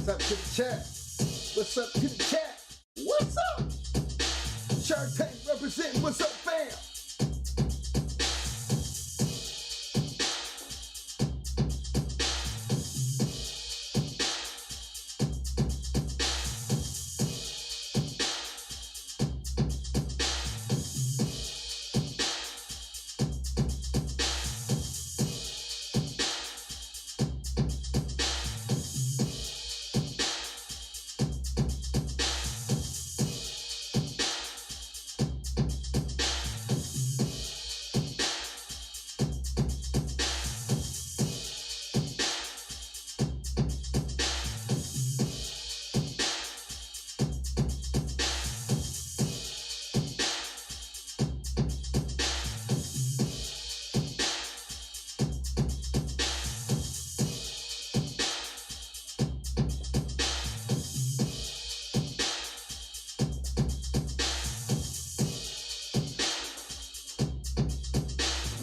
up to the chat? What's up to the chat? What's up? Shark Tank representing. What's up, fam?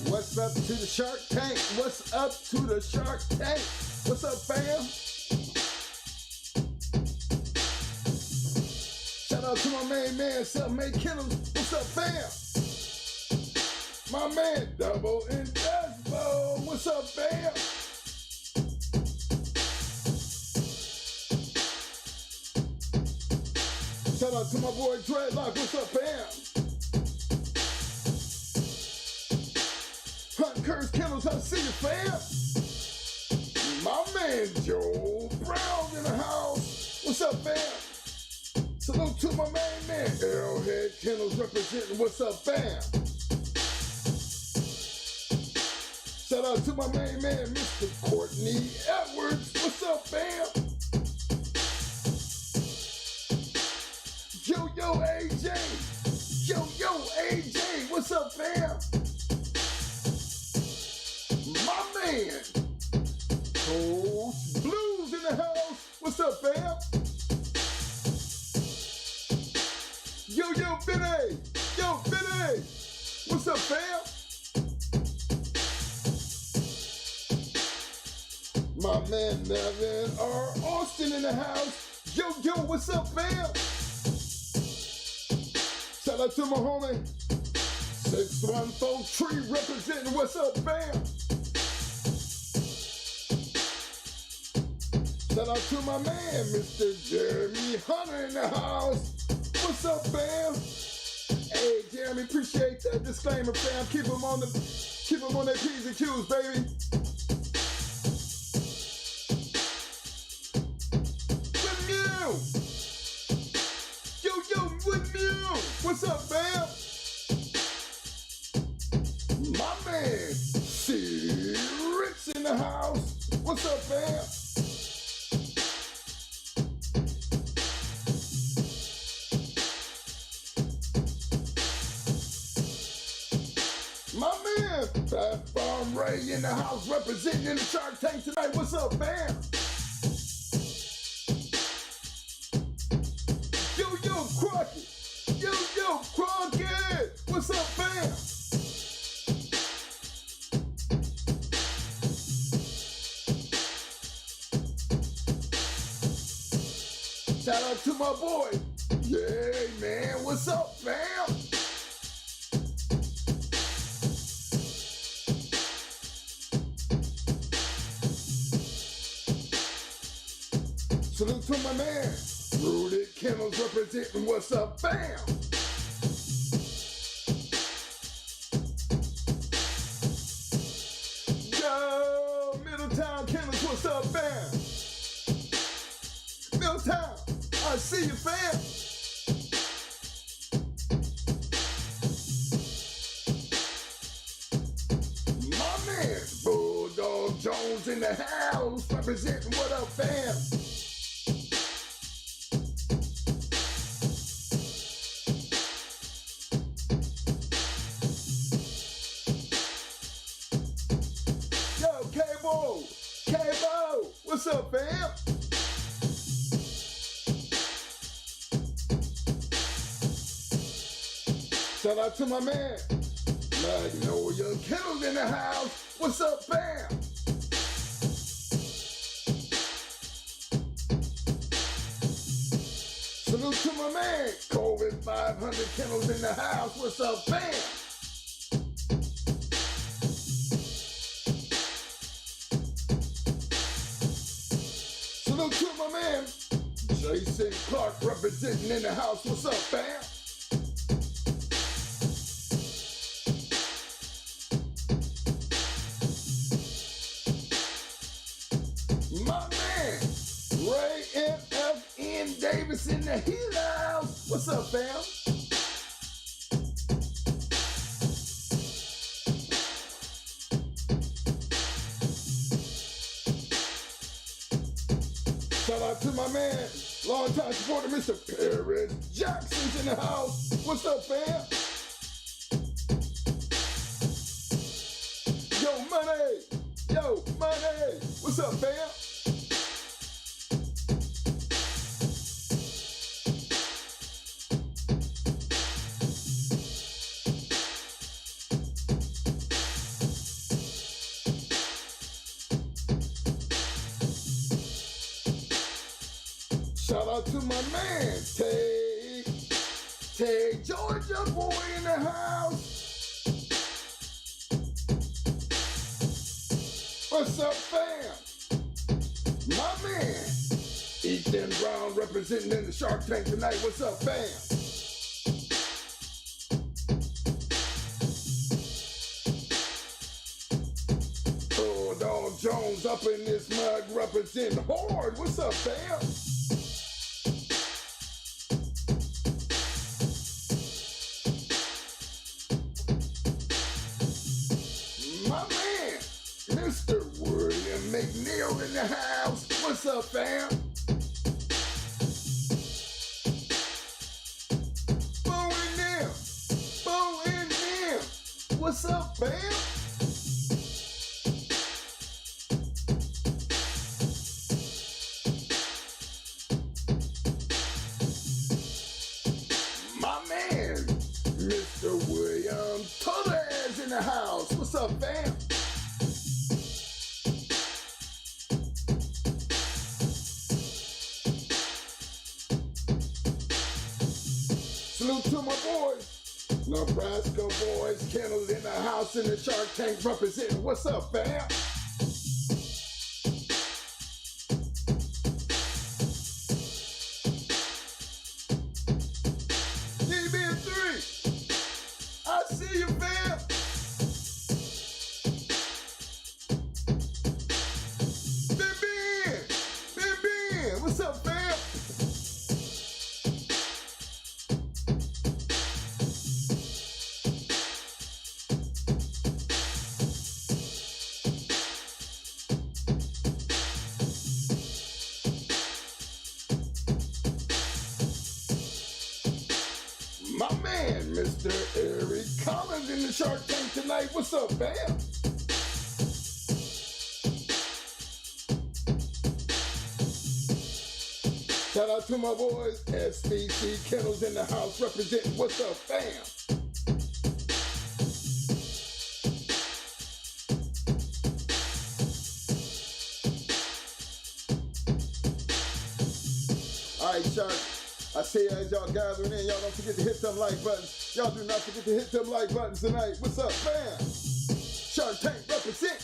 What's up to the Shark Tank? What's up to the Shark Tank? What's up, fam? Shout out to my main man, self-made Kennels. What's up, fam? My man, Double and Desbo. What's up, fam? Shout out to my boy Dreadlock. What's up, fam? Hunt Curse Kennels, I see you, fam. My man Joe Brown in the house. What's up, fam? Salute to my main man, Arrowhead Kennels representing. What's up, fam? Shout out to my main man, Mr. Courtney Edwards. What's up, fam? Yo, AJ. Yo, AJ. What's up, fam? My man, Coach Blues in the house. What's up, fam? Yo, Vinny. Yo, Vinny. What's up, fam? My man, Nevin R. Austin in the house. Yo, what's up, fam? Shout out to my homie, 614 Tree representing. What's up, fam? Shout out to my man, Mr. Jeremy Hunter in the house. What's up, fam? Hey, Jeremy, appreciate that disclaimer, fam. Keep them on their P's and Q's, baby. With Mew. Yo, with Mew. What's up, fam? My man, C. Rich in the house. What's up, fam? My man, Fat Farm Ray in the house representing in the Shark Tank tonight. What's up, fam? Yo, Crockett. Yo, Crockett. What's up, fam? Shout out to my boy. Yeah, man. What's up, fam? Salute to my man, Rooted Kennels representing. What's up, fam? Yo, Middletown Kennels, what's up, fam? Middletown, I see you, fam. My man, Bulldog Jones in the house representing. What up, fam? Cabo, what's up, fam? Shout out to my man, Magnolia Kennels in the house. What's up, fam? man. COVID 500 Kennels in the house. What's up, fam? Salute to my man, J.C. Clark, representing in the house. What's up, fam? My man, Ray F.N. Davis in the Heat House. What's up, fam? Shout out to my man, longtime supporter, Mr. Paris Jackson's in the house. What's up, fam? Yo, money! Yo, money! What's up, fam? Shout out to my man, Tay Georgia boy in the house. What's up, fam? My man, Ethan Brown representing in the Shark Tank tonight. What's up, fam? Oh, Donald Jones up in this mug representing Horde. What's up, fam? My man, Mr. William McNeil in the house. What's up, fam? Boo in them. Boo in them. What's up, fam? My man, Mr. William Torres in the house. What's up, fam? Salute to my boys, Nebraska boys, Kennels in the house in the Shark Tank representing. What's up, fam? DB3, I see you, fam. Ben, what's up, fam? My man, Mr. Eric Collins in the Shark Tank tonight. What's up, fam? Shout out to my boys, SBC Kennels in the house representing. What's up, fam? All right, Shark. I see as y'all gathering in, y'all don't forget to hit them like buttons. Y'all do not forget to hit them like buttons tonight. What's up, fam? Shark Tank represent.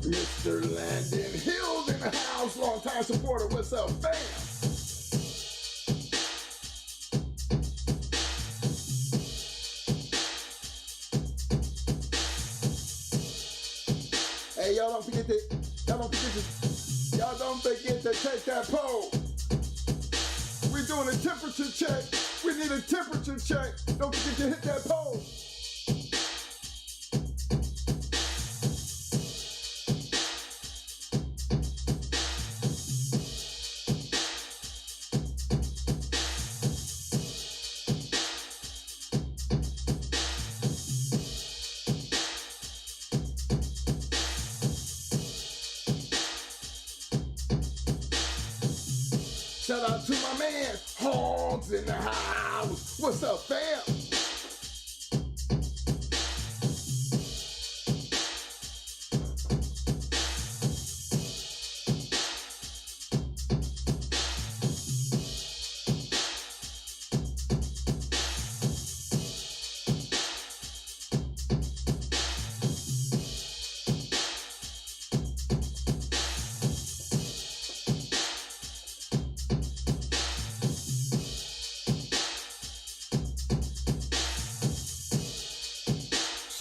Mr. Landon Hills in the house, longtime supporter. What's up, fam? Hey, y'all don't forget to take that poll. We're doing a temperature check. We need a temperature check. Don't forget to hit that poll. Shout out to my man, Hogs in the house. What's up, fam?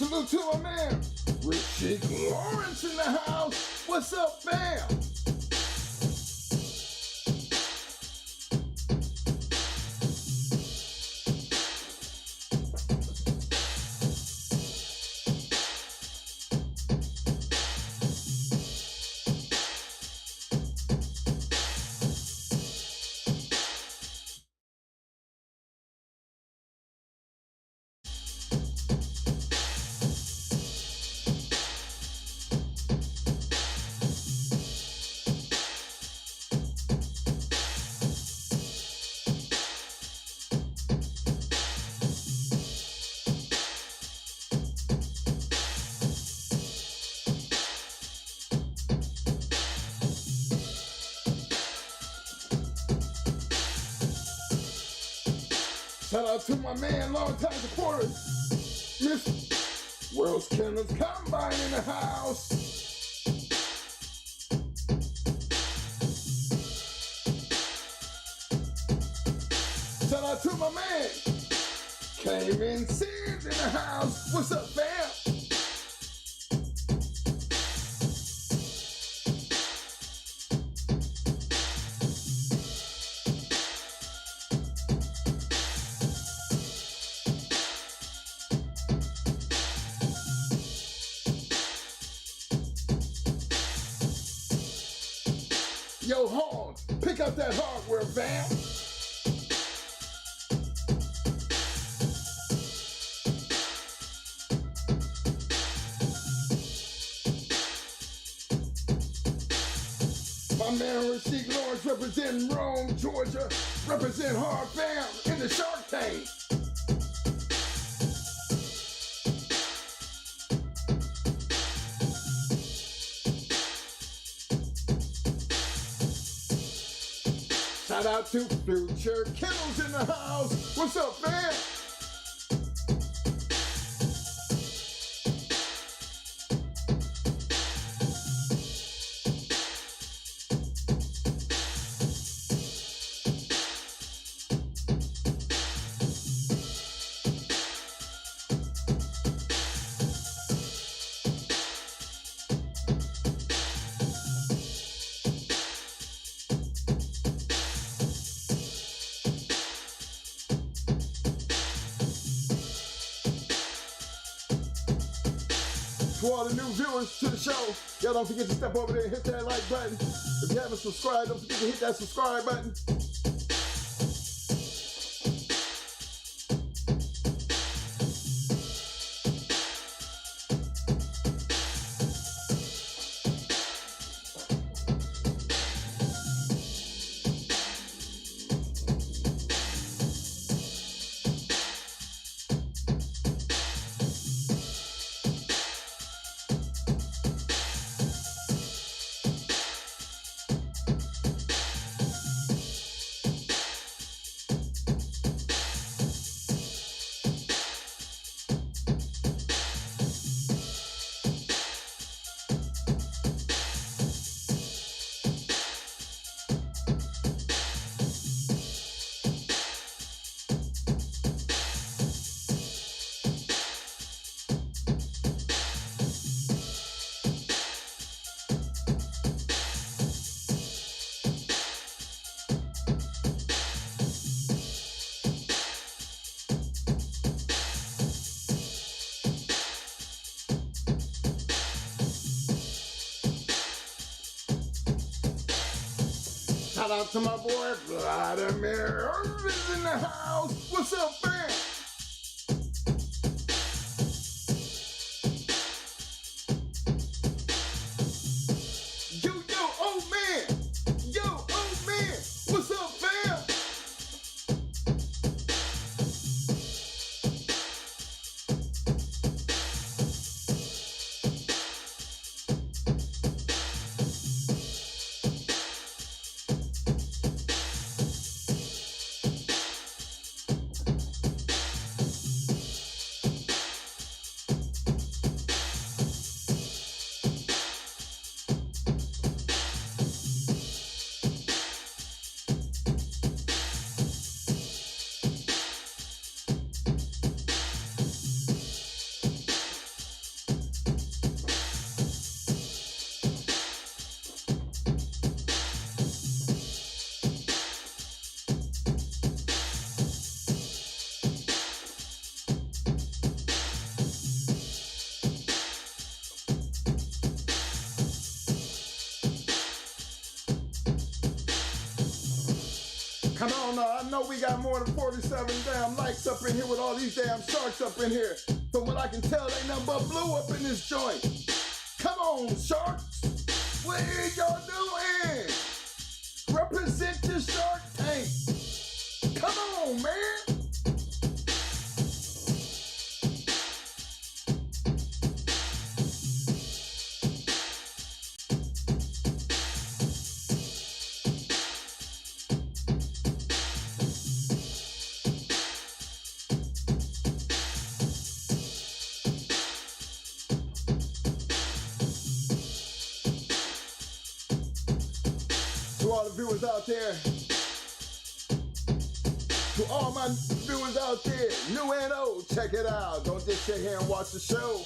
Salute to my man, Richie Lawrence in the house. What's up, fam? Shout out to my man, longtime supporter, Miss World's Kennels Combine in the house. Shout out to my man, Came in Sears in the house. What's up, fam? Yo, Hogs, pick up that hardware, fam. My man Rasheed Lawrence representing Rome, Georgia, represent Hard Fam in the Shark Tank. Shout out to Future Kennels in the house. What's up, fam? To all the new viewers to the show, y'all don't forget to step over there and hit that like button. If you haven't subscribed, don't forget to hit that subscribe button. Shout out to my boy Vladimir Irvin's in the house. What's up, fam? Yo, old man. Yo, old man. What's up, fam? Come on now, I know we got more than 47 damn likes up in here with all these damn sharks up in here. From what I can tell, ain't nothing but blue up in this joint. Come on, sharks. What are y'all doing? Represent your Shark Tank. Come on, man. To all the viewers out there, to all my viewers out there, new and old, check it out. Don't just sit here and watch the show.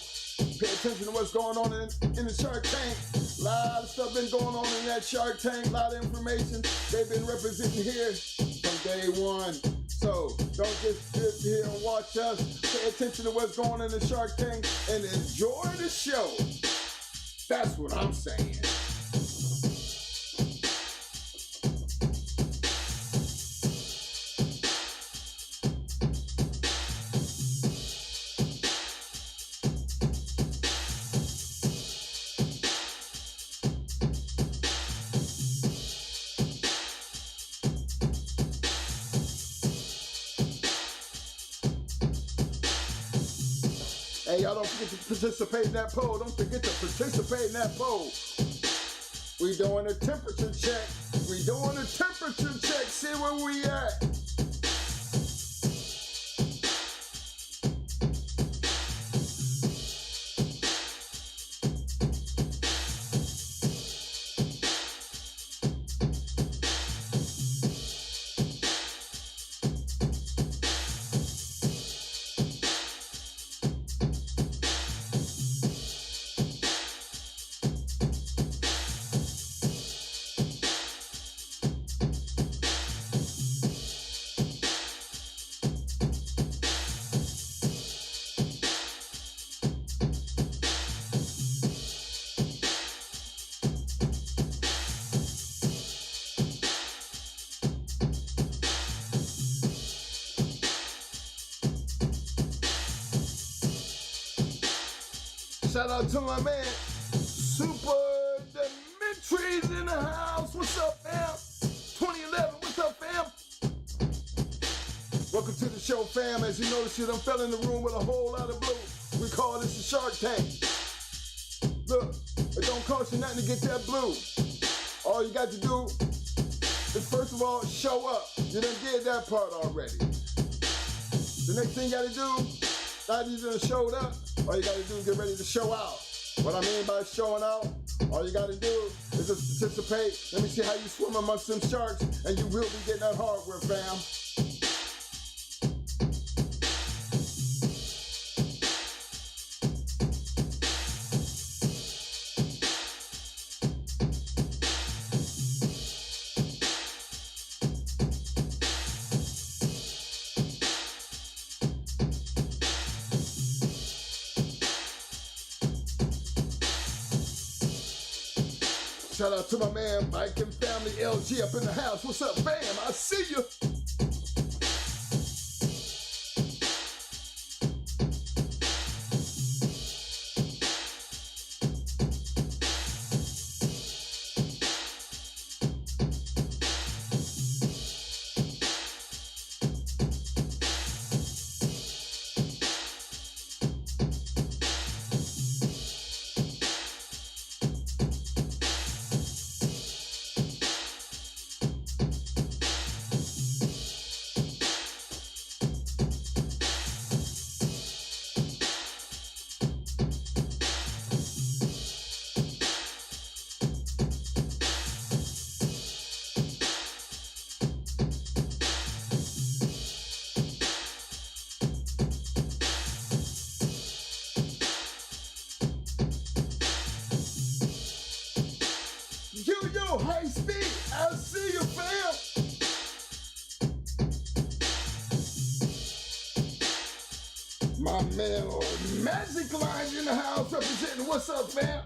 Pay attention to what's going on in the Shark Tank. A lot of stuff been going on in that Shark Tank, a lot of information they've been representing here from day one. So don't just sit here and watch us. Pay attention to what's going on in the Shark Tank and enjoy the show. That's what I'm saying. Hey, y'all don't forget to participate in that poll. Don't forget to participate in that poll. We doing a temperature check. We doing a temperature check. See where we at. Shout out to my man, Super Dimitri's in the house. What's up, fam? 2011, what's up, fam? Welcome to the show, fam. As you notice, you done fell in the room with a whole lot of blue. We call this the Shark Tank. Look, it don't cost you nothing to get that blue. All you got to do is, first of all, show up. You done did that part already. The next thing you got to do, now you done showed up, all you got to do is get ready to show out. What I mean by showing out, all you got to do is just participate. Let me see how you swim amongst them sharks, and you will be getting that hardware, fam. Shout out to my man, Mike and Family LG up in the house. What's up, fam? I see you. High speed, I see you, fam. My man, Magic Line in the house representing. What's up, fam?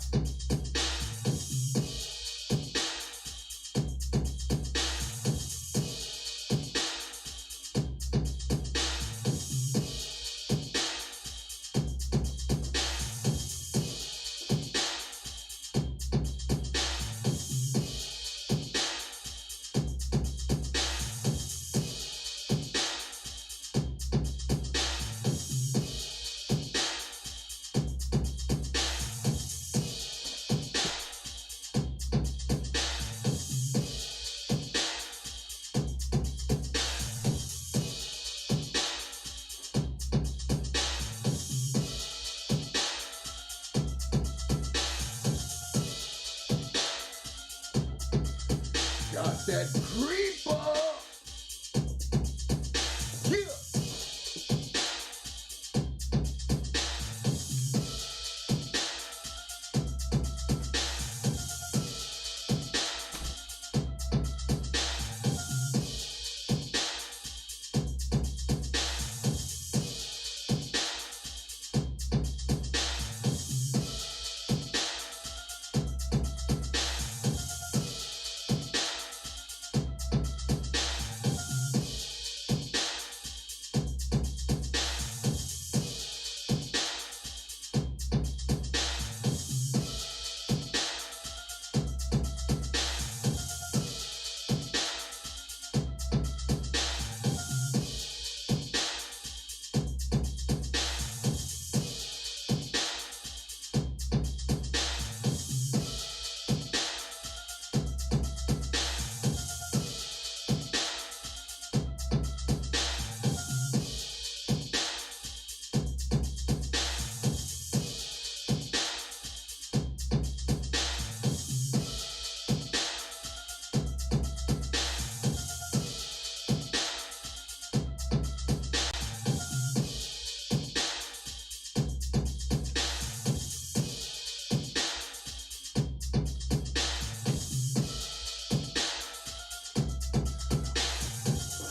got that creeper. Yeah.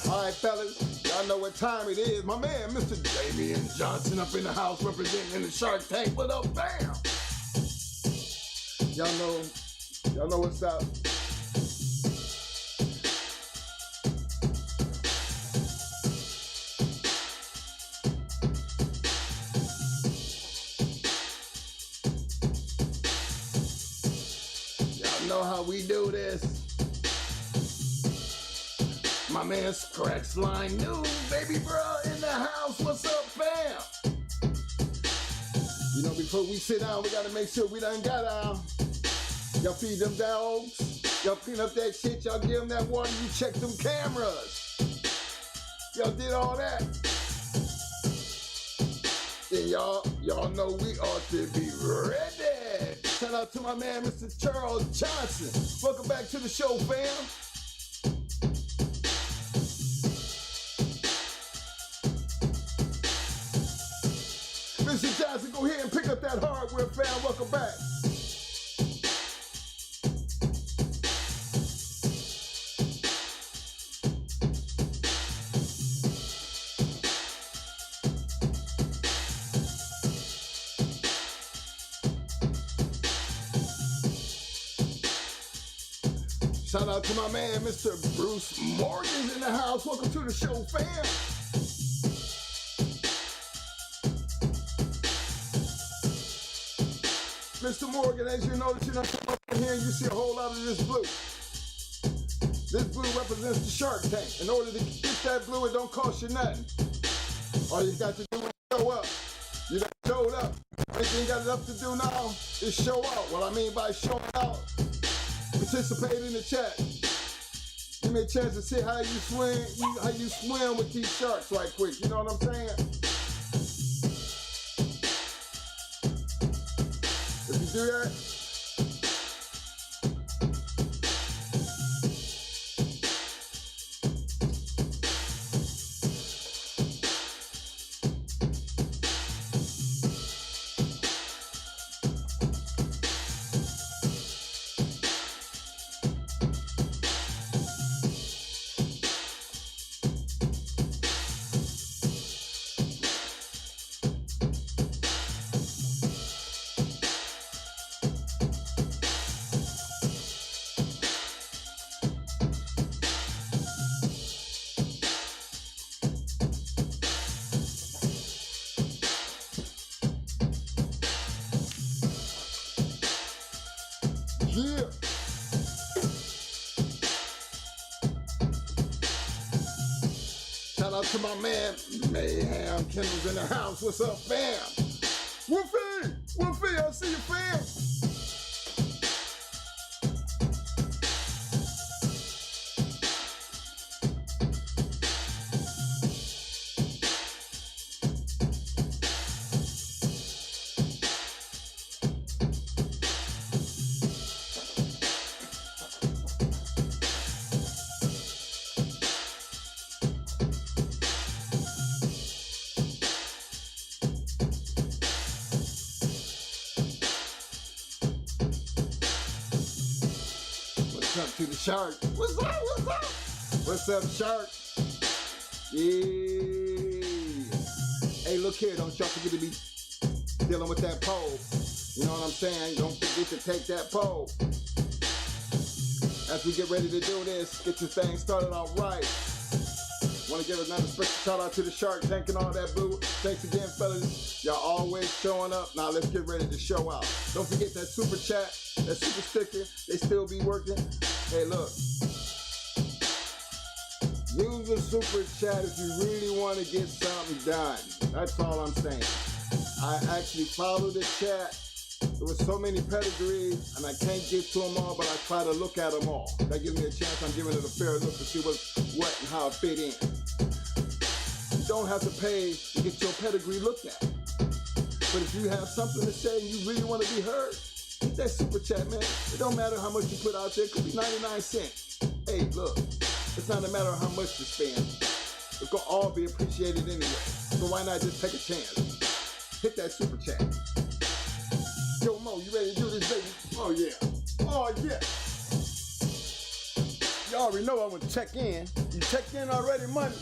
All right, fellas, y'all know what time it is. My man, Mr. Damian Johnson, up in the house representing the Shark Tank. What up, bam? Y'all know what's up. Y'all know how we do this. My man Scratch Line News, baby bro, in the house. What's up, fam? You know, before we sit down, we gotta make sure we done got y'all feed them dogs, y'all clean up that shit, y'all give them that water, you check them cameras. Y'all did all that. Then y'all know we ought to be ready. Shout out to my man, Mr. Charles Johnson. Welcome back to the show, fam. Mr. Johnson, go ahead and pick up that hardware, fam. Welcome back. Shout out to my man, Mr. Bruce Morgan's in the house. Welcome to the show, fam. Mr. Morgan, as you notice, you done come up in here and you see a whole lot of this blue. This blue represents the Shark Tank. In order to get that blue, it don't cost you nothing. All you got to do is show up. You done showed up. Anything you got enough to do now is show out. What I mean by showing out, participate in the chat. Give me a chance to see how you swim with these sharks right quick. You know what I'm saying? If you do that, yeah. Shout out to my man, Mayhem Kennels in the house. What's up, fam? Woofy, I see you, fam. What's up to the shark? What's up? What's up? What's up, shark? Yeah. Hey, look here, don't y'all forget to be dealing with that pole. You know what I'm saying? Don't forget to take that pole. As we get ready to do this, get this thing started all right. Want to give another special shout out to the Shark Tank and all that boo. Thanks again, fellas. Y'all always showing up. Now let's get ready to show out. Don't forget that super chat, that super sticker. They still be working. Hey, look. Use the super chat if you really want to get something done. That's all I'm saying. I actually follow the chat. There were so many pedigrees, and I can't get to them all, but I try to look at them all. That gives me a chance. I'm giving it a fair look to see what's what and how it fit in. You don't have to pay to get your pedigree looked at. But if you have something to say and you really want to be heard, hit that super chat, man. It don't matter how much you put out there. It could be 99 cents. Hey, look, it's not a matter of how much you spend. It's going to all be appreciated anyway. So why not just take a chance? Hit that super chat. Yo, Mo, you ready to do this, baby? Oh, yeah. Oh, yeah. You already know I'm going to check in. You checked in already, money.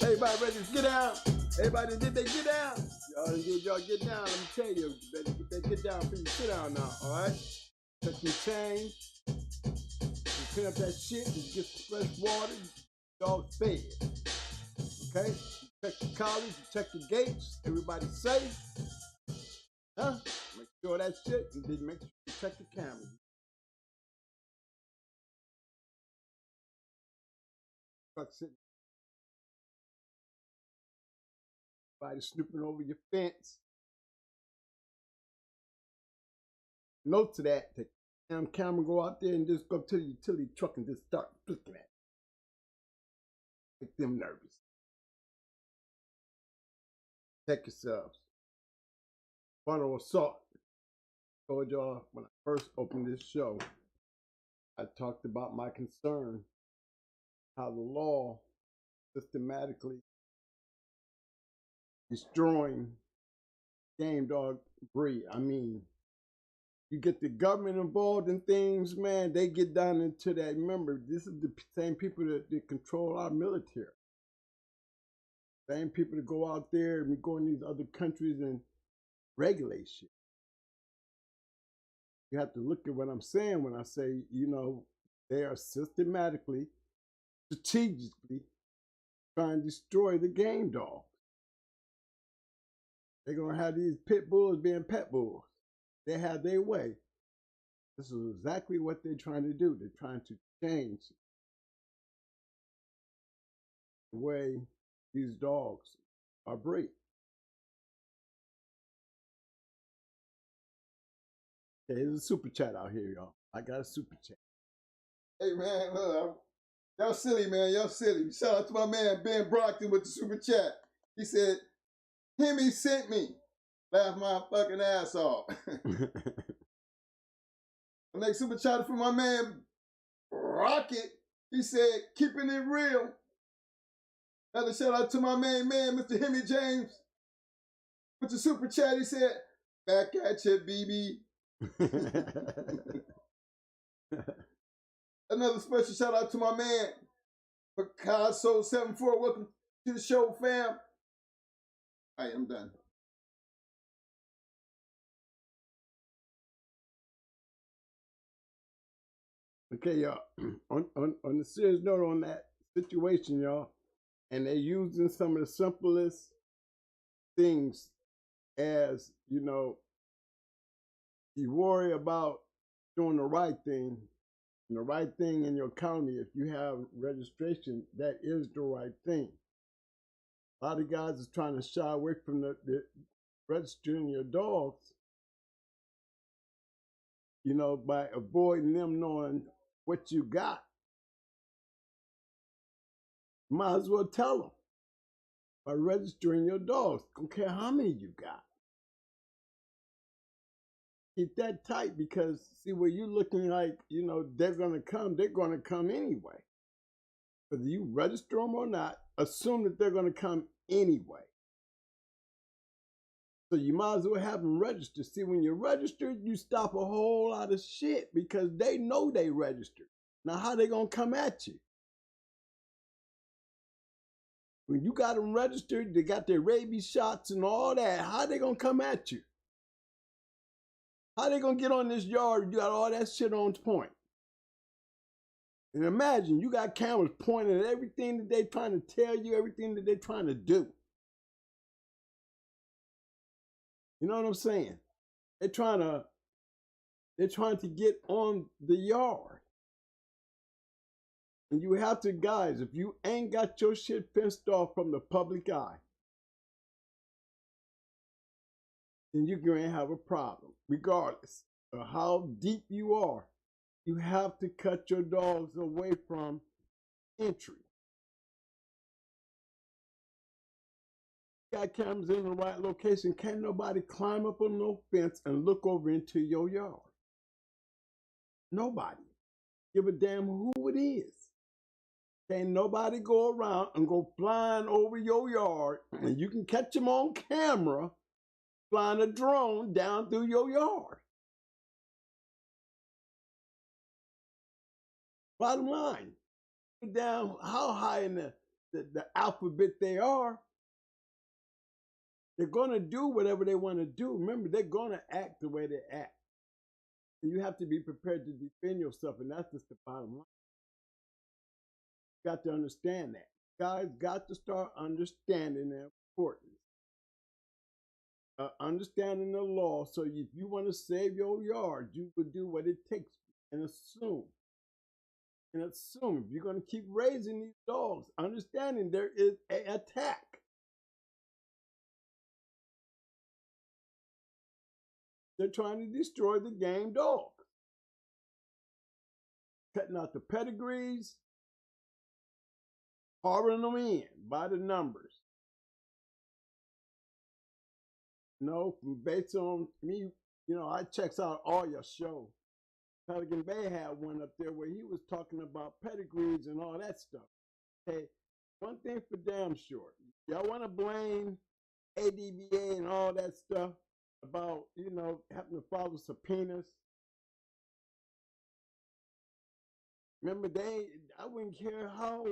Everybody ready to get down? Everybody did they get down? Y'all did y'all get down? Let me tell you, you better get that get down before you sit down now, all right? Check your change. You clean up that shit. You get some fresh water. Dog fed. Okay? You check your collars. You check your gates. Everybody safe. Huh? Make sure that shit, and then make sure you check the camera. Truck sitting. Everybody snooping over your fence. Note to that, the damn camera go out there and just go to the utility truck and just start looking at it. Make them nervous. Check yourselves. Frontal assault. I told y'all when I first opened this show, I talked about my concern how the law systematically destroying game dog breed. I mean, you get the government involved in things, man, they get down into that. Remember, this is the same people that control our military. Same people that go out there and go in these other countries and regulate shit. You have to look at what I'm saying when I say, you know, they are systematically, strategically trying to destroy the game dog. They're going to have these pit bulls being pet bulls. They have their way. This is exactly what they're trying to do. They're trying to change the way these dogs are bred. Okay, there's a super chat out here, y'all. I got a super chat. Hey, man, look, y'all silly, man. Y'all silly. Shout out to my man, Ben Brockton, with the super chat. He said, Hemi sent me. Laugh my fucking ass off. The next super chat from my man, Rocket. He said, keeping it real. Another shout out to my main man, Mr. Hemi James. With the super chat, he said, back at you, BB. Another special shout out to my man, Picasso74. Welcome to the show, fam. All right, I'm done. Okay, y'all. On the serious note on that situation, y'all, and they're using some of the simplest things as, you know, you worry about doing the right thing, and the right thing in your county, if you have registration, that is the right thing. A lot of guys is trying to shy away from the registering your dogs, you know, by avoiding them knowing what you got. Might as well tell them by registering your dogs. Don't care how many you got. Keep that tight, because see, where you looking like, you know, they're going to come anyway. Whether you register them or not, assume that they're going to come anyway. So you might as well have them registered. See, when you're registered, you stop a whole lot of shit, because they know they registered. Now, how they gonna come at you? When you got them registered, they got their rabies shots and all that. How they gonna come at you? How they gonna get on this yard? You got all that shit on point. And imagine you got cameras pointing at everything that they trying to tell you, everything that they trying to do. You know what I'm saying? They're trying to get on the yard. And you have to, guys, if you ain't got your shit fenced off from the public eye, then you're going to have a problem. Regardless of how deep you are, you have to cut your dogs away from entry. Got cameras in the right location, can't nobody climb up on no fence and look over into your yard. Nobody. Give a damn who it is. Can't nobody go around and go flying over your yard, and you can catch them on camera flying a drone down through your yard. Bottom line, down how high in the alphabet they are, they're going to do whatever they want to do. Remember, they're going to act the way they act. And you have to be prepared to defend yourself, and that's just the bottom line. You got to understand that. Guys got to start understanding the importance. Understanding the law, so if you want to save your yard, you will do what it takes and assume. And assume if you're going to keep raising these dogs, understanding there is an attack. They're trying to destroy the game dog. Cutting out the pedigrees, harboring them in by the numbers. No, based on me, I checks out all your shows. Pelican Bay had one up there where he was talking about pedigrees and all that stuff. Okay, one thing for damn sure, y'all want to blame ADBA and all that stuff about, having to follow subpoenas. Remember, I wouldn't care how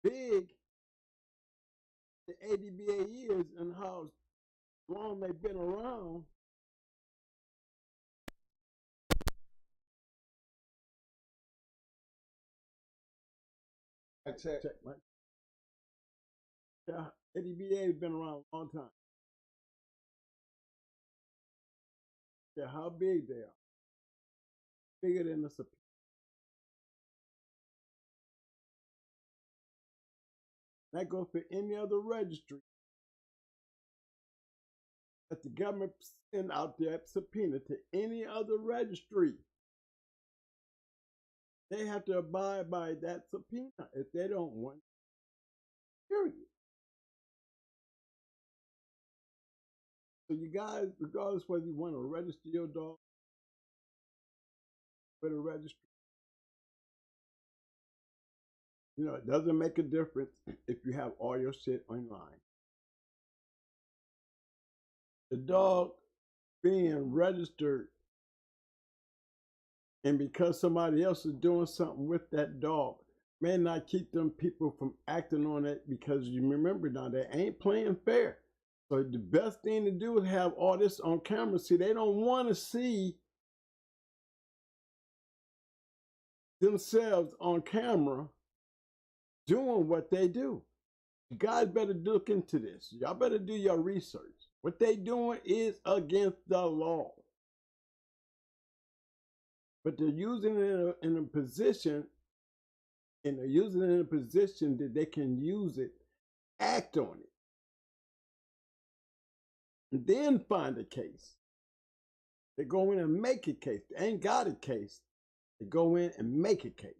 big the ADBA is and how long they've been around. Check. Yeah, ADBA has been around a long time. Yeah, how big they are. Bigger than the subpoena. That goes for any other registry that the government send out that subpoena to any other registry. They have to abide by that subpoena if they don't want it. Period. So you guys, regardless whether you want to register your dog with a registry, it doesn't make a difference if you have all your shit online. The dog being registered, and because somebody else is doing something with that dog, may not keep them people from acting on it, because you remember now, they ain't playing fair. So the best thing to do is have all this on camera. See, they don't want to see themselves on camera doing what they do. You guys better look into this. Y'all better do your research. What they doing is against the law. But they're using it in a position, and they're using it in a position that they can use it, act on it, and then find a case. They go in and make a case. They ain't got a case. They go in and make a case.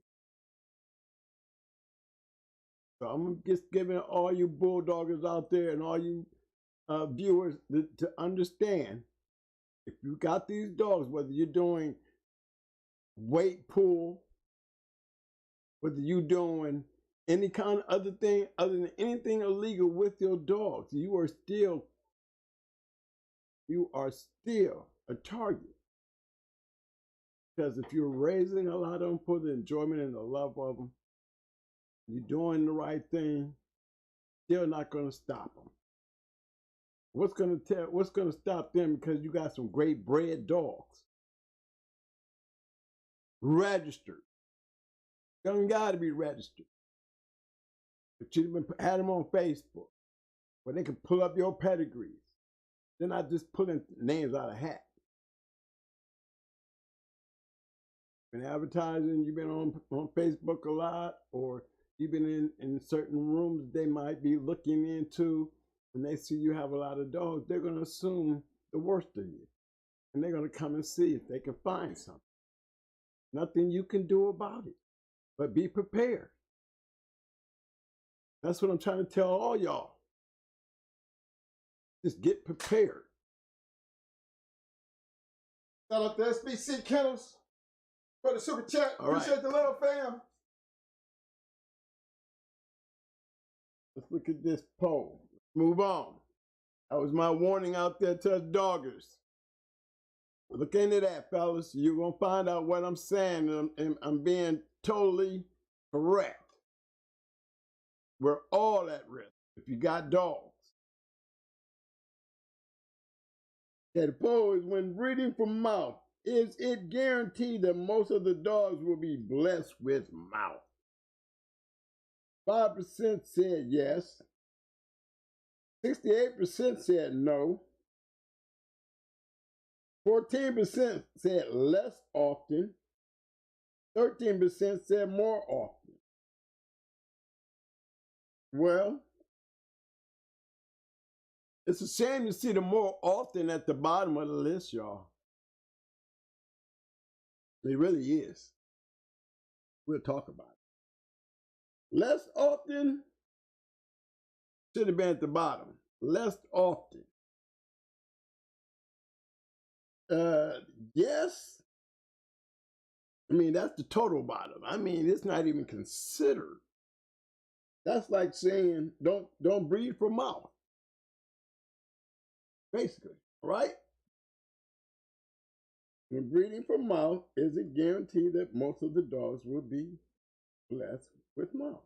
So I'm just giving all you bulldoggers out there and all you viewers to understand, if you got these dogs, whether you're doing weight pull, whether you're doing any kind of other thing other than anything illegal with your dogs, you are still a target. Because if you're raising a lot of them for the enjoyment and the love of them, you're doing the right thing, they're not going to stop them. What's going to stop them? Because you got some great bred dogs. Registered. Don't got to be registered. But you've had them on Facebook where they can pull up your pedigrees. They're not just pulling names out of hat. Been advertising, you've been on Facebook a lot, or you've been in certain rooms they might be looking into. When they see you have a lot of dogs, they're going to assume the worst of you. And they're going to come and see if they can find something. Nothing you can do about it, but be prepared. That's what I'm trying to tell all y'all. Just get prepared. Shout out to SBC Kennels for the super chat. All right. Appreciate the love, fam. Let's look at this poll. Move on. That was my warning out there to us doggers. Look into that, fellas. You're going to find out what I'm saying, and I'm being totally correct. We're all at risk if you got dogs. Yeah, the poll is, when breeding from mouth, is it guaranteed that most of the dogs will be blessed with mouth? 5% said yes. 68% said no. 14% said less often. 13% said more often. Well, it's a shame to see the more often at the bottom of the list, y'all. It really is. We'll talk about it. Less often should have been at the bottom. Less often. Yes. I mean, that's the total bottom. I mean, it's not even considered. That's like saying don't breed for mouth. Basically, right? When breeding for mouth, is it guaranteed that most of the dogs will be blessed with mouth?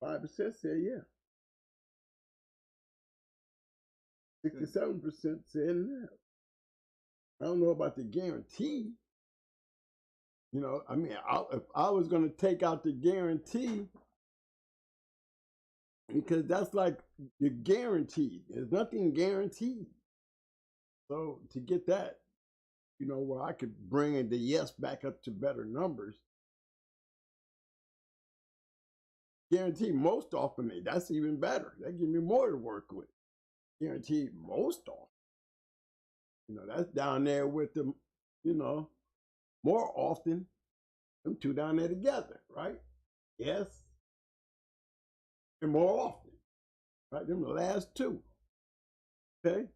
5% said yeah. 67% said no. I don't know about the guarantee. You know, I mean, if I was going to take out the guarantee, because that's like you're guaranteed. There's nothing guaranteed. So to get that, you know, where I could bring the yes back up to better numbers, guaranteed most often, that's even better. That gives me more to work with. Guaranteed most often. You know, that's down there with them, you know, more often. Them two down there together, right? Yes. And more often. Right? Them the last two. Okay?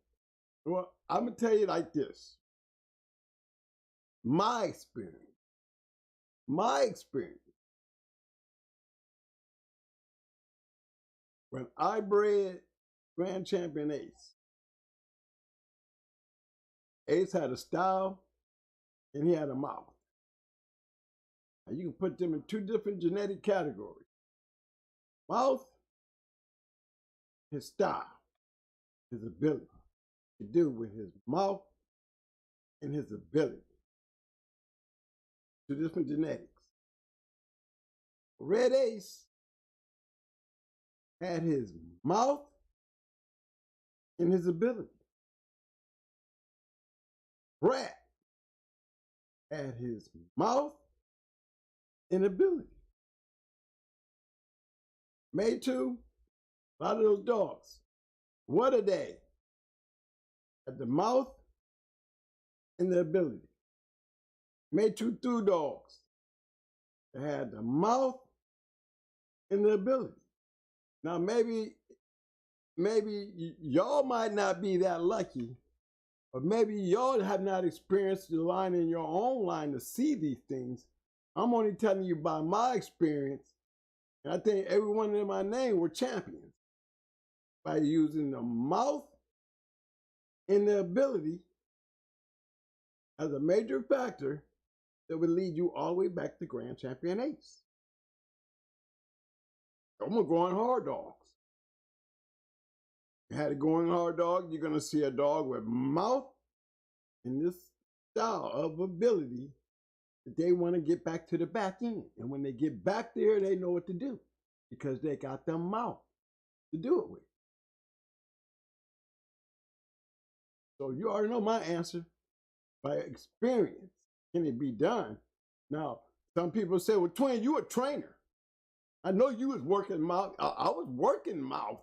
Well, I'm going to tell you like this. My experience. When I bred Grand Champion Ace had a style and he had a mouth. Now you can put them in two different genetic categories. Mouth, his style, his ability to do with his mouth and his ability. Two different genetics. Red Ace had his mouth and his ability. Brat had his mouth and ability. Made two, a lot of those dogs. What are they? At the mouth and the ability. Made two through dogs. They had the mouth and the ability. Now maybe y'all might not be that lucky, or maybe y'all have not experienced the line in your own line to see these things. I'm only telling you by my experience, and I think everyone in my name were champions by using the mouth and the ability as a major factor that would lead you all the way back to Grand Champion Ace. I'm gonna go on hard dogs. You had a going hard dog, you're gonna see a dog with mouth and this style of ability that they want to get back to the back end. And when they get back there, they know what to do because they got the mouth to do it with. So you already know my answer. By experience, can it be done? Now, some people say, well, Twin, you a trainer. I know you was working mouth. I was working mouth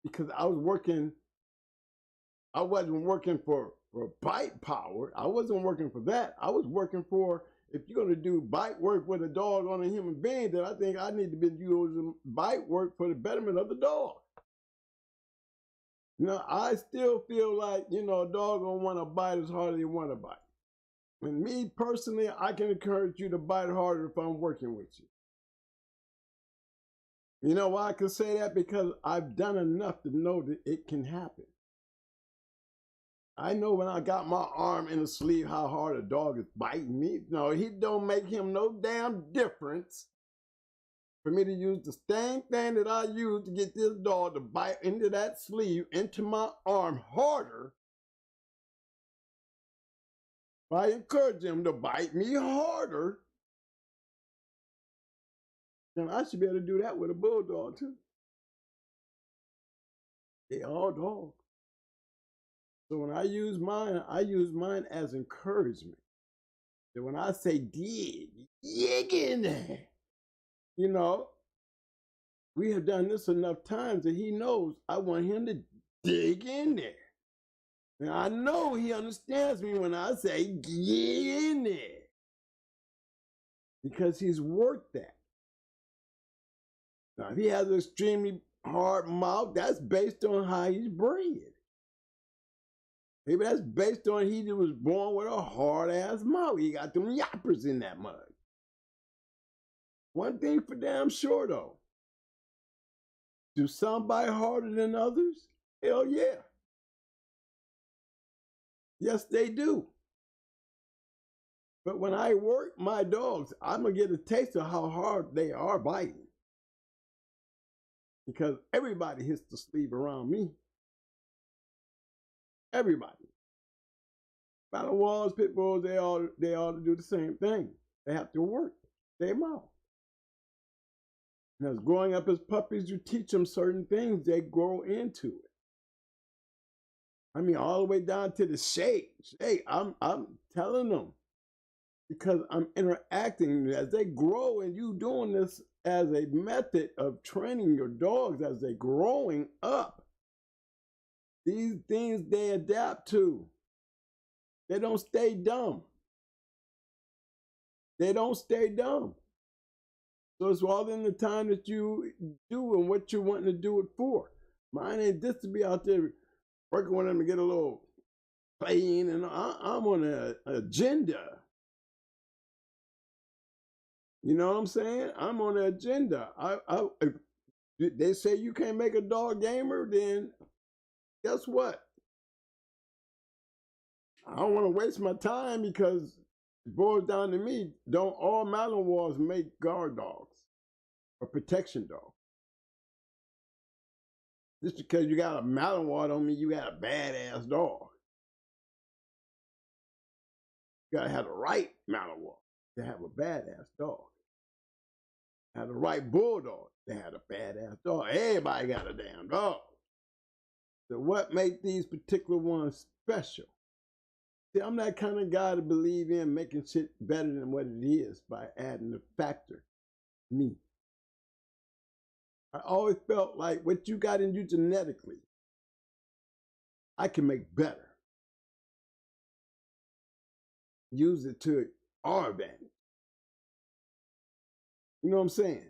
because I wasn't working for bite power. I wasn't working for that. I was working for, if you're going to do bite work with a dog on a human being, then I think I need to be using bite work for the betterment of the dog. Now, I still feel like, a dog don't want to bite as hard as they want to bite. And me personally, I can encourage you to bite harder if I'm working with you. You know why I can say that? Because I've done enough to know that it can happen. I know when I got my arm in the sleeve how hard a dog is biting me. No, it don't make him no damn difference for me to use the same thing that I used to get this dog to bite into that sleeve, into my arm harder. If I encourage him to bite me harder, then I should be able to do that with a bulldog too. They all dogs. So when I use mine as encouragement. That when I say dig in there, we have done this enough times that he knows I want him to dig in there. And I know he understands me when I say get in there. Because he's worked that. Now, if he has an extremely hard mouth, that's based on how he's bred. Maybe that's based on he was born with a hard-ass mouth. He got them yappers in that mug. One thing for damn sure, though. Do some bite harder than others? Hell yeah. Yes, they do. But when I work my dogs, I'm going to get a taste of how hard they are biting. Because everybody hits the sleeve around me. Everybody. Battle Walls, Pit Bulls, they all do the same thing. They have to work their mouth. And as growing up as puppies, you teach them certain things, they grow into it. I mean, all the way down to the shake. I'm telling them because I'm interacting as they grow, and you doing this as a method of training your dogs as they're growing up. These things they adapt to. They don't stay dumb. They don't stay dumb. So it's all in the time that you do and what you're wanting to do it for. Mine ain't just to be out there working with them to get a little play in, and I'm on an agenda. You know what I'm saying? I'm on an agenda. If they say you can't make a dog gamer, then guess what? I don't want to waste my time because it boils down to me. Don't all Malinois make guard dogs or protection dogs? Just because you got a Malinois don't mean you got a badass dog. You gotta have the right Malinois to have a badass dog. Have the right bulldog to have a badass dog. Everybody got a damn dog. So what makes these particular ones special? See, I'm that kind of guy to believe in making shit better than what it is by adding the factor, me. I always felt like what you got in you genetically, I can make better. Use it to our advantage. You know what I'm saying?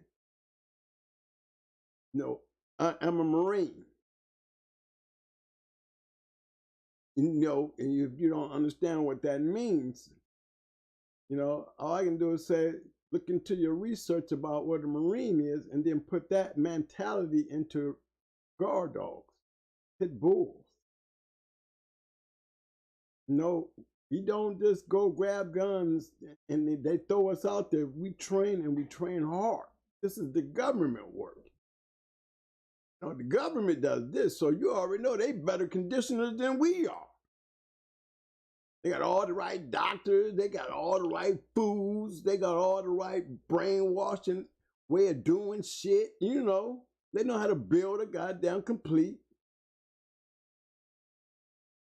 I'm a Marine. And if you don't understand what that means, all I can do is say, look into your research about what a Marine is and then put that mentality into guard dogs, pit bulls. We don't just go grab guns and they throw us out there. We train and we train hard. This is the government work. Now, the government does this, so you already know they better conditioners than we are. They got all the right doctors, they got all the right foods, they got all the right brainwashing way of doing shit, you know. They know how to build a goddamn complete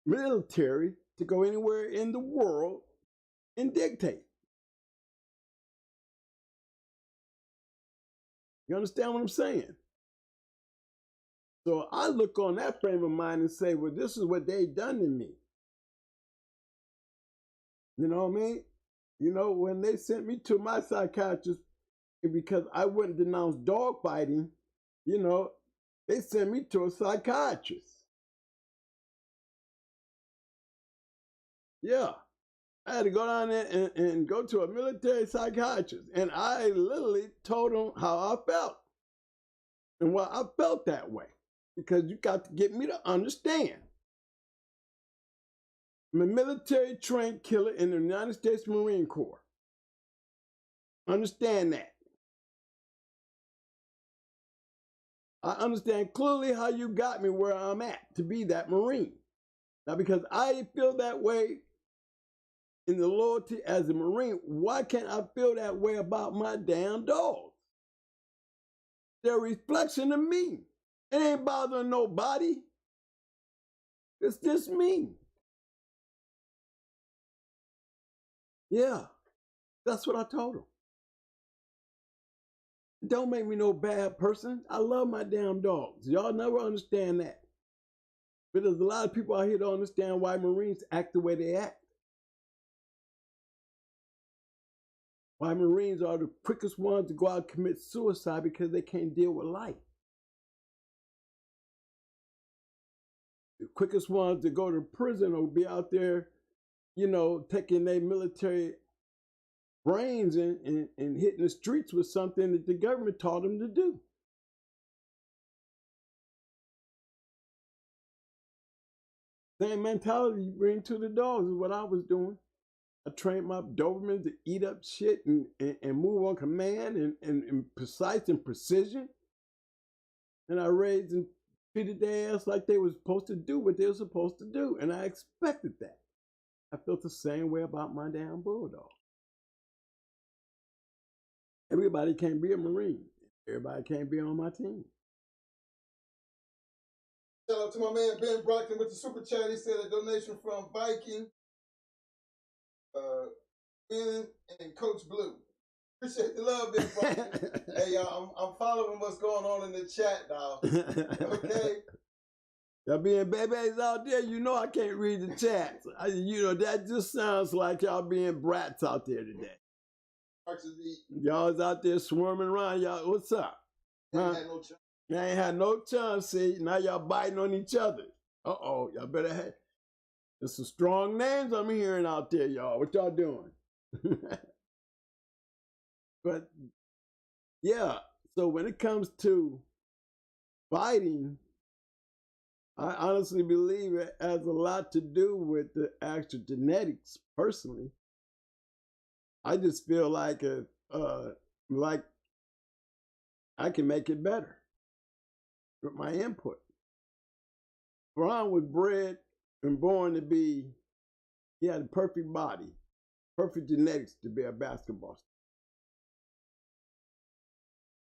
military to go anywhere in the world and dictate. You understand what I'm saying? So I look on that frame of mind and say, well, this is what they done to me. You know what I mean? You know, when they sent me to my psychiatrist because I wouldn't denounce dog fighting, you know, they sent me to a psychiatrist. Yeah. I had to go down there and go to a military psychiatrist. And I literally told him how I felt. And why I felt that way. Because you got to get me to understand. I'm a military trained killer in the United States Marine Corps. Understand that. I understand clearly how you got me where I'm at to be that Marine. Now, because I feel that way in the loyalty as a Marine, why can't I feel that way about my damn dogs? They're a reflection of me. It ain't bothering nobody. It's just me. Yeah, that's what I told him. Don't make me no bad person. I love my damn dogs. Y'all never understand that. But there's a lot of people out here don't understand why Marines act the way they act. Why Marines are the quickest ones to go out and commit suicide because they can't deal with life. The quickest ones to go to prison or be out there, you know, taking their military brains and hitting the streets with something that the government taught them to do. Same mentality you bring to the dogs is what I was doing. I trained my Dobermans to eat up shit and move on command and precise and precision. And I raised and treated their ass like they were supposed to do what they were supposed to do. And I expected that. I felt the same way about my damn bulldog. Everybody can't be a Marine. Everybody can't be on my team. Shout out to my man Ben Brockton with the super chat. He said a donation from Viking, Ben and Coach Blue. Appreciate the love, Ben Brockton. Hey, y'all, I'm following what's going on in the chat, dog. Okay. Y'all being babies out there, you know I can't read the chats. You know, that just sounds like y'all being brats out there today. Y'all's out there swarming around. Y'all, what's up? Huh? Y'all ain't had no chance, see? Now y'all biting on each other. Uh-oh, y'all better have. There's some strong names I'm hearing out there, y'all. What y'all doing? But, yeah, so when it comes to fighting, I honestly believe it has a lot to do with the actual genetics, personally. I just feel like I can make it better with my input. Braun was bred and born to be, he had a perfect body, perfect genetics to be a basketball star.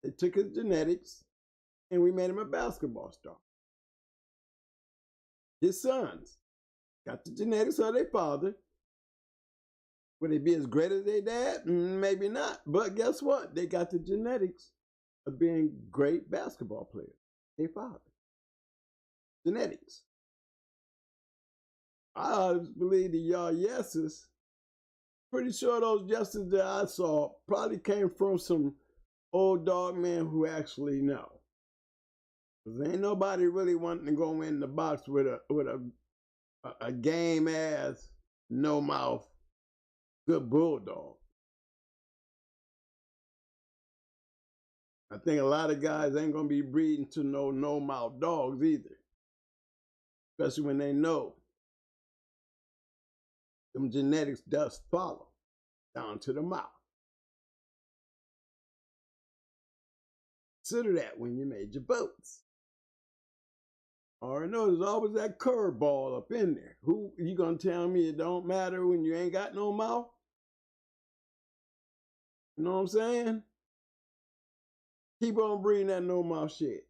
They took his genetics and we made him a basketball star. His sons got the genetics of their father. Would they be as great as their dad? Maybe not. But guess what? They got the genetics of being great basketball players. Their father. Genetics. I always believe the y'all yeses. Pretty sure those yeses that I saw probably came from some old dog men who actually know. Because ain't nobody really wanting to go in the box with a game ass, no mouth, good bulldog. I think a lot of guys ain't gonna be breeding to no mouth dogs either. Especially when they know them genetics does follow down to the mouth. Consider that when you made your boats. Already know there's always that curveball up in there. Who you gonna tell me it don't matter when you ain't got no mouth? You know what I'm saying? Keep on breeding that no mouth shit.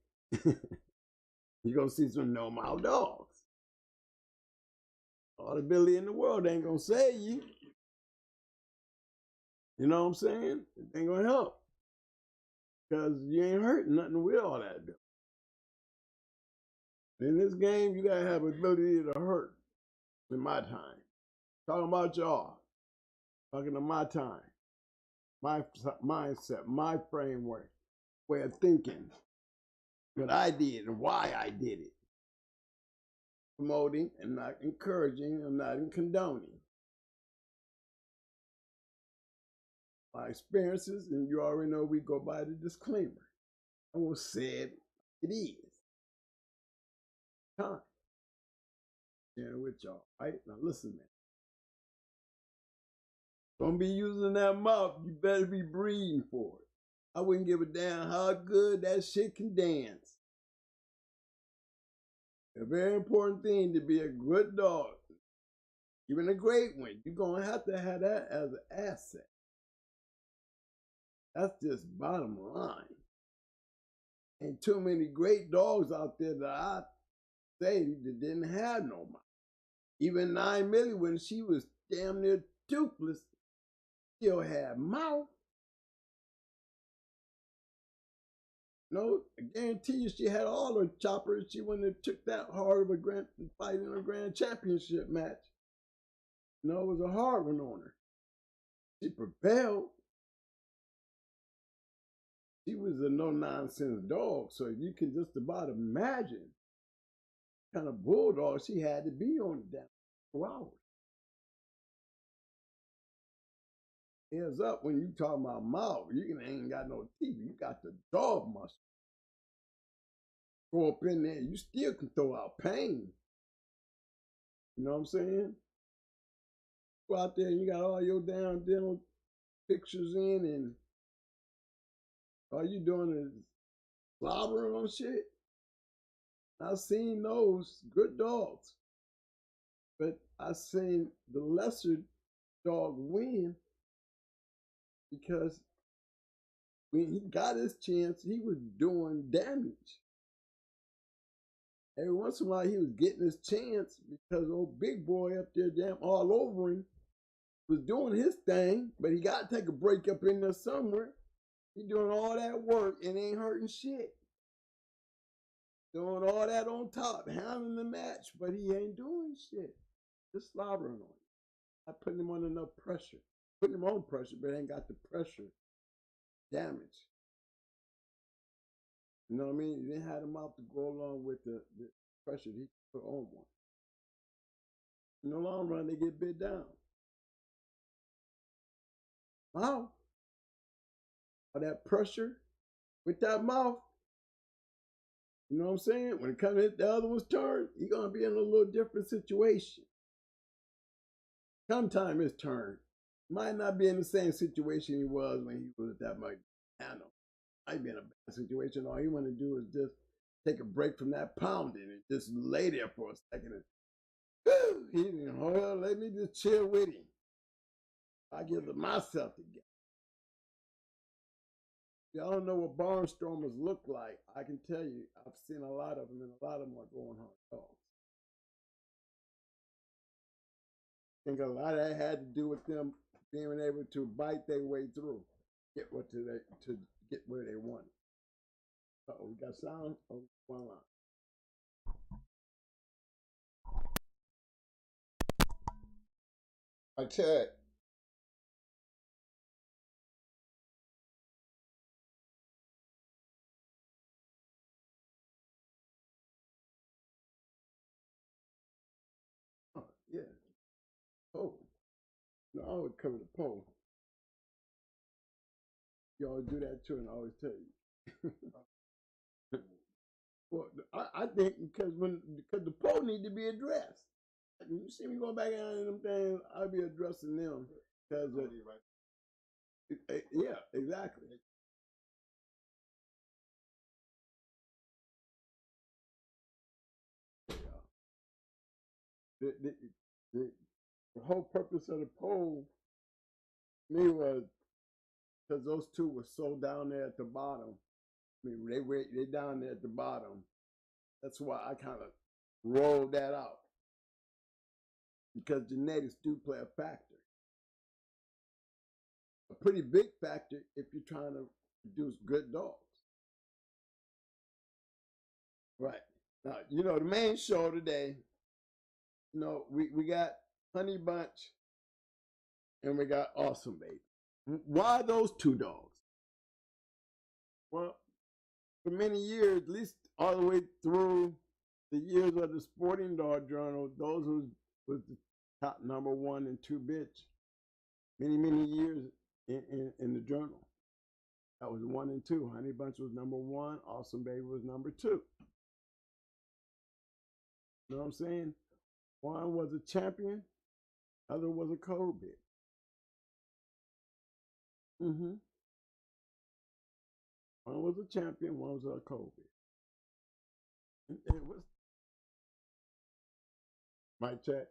You're gonna see some no mouth dogs. All the ability in the world ain't gonna save you. You know what I'm saying? It ain't gonna help. Because you ain't hurting nothing with all that. In this game, you gotta have ability to hurt. In my time. Talking about y'all. Talking to my time. My mindset, my framework, way of thinking. What I did and why I did it. Promoting and not encouraging and not condoning. My experiences, and you already know we go by the disclaimer. I will say it is. Time. Sharing with y'all, right? Now listen, man. Don't be using that mouth. You better be breathing for it. I wouldn't give a damn how good that shit can dance. A very important thing to be a good dog, even a great one. You're going to have that as an asset. That's just bottom line. Ain't too many great dogs out there that I say that didn't have no mouth. Even 9 Millie, when she was damn near toothless, still had mouth. No, I guarantee you she had all her choppers. She wouldn't have took that hard of a fight in a grand championship match. No, it was a hard one on her. She prevailed. She was a no-nonsense dog, so you can just about imagine what kind of bulldog she had to be on the damn 2 hours. Hands up when you talk about mouth, you ain't got no teeth. You got the dog muscle. Go up in there, you still can throw out pain. You know what I'm saying? Go out there and you got all your damn dental pictures in and all you doing is slobbering on shit. I've seen those good dogs, but I've seen the lesser dog win because when he got his chance, he was doing damage. Every once in a while, he was getting his chance because old big boy up there, damn all over him, was doing his thing, but he got to take a break up in there somewhere. He doing all that work and ain't hurting shit. Doing all that on top, handling the match, but he ain't doing shit. Just slobbering on him. Not putting him under enough pressure. Putting him on pressure, but ain't got the pressure. Damage. You know what I mean? You didn't have him out to go along with the pressure he put on one. In the long run, they get bit down. Mouth. All that pressure with that mouth. You know what I'm saying? When it comes to the other one's turn, you're going to be in a little different situation. Sometime his turn. Might not be in the same situation he was when he was that much animal. Might be in a bad situation. All he want to do is just take a break from that pounding and just lay there for a second. And, well, let me just chill with him. I give myself together. Y'all don't know what barnstormers look like. I can tell you, I've seen a lot of them, and a lot of them are going hard dogs. I think a lot of that had to do with them being able to bite their way through, get to get where they wanted. Uh-oh, we got sound? Oh, one line. I check. Oh, yeah. Pole. No, I always cover the pole. You always do that too, and I always tell you. Well, I think because the pole need to be addressed. You see me go back in them things, I'll be addressing them because yeah, exactly. The, the, the, the whole purpose of the poll, me, was because those two were so down there at the bottom. I mean, they down there at the bottom. That's why I kind of rolled that out, because genetics do play a factor, a pretty big factor if you're trying to produce good dogs. Right. Now, the main show today, we got Honey Bunch and we got Awesome Baby. Why those two dogs? Well, for many years, at least all the way through the years of the Sporting Dog Journal, those was the top number 1 and 2 bitch. Many years in the journal. That was 1 and 2. Honey Bunch was number 1. Awesome Baby was number 2. You know what I'm saying? One was a champion, other was a cold bitch. One was a champion, one was a cold bitch. It was mic check.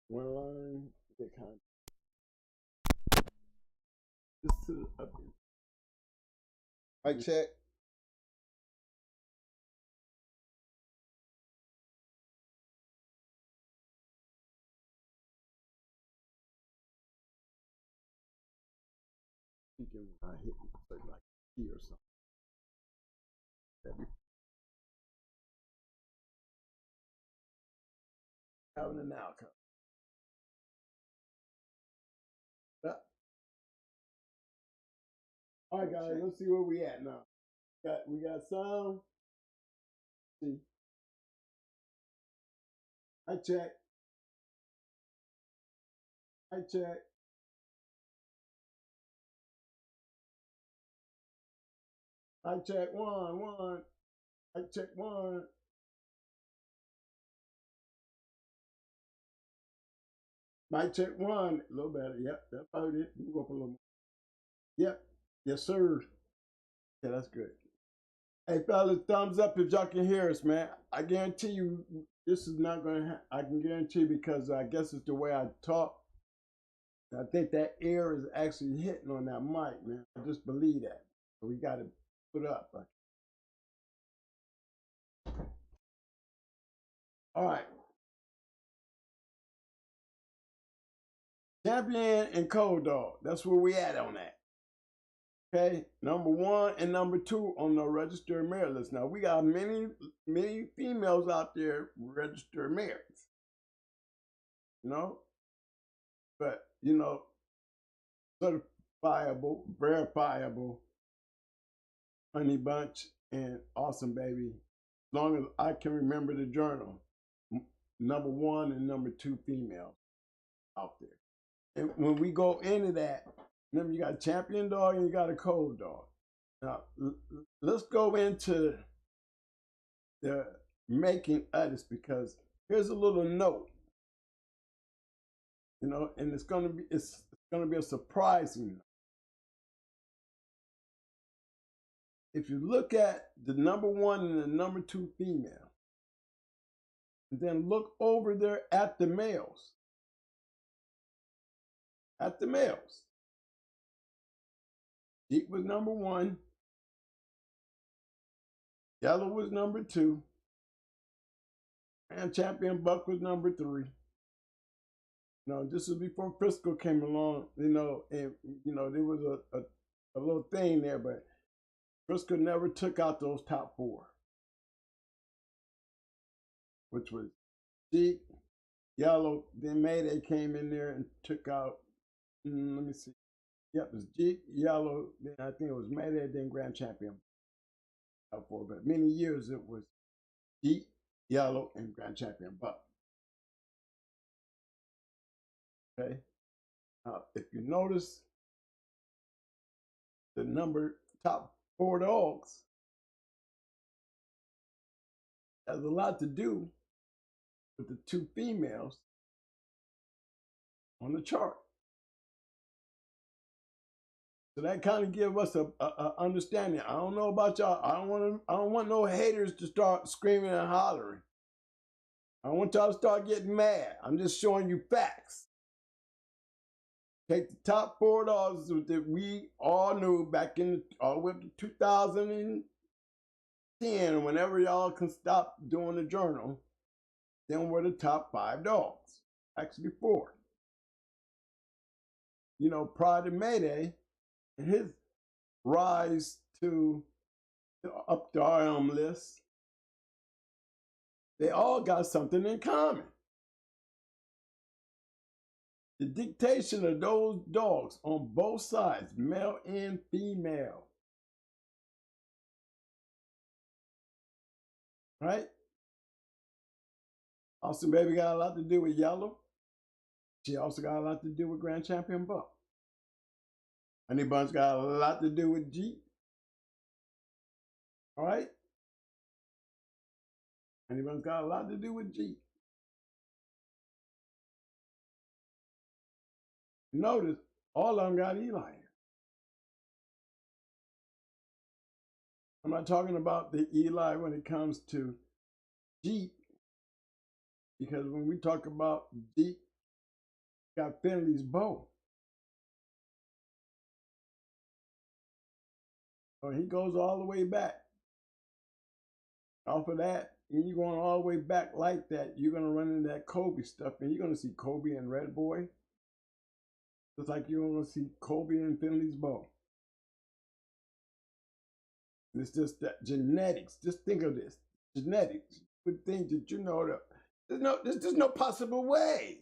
One line, they kind of just to up Mic check. when I hit like key or something. Having an outcome. All right, guys, let's see where we at now. We got sound. See. I check. I check. I check one. I check one. Mic check one. A little better. Yep, that's about it. You can go up a little more. Yep. Yes, sir. Yeah, that's good. Hey, fellas, thumbs up if y'all can hear us, man. I guarantee you this is not going to I can guarantee, because I guess it's the way I talk. I think that air is actually hitting on that mic, man. I just believe that. So we got to put up. All right. Champion and Cold Dog. That's where we at on that. Okay, number 1 and number 2 on the registered merit list. Now we got many females out there registered merits. But certifiable, verifiable Honey Bunch and Awesome Baby, as long as I can remember the journal, number 1 and number 2 females out there. And when we go into that, remember you got a champion dog and you got a cold dog. Now, let's go into the making of this, because here's a little note, and it's gonna be a surprising. If you look at the number 1 and the number 2 female, and then look over there at the males. Jeep was number 1. Yellow was number 2. And Champion Buck was number 3. This is before Frisco came along, and there was a little thing there, but Frisco never took out those top 4, which was Jeep, Yellow, then Mayday came in there and took out, let me see. Yep, it was Jeep, Yellow, then I think it was Mayday, then Grand Champion. For but many years it was Jeep, Yellow, and Grand Champion Buck. Okay. Now, if you notice the top 4 dogs, has a lot to do with the two females on the chart. So that kind of gives us a understanding. I don't know about y'all. I don't want no haters to start screaming and hollering. I don't want y'all to start getting mad. I'm just showing you facts. Take the top 4 dogs that we all knew back in all the way up to 2010, whenever y'all can stop doing the journal. Then we're the top 5 dogs. Actually 4. You know, prior to Mayday and his rise to up the RM list, they all got something in common. The dictation of those dogs on both sides, male and female. Right? Awesome Baby got a lot to do with Yellow. She also got a lot to do with Grand Champion Buck. Honeybunch got a lot to do with G. All right? Honeybunch got a lot to do with G. Notice, all of them got Eli. I'm not talking about the Eli when it comes to Jeep, because when we talk about Jeep, got Finley's bow. So he goes all the way back. Off of that, when you're going all the way back like that, you're going to run into that Kobe stuff, and you're going to see Kobe and Red Boy. Just like you're going to see Kobe and Finley's bow. It's just that genetics. Just think of this. Genetics. You would think that, you know, there's no possible way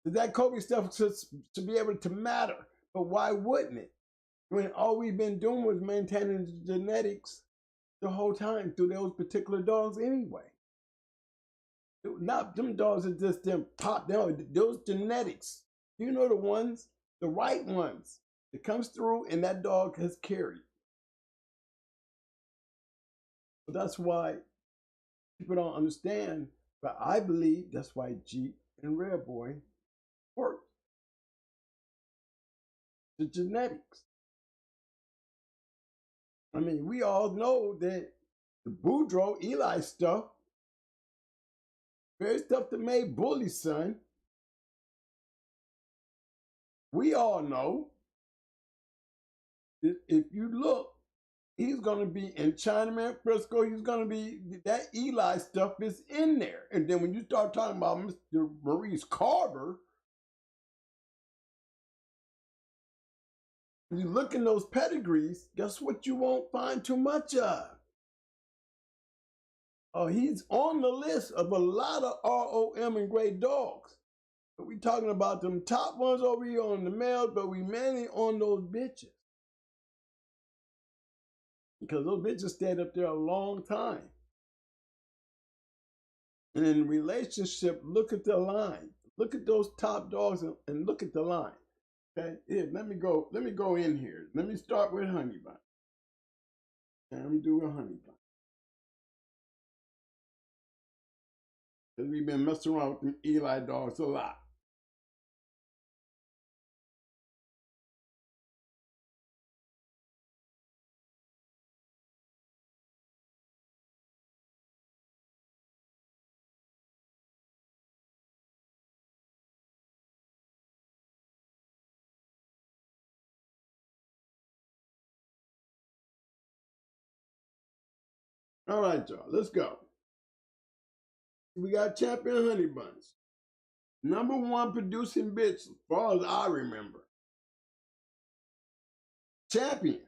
that Kobe stuff should be able to matter. But why wouldn't it? When all we've been doing was maintaining the genetics the whole time through those particular dogs anyway. Not them dogs that just them pop down. Those genetics. You know the ones, the right ones that comes through and that dog has carried. But that's why people don't understand. But I believe that's why Jeep and Red Boy work. The genetics. I mean, we all know that the Boudreaux, Eli stuff, very stuff that made Bully son. We all know that if you look, he's going to be in Chinaman Frisco. He's going to be, that Eli stuff is in there. And then when you start talking about Mr. Maurice Carver, you look in those pedigrees, guess what you won't find too much of? Oh, he's on the list of a lot of ROM and great dogs. But we talking about them top ones over here on the males, but we mainly on those bitches. Because those bitches stayed up there a long time. And in relationship, look at the line. Look at those top dogs and look at the line. Okay, here, let me go in here. Let me start with Honeybunch. And I'm doing Honeybunch. Because we've been messing around with them Eli dogs a lot. All right, y'all, let's go. We got Champion Honeybunch. #1 producing bitch, as far as I remember. Champion.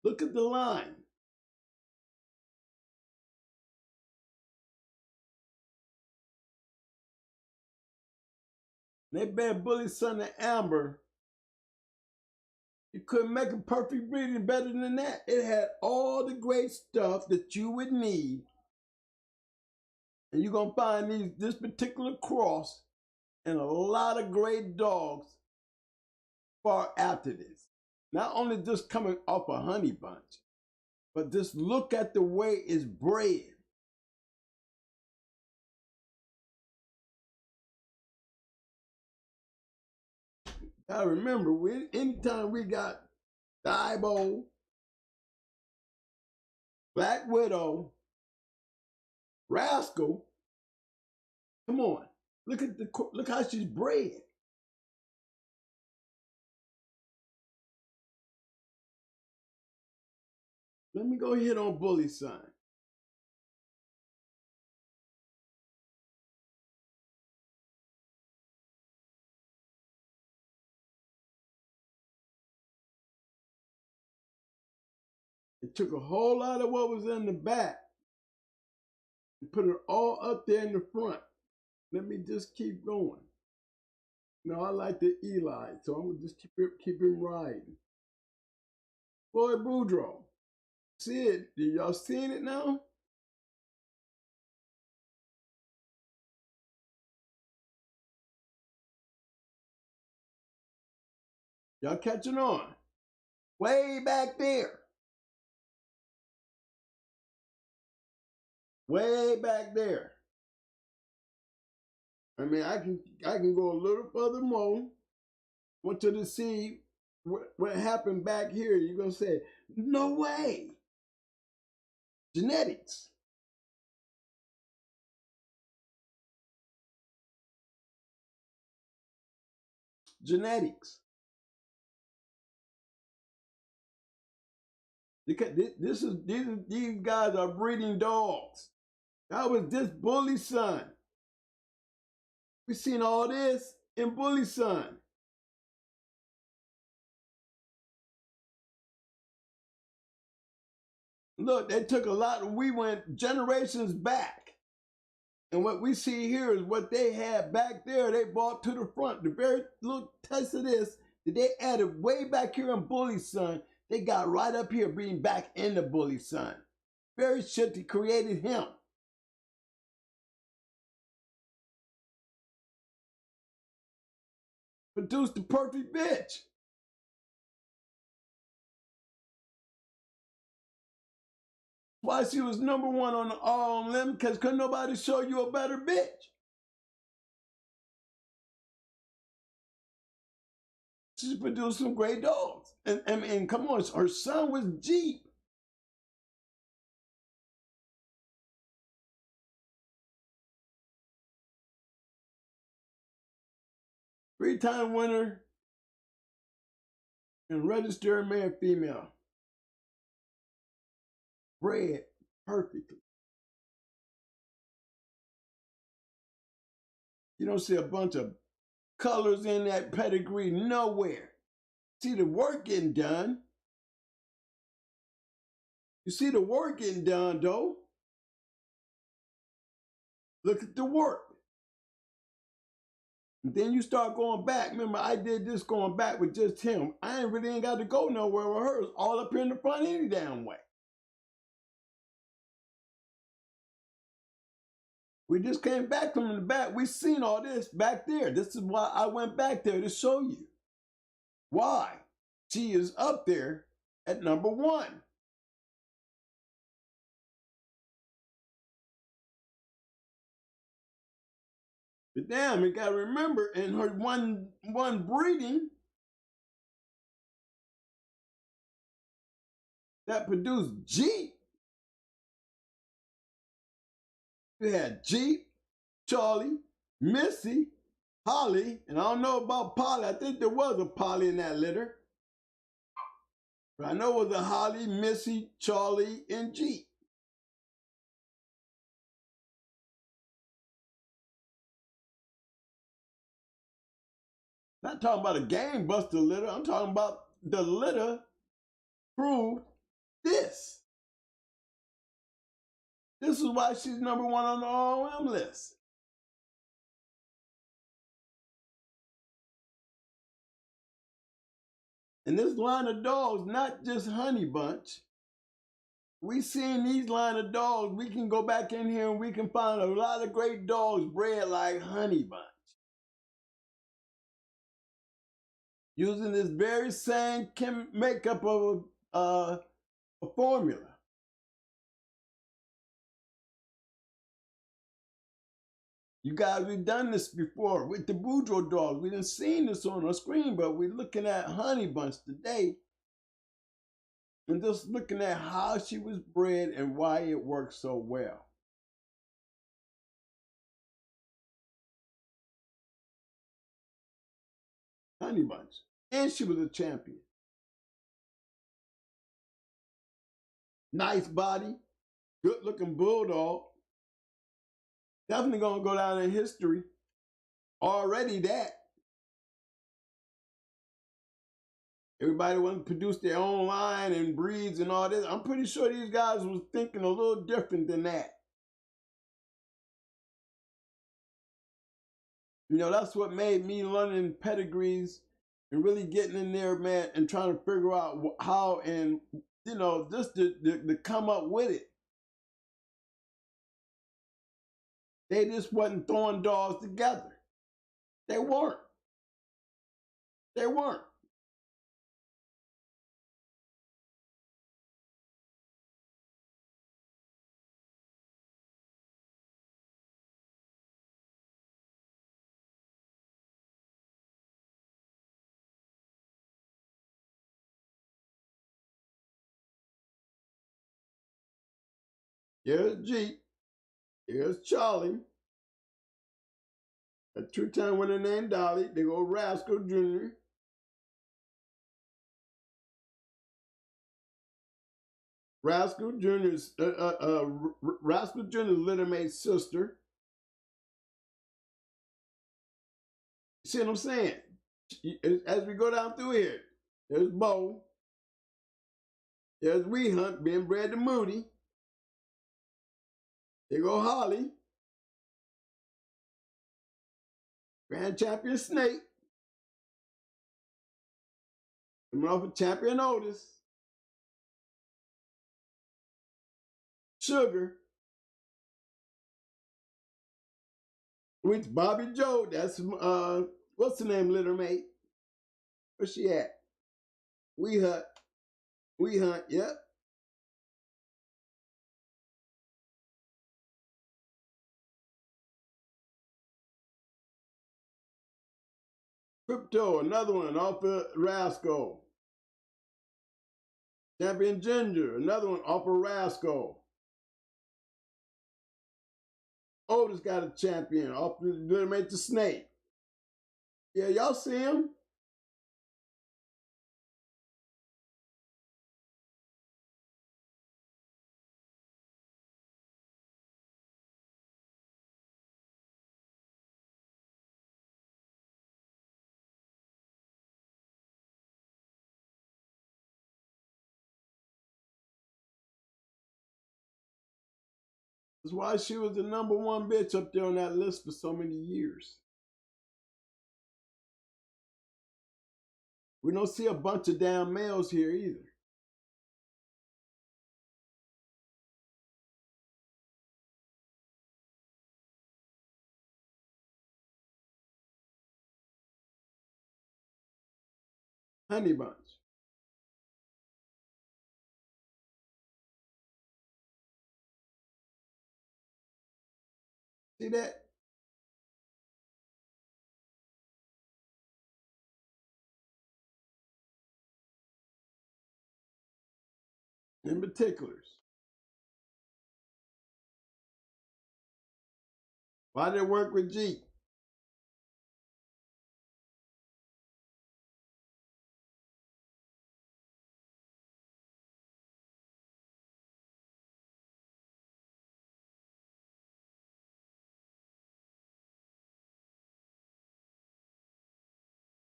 Look at the line. They bet Bully son to Amber. You couldn't make a perfect breeding better than that. It had all the great stuff that you would need And you're going to find this particular cross and a lot of great dogs far after this. Not only just coming off a honey bunch, but just look at the way it's bred. Now remember, anytime we got ADBA, Black Widow, Rascal, come on, look how she's bred. Let me go hit on Bully Son. It took a whole lot of what was in the back and put it all up there in the front. Let me just keep going. No, I like the Eli, so I'm gonna just keep him riding. Floyd Boudreaux. See it? Y'all seeing it now? Y'all catching on? Way back there. Way back there. I mean, I can go a little further more. Want you to see what happened back here. You're gonna say, no way. Genetics. Genetics. Because these guys are breeding dogs. That was this Bully Son. We seen all this in Bully Son. Look, they took a lot, we went generations back. And what we see here is what they had back there, they brought to the front. The very little test of this that they added way back here in Bully Son, they got right up here being back in the Bully Son. Very shit that created him. Produced the perfect bitch. Why she was #1 on the all limb, because couldn't nobody show you a better bitch. She produced some great dogs. And come on, her son was Jeep. Three-time winner and registered male female. Bred perfectly. You don't see a bunch of colors in that pedigree nowhere. See the work getting done. You see the work getting done, though. Look at the work. And then you start going back. Remember, I did this going back with just him. I ain't got to go nowhere with her. It's all up here in the front any damn way. We just came back from the back. We seen all this back there. This is why I went back there, to show you why she is up there at #1. But damn, you gotta remember, in her one breeding that produced Jeep. You had Jeep, Charlie, Missy, Holly, and I don't know about Polly. I think there was a Polly in that litter. But I know it was a Holly, Missy, Charlie, and Jeep. Not talking about a game buster litter. I'm talking about the litter proved this. This is why she's #1 on the ROM list. And this line of dogs, not just Honey Bunch, We seen these line of dogs. We can go back in here and we can find a lot of great dogs bred like Honeybunch, using this very same makeup of a formula. You guys, we've done this before with the Boudreaux dogs. We didn't seen this on our screen, but we're looking at Honeybunch today and just looking at how she was bred and why it worked so well. Honeybunch. And she was a champion. Nice body, good looking bulldog. Definitely gonna go down in history. Already that. Everybody wants to produce their own line and breeds and all this. I'm pretty sure these guys was thinking a little different than that. You know, that's what made me learning pedigrees and really getting in there, man, and trying to figure out how and, you know, just to come up with it. They just wasn't throwing dogs together. They weren't. They weren't. Here's G. Here's Charlie. A two-time winner named Dolly. They go Rascal Jr. Rascal Jr.'s Rascal Jr.'s littermate's sister. See what I'm saying? As we go down through here, there's Bo. There's Wee Hunt being bred to Moody. There go Holly. Grand Champion Snake. Coming off of Champion Otis. Sugar. With Bobby Joe. That's what's the name, littermate? Where's she at? Wee Hunt. Wee Hunt, yep. Crypto, another one off of Rascal. Champion Ginger, another one off of Rascal. Otis got a champion off the littermate the Snake. Yeah, y'all see him? That's why she was the #1 bitch up there on that list for so many years. We don't see a bunch of damn males here either. Honeybunch. See that? In particulars. Why did it work with G?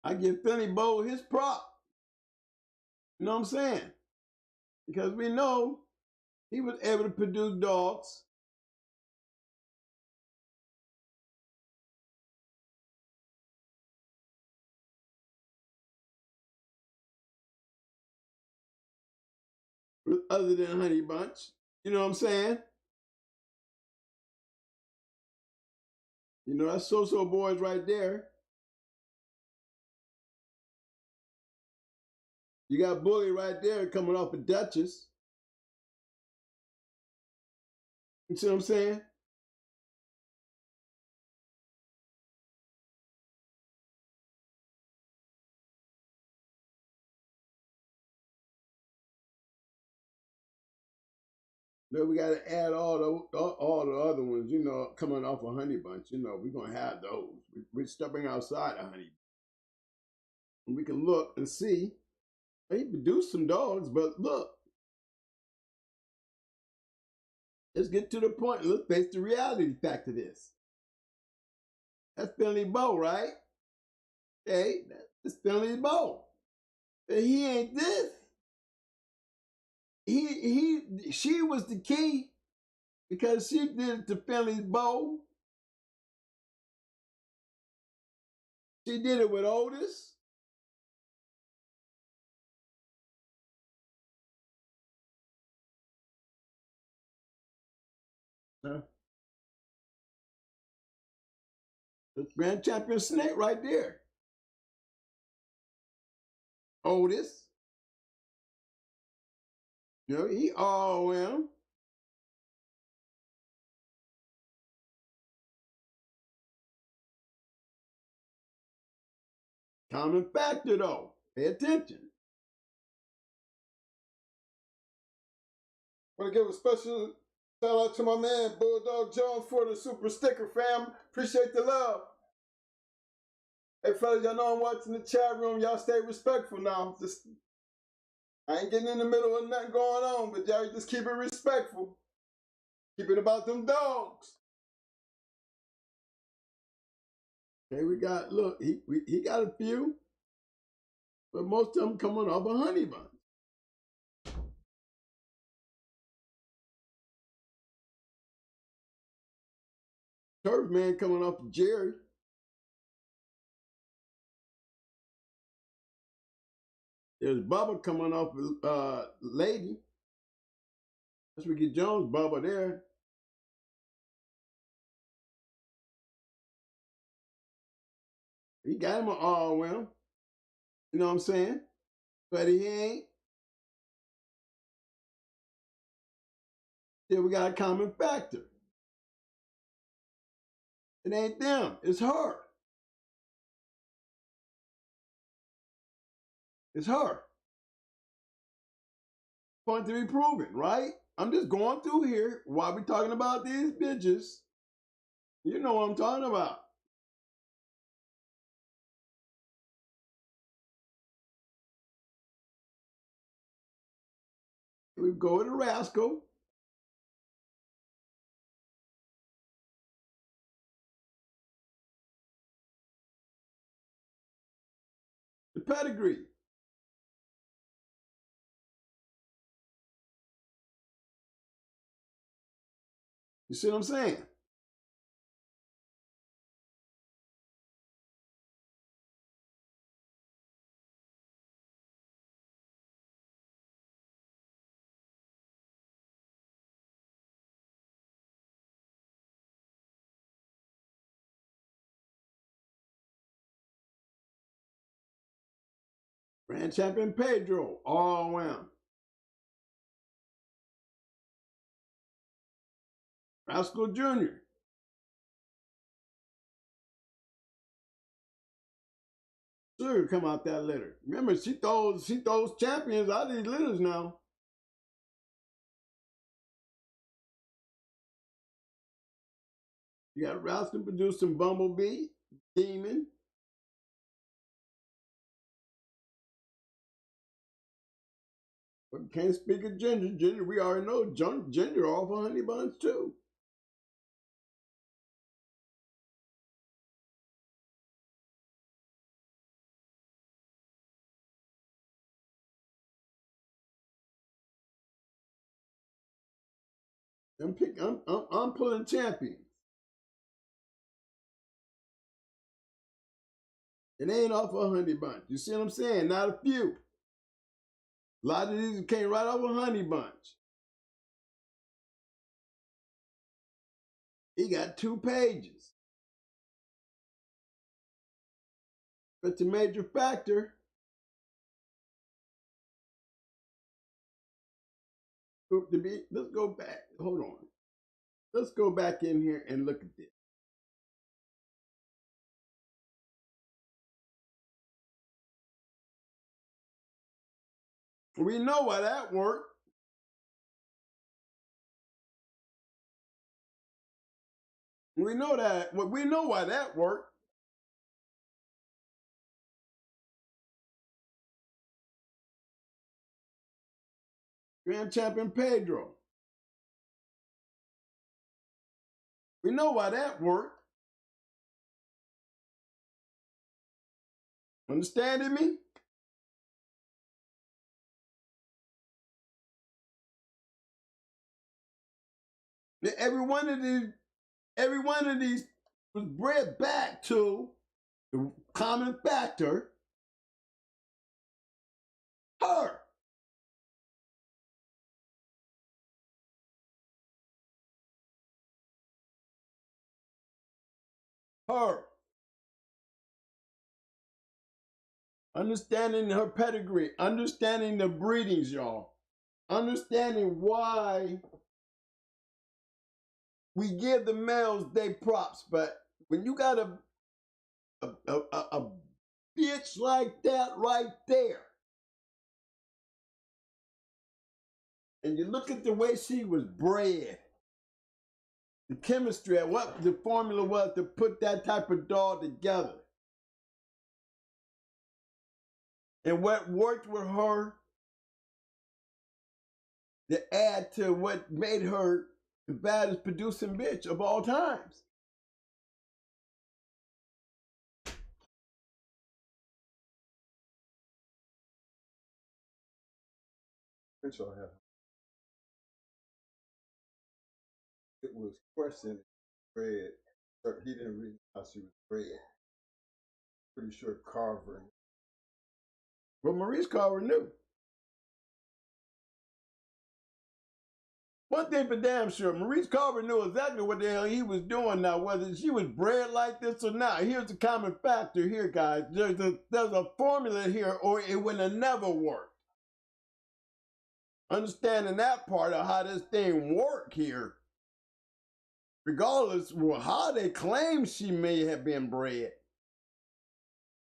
I give Philly Bo his prop. You know what I'm saying? Because we know he was able to produce dogs. other than Honey Bunch. You know what I'm saying? You know, that's So-So Boys right there. You got Bully right there coming off of Duchess. You see what I'm saying? Then we got to add all the other ones, you know, coming off of Honey Bunch. You know, we're going to have those. We're stepping outside of Honey. And we can look and see. He produced some dogs, but look. Let's get to the point. Let's face the reality fact of this. That's Finley Bow, right? Okay, that's Finley Bow. But he ain't this. She was the key because she did it to Finley's Bow. She did it with Otis. The grand champion snake right there. Otis. You know, he all him. Common factor though. Pay attention. I want to give a special shout out to my man Bulldog Jones for the super sticker, fam. Appreciate the love. Hey fellas, y'all know I'm watching the chat room. Y'all stay respectful now. I ain't getting in the middle of nothing going on, but y'all just keep it respectful. Keep it about them dogs. Okay, we got, look, he got a few, but most of them coming off a Honey Bunch. Turf Man coming off of Jerry. There's Bubba coming off of Lady. That's Ricky Jones, Bubba there. He got him an all well. You know what I'm saying? But he ain't. Then we got a common factor. It ain't them, it's her. It's her. Point to be proven, right? I'm just going through here while we talking about these bitches. You know what I'm talking about. We go to Rascal. The pedigree. You see what I'm saying? Grand champion Pedro, all around. Rascal Jr. Sure, come out that litter. Remember, she throws champions out of these litters now. You got Rascal producing Bumblebee, Demon. But can't speak of Ginger. Ginger, we already know Ginger off of Honey Bunch too. I'm pulling champions. It ain't off of Honey Bunch. You see what I'm saying? Not a few. A lot of these came right off of HONEYBUNCH. He got 2 pages. But the major factor, let's go back. Hold on. Let's go back in here and look at this. We know why that worked. We know that. Well, we know why that worked. Grand Champion Pedro. We know why that worked. Understanding me? Every one of these was bred back to the common factor, her. Her. Understanding her pedigree, understanding the breedings, y'all. Understanding why we give the males they props, but when you got a bitch like that right there, and you look at the way she was bred, the chemistry, what the formula was to put that type of dog together, and what worked with her to add to what made her the baddest producing bitch of all times. Crenshaw had it was questioned bred. He didn't read how she was bred. Pretty sure Carver. But Maurice Carver knew. One thing for damn sure, Maurice Carver knew exactly what the hell he was doing now, whether she was bred like this or not. Here's the common factor here, guys. There's a formula here, or it would have never worked. Understanding that part of how this thing worked here, regardless of how they claim she may have been bred.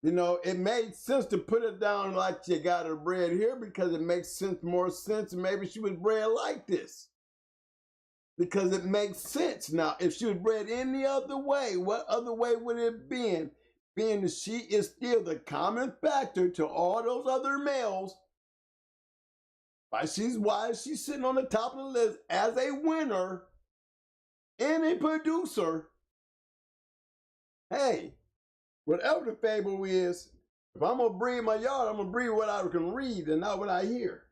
You know, it made sense to put it down like you got her bred here because it makes more sense. Maybe she was bred like this. Because it makes sense. Now, if she was bred any other way, what other way would it have been? Being that she is still the common factor to all those other males. Why she's sitting on the top of the list as a winner and a producer. Hey, whatever the fable is, if I'm going to breed my yard, I'm going to breed what I can read and not what I hear.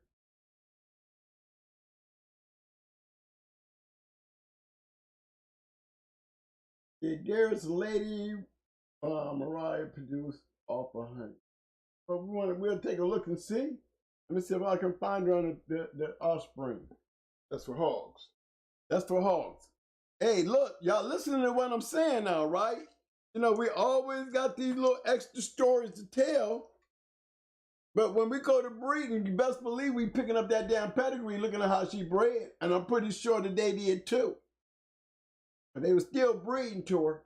Yeah, Garrett's lady, Mariah produced off of honey. But we'll take a look and see. Let me see if I can find her on the offspring. That's for hogs. That's for hogs. Hey, look, y'all listening to what I'm saying now, right? You know, we always got these little extra stories to tell. But when we go to breeding, you best believe we picking up that damn pedigree, looking at how she bred. And I'm pretty sure that they did too. But they were still breeding to her.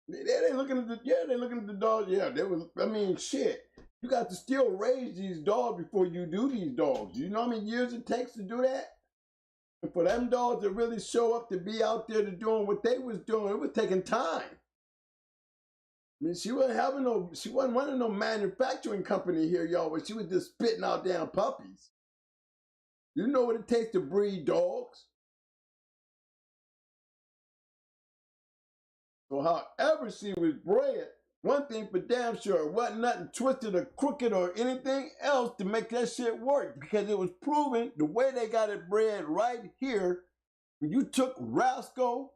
They looking at the dogs. Yeah, they was. I mean, shit. You got to still raise these dogs before you do these dogs. You know how many years it takes to do that? And for them dogs to really show up to be out there to doing what they was doing, it was taking time. I mean, she wasn't running no manufacturing company here, y'all, where she was just spitting out damn puppies. You know what it takes to breed dogs? So however she was bred, one thing for damn sure, it wasn't nothing twisted or crooked or anything else to make that shit work, because it was proven the way they got it bred right here. When you took Rascal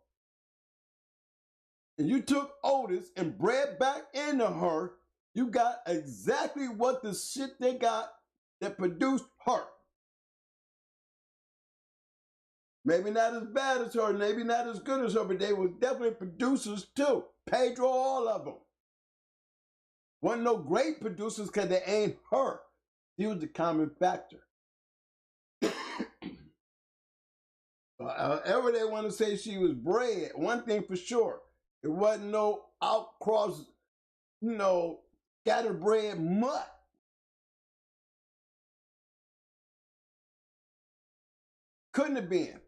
and you took Otis and bred back into her, You got exactly what the shit they got that produced her. Maybe not as bad as her, maybe not as good as her, but they were definitely producers too. Pedro, all of them. Wasn't no great producers because they ain't her. He was the common factor. However they want to say she was bred, one thing for sure, it wasn't no outcross, scatterbred mutt. Couldn't have been.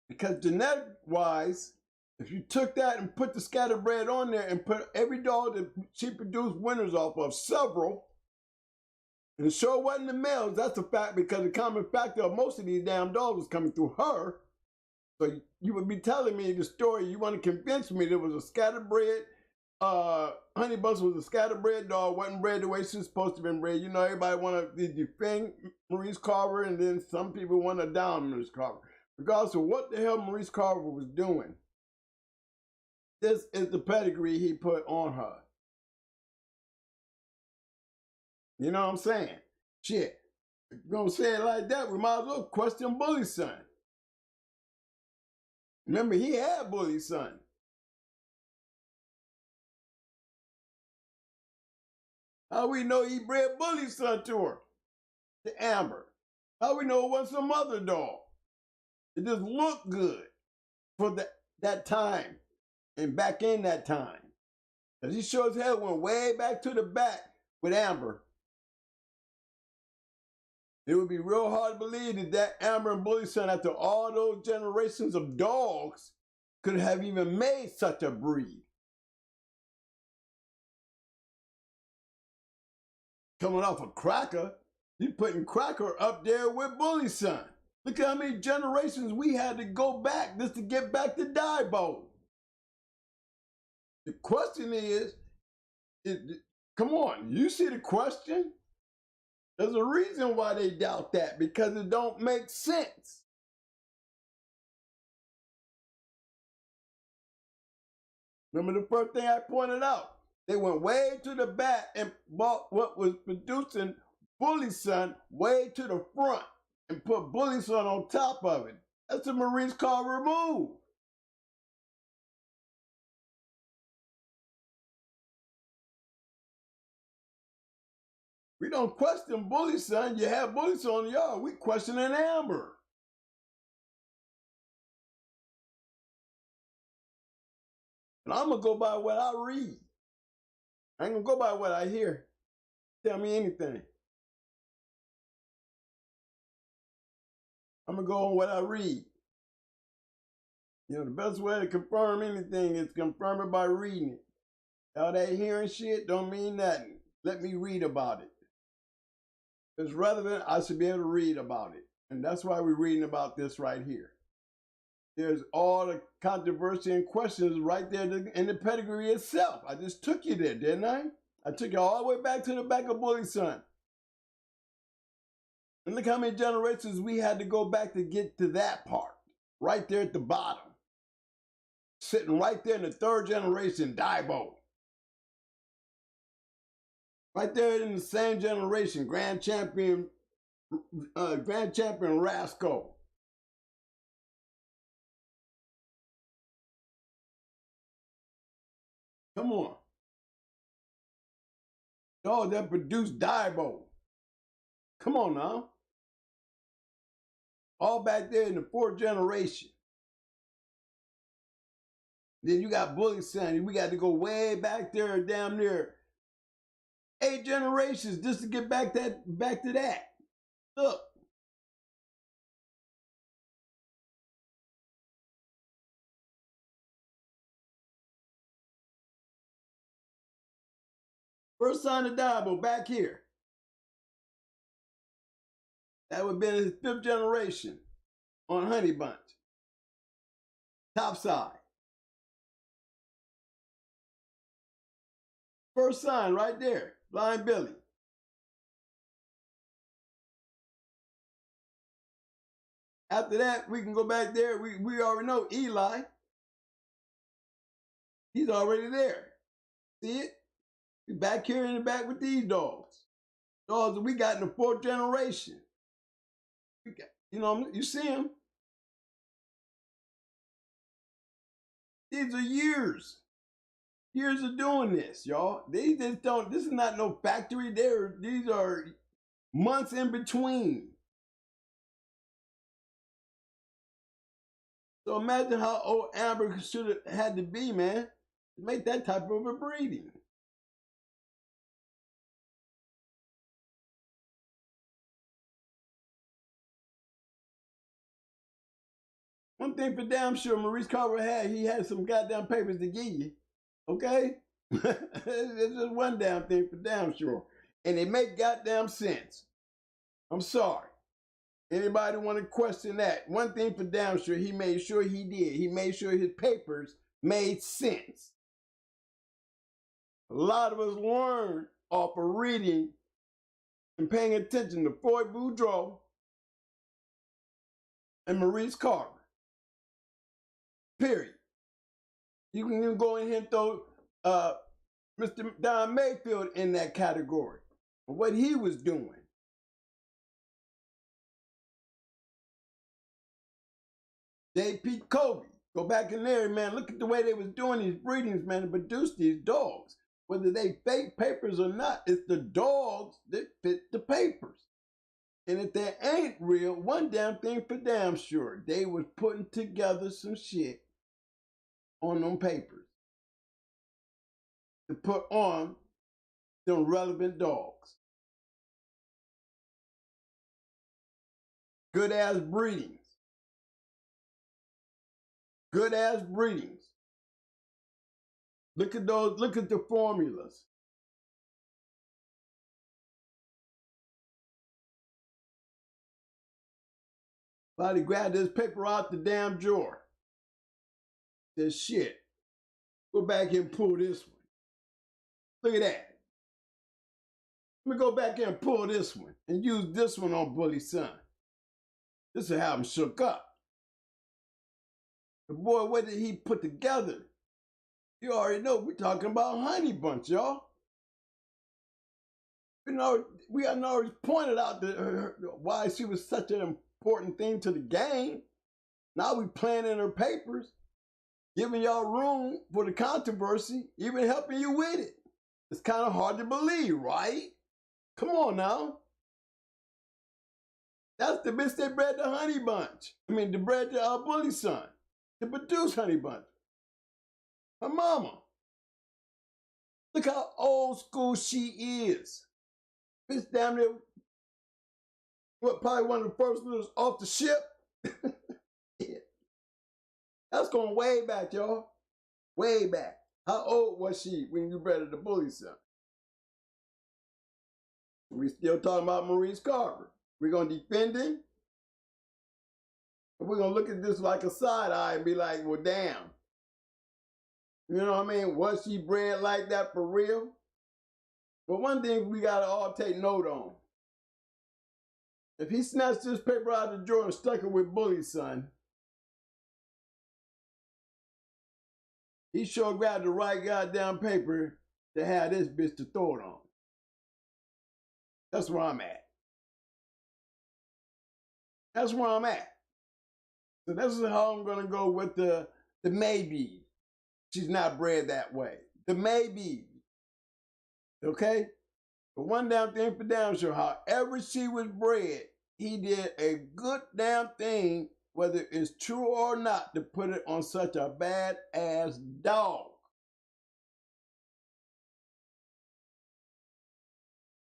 Because genetic-wise, if you took that and put the scatterbred on there and put every dog that she produced winners off of, several, and it sure wasn't the males, that's a fact, because the common factor of most of these damn dogs was coming through her. So you would be telling me the story, you want to convince me there was a scatterbred, Honeybunch was a scatterbred dog, wasn't bred the way she was supposed to have been bred. You know, everybody want to defend Maurice Carver, and then some people want to down Maurice Carver. Regardless of what the hell Maurice Carver was doing, this is the pedigree he put on her. You know what I'm saying? Shit. If you're going to say it like that, we might as well question Bully's son. Remember, he had Bully's son. How we know he bred Bully's son to her? To Amber. How we know it wasn't some other dog? It just looked good for that time and back in that time. Because he sure as hell went way back to the back with Amber. It would be real hard to believe that Amber and Bully's son, after all those generations of dogs, could have even made such a breed. Coming off of Cracker, you putting Cracker up there with Bully's son. Look at how many generations we had to go back just to get back to Dibo. The question is, come on, you see the question? There's a reason why they doubt that, because it don't make sense. Remember the first thing I pointed out? They went way to the back and bought what was producing Bully's son way to the front and put Bully's son on top of it. That's a Maurice Carver move. We don't question Bully's son. You have Bully's son on the yard. We questioning Amber. And I'm going to go by what I read. I ain't going to go by what I hear. Tell me anything. I'm going to go on what I read. You know, the best way to confirm anything is confirm it by reading it. All that hearing shit don't mean nothing. Let me read about it. If it's relevant, I should be able to read about it. And that's why we're reading about this right here. There's all the controversy and questions right there in the pedigree itself. I just took you there, didn't I? I took you all the way back to the back of Bully's son. And look how many generations we had to go back to get to that part. Right there at the bottom. Sitting right there in the third generation, Dibo. Right there in the same generation, Grand Champion Rasco. Come on. Dog that produced Dibo. Come on now. All back there in the fourth generation. Then you got Bully's son. We got to go way back there, damn near 8 generations just to get back to that. Look. First son of Dibo back here. That would have been his 5th generation on Honeybunch. Top side. First son right there, Blind Billy. After that, we can go back there. We already know Eli. He's already there. See it? We back here in the back with these dogs. Dogs that we got in the 4th generation. We got, you know, you see them. These are years of doing this, y'all. These just don't, this is not no factory. These are months in between. So imagine how old Amber should have had to be, man, to make that type of a breeding. One thing for damn sure, Maurice Carver he had some goddamn papers to give you, okay? It's just one damn thing for damn sure. And they make goddamn sense. I'm sorry. Anybody want to question that? One thing for damn sure, he made sure he did. He made sure his papers made sense. A lot of us learn off of reading and paying attention to Floyd Boudreaux and Maurice Carver. Period. You can even go in here and throw Mr. Don Mayfield in that category of what he was doing. J.P. Kobe, go back in there, man. Look at the way they was doing these breedings, man, to produce these dogs. Whether they fake papers or not, it's the dogs that fit the papers. And if they ain't real, one damn thing for damn sure, they was putting together some shit on them papers to put on them relevant dogs. Good ass breedings. Good ass breedings. Look at those, look at the formulas. Somebody grabbed this paper out the damn drawer. Said, shit, go back here and pull this one. Look at that. Let me go back here and pull this one and use this one on Bully's son. This will have him shook up. The boy, what did he put together? You already know we're talking about HONEYBUNCH, y'all. You know, we had already pointed out why she was such an important thing to the game. Now we playing in her papers, giving y'all room for the controversy, even helping you with it. It's kind of hard to believe, right? Come on now. That's the bitch they bred the HONEYBUNCH. I mean, they bred the Bully's son to produce HONEYBUNCH. Her mama. Look how old school she is. Bitch damn near, what, probably one of the first litters off the ship. Yeah. That's going way back, y'all. Way back. How old was she when you bred the Bully's son? We still talking about Maurice Carver. We're going to defend him. We're going to look at this like a side eye and be like, well, damn. You know what I mean? Was she bred like that for real? But one thing we got to all take note on. If he snatched this paper out of the drawer and stuck it with Bully's son, he sure grabbed the right goddamn paper to have this bitch to throw it on. That's where I'm at. That's where I'm at. So this is how I'm going to go with the maybe. She's not bred that way. The maybe. Okay? But one damn thing for damn sure, however she was bred, he did a good damn thing, whether it's true or not, to put it on such a bad-ass dog.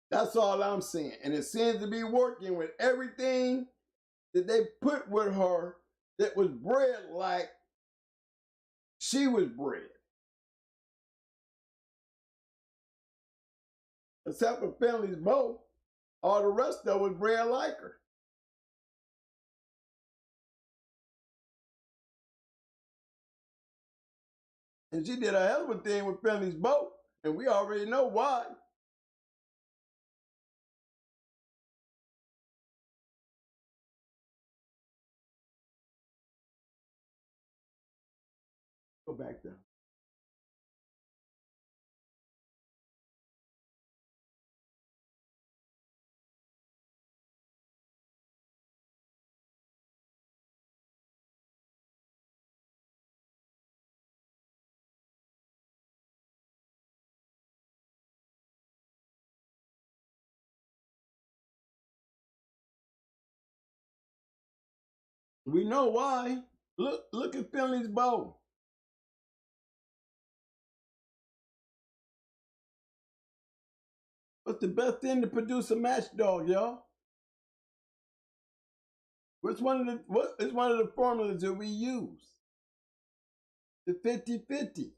That's all I'm saying. And it seems to be working with everything that they put with her that was bred like she was bred. Except for Finley's Bow, all the rest of them was bred like her. And she did a hell of a thing with Finley's Bow, and we already know why. Go back there. We know why. Look at Finley's bow. What's the best thing to produce a match dog, y'all? What is one of the formulas that we use? The 50-50.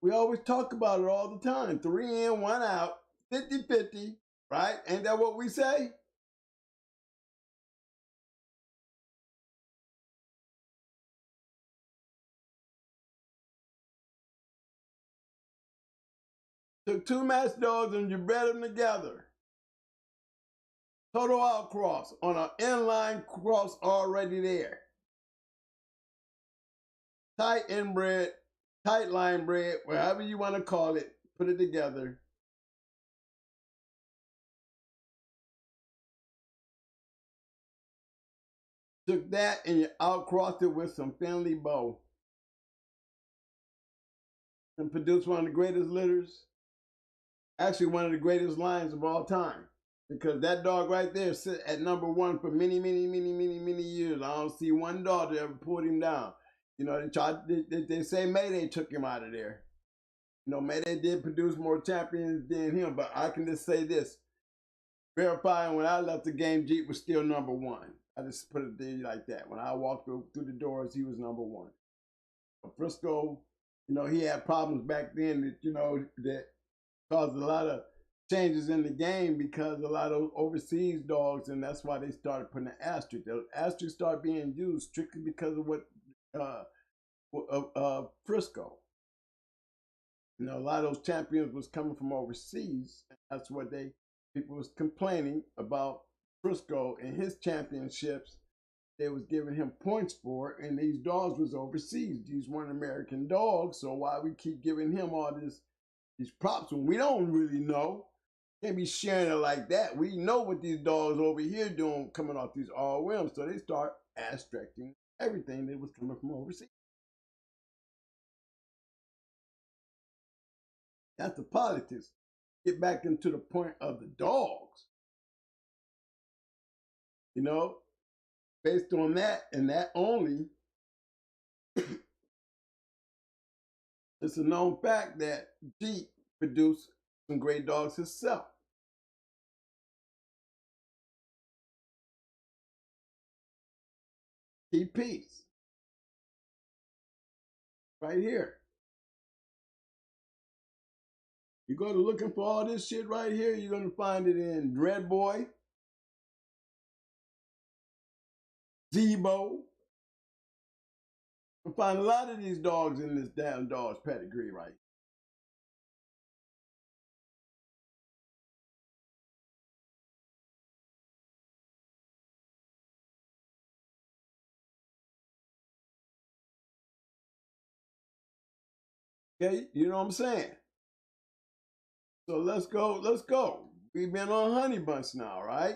We always talk about it all the time. 3 in, 1 out, 50-50, right? Ain't that what we say? Took 2 match dogs and you bred them together. Total outcross on an inline cross already there. Tight inbred, tight line bred, whatever you want to call it, put it together. Took that and you outcrossed it with some Finley bow and produced one of the greatest litters. Actually, one of the greatest lines of all time. Because that dog right there sit at number 1 for many years. I don't see one dog that ever pulled him down. You know, they say Mayday took him out of there. You know, Mayday did produce more champions than him, but I can just say this. Verifying when I left the game, Jeep was still number 1. I just put it there like that. When I walked through the doors, he was number 1. Frisco, you know, he had problems back then that, you know, that caused a lot of changes in the game because a lot of overseas dogs, and that's why they started putting an asterisk. The asterisk started being used strictly because of what Frisco. You know, a lot of those champions was coming from overseas. That's what people was complaining about Frisco and his championships. They was giving him points for, and these dogs was overseas. These weren't American dogs, so why we keep giving him all these props when we don't really know? Can't be sharing it like that. We know what these dogs over here doing coming off these ROMs, so they start abstracting everything that was coming from overseas. That's the politics. Get back into the point of the dogs. You know, based on that and that only, it's a known fact that Jeep produced some great dogs himself. TP's. Right here. You go to looking for all this shit right here, you're going to find it in Dread Boy, Zebo. You'll find a lot of these dogs in this damn dog's pedigree right here. Okay, you know what I'm saying? So let's go. We've been on Honey Bunch now, right?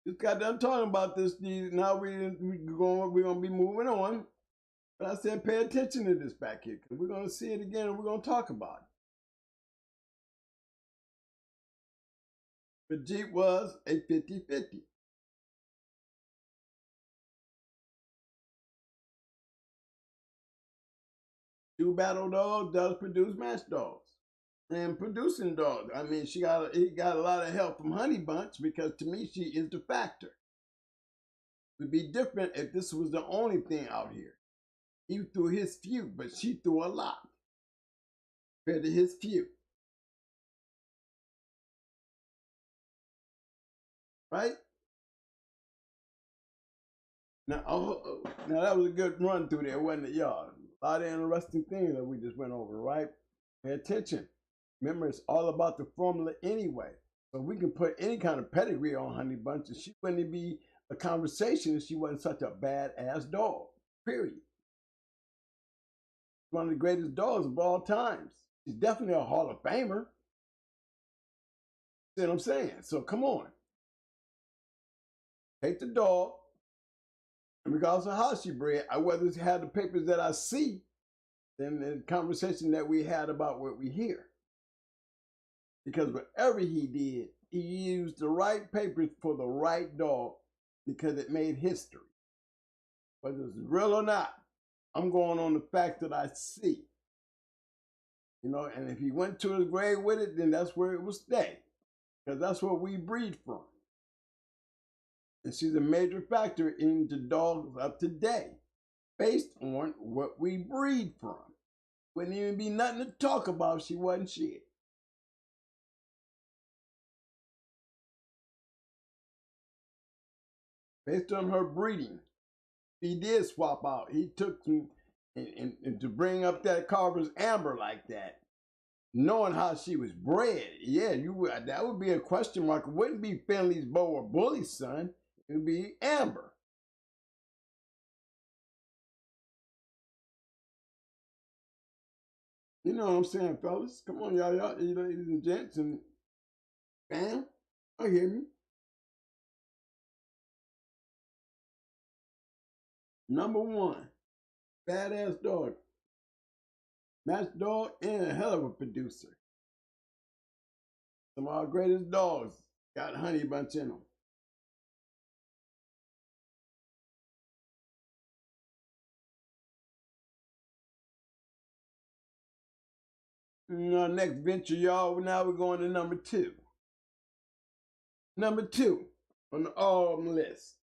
Just got done talking about this. Now we're gonna be moving on. But I said pay attention to this back here because we're gonna see it again and we're gonna talk about it. But Jeep was a 50-50. Two battle dogs does produce match dogs. And producing dogs. I mean, he got a lot of help from Honey Bunch because to me she is the factor. It would be different if this was the only thing out here. He threw his few, but she threw a lot compared to his few. Right? Now that was a good run through there, wasn't it, y'all? A lot of interesting things that we just went over, right? Pay attention. Remember, it's all about the formula anyway. So we can put any kind of pedigree on Honey Bunch, and she wouldn't be a conversation if she wasn't such a badass dog. Period. One of the greatest dogs of all times. She's definitely a Hall of Famer. See what I'm saying? So come on. Take the dog, and regardless of how she bred, I rather have the papers that I see than the conversation that we had about what we hear. because whatever he did, he used the right papers for the right dog because it made history. Whether it's real or not, I'm going on the facts that I see. You know, and if he went to his grave with it, then that's where it will stay, because that's what we breed from. And she's a major factor into dogs of today, based on what we breed from. Wouldn't even be nothing to talk about if she wasn't shit. Based on her breeding, he did swap out. He took some, and to bring up that Carver's Amber like that, knowing how she was bred, yeah, that would be a question mark. It wouldn't be Finley's Beau or Bully's son. It would be Amber. You know what I'm saying, fellas? Come on, y'all, ladies and gents, and fam, I hear me. Number one, badass dog. Match dog and a hell of a producer. Some of our greatest dogs got Honey Bunch in them. Our next venture, y'all, now we're going to number two. Number two on the AWSOME list.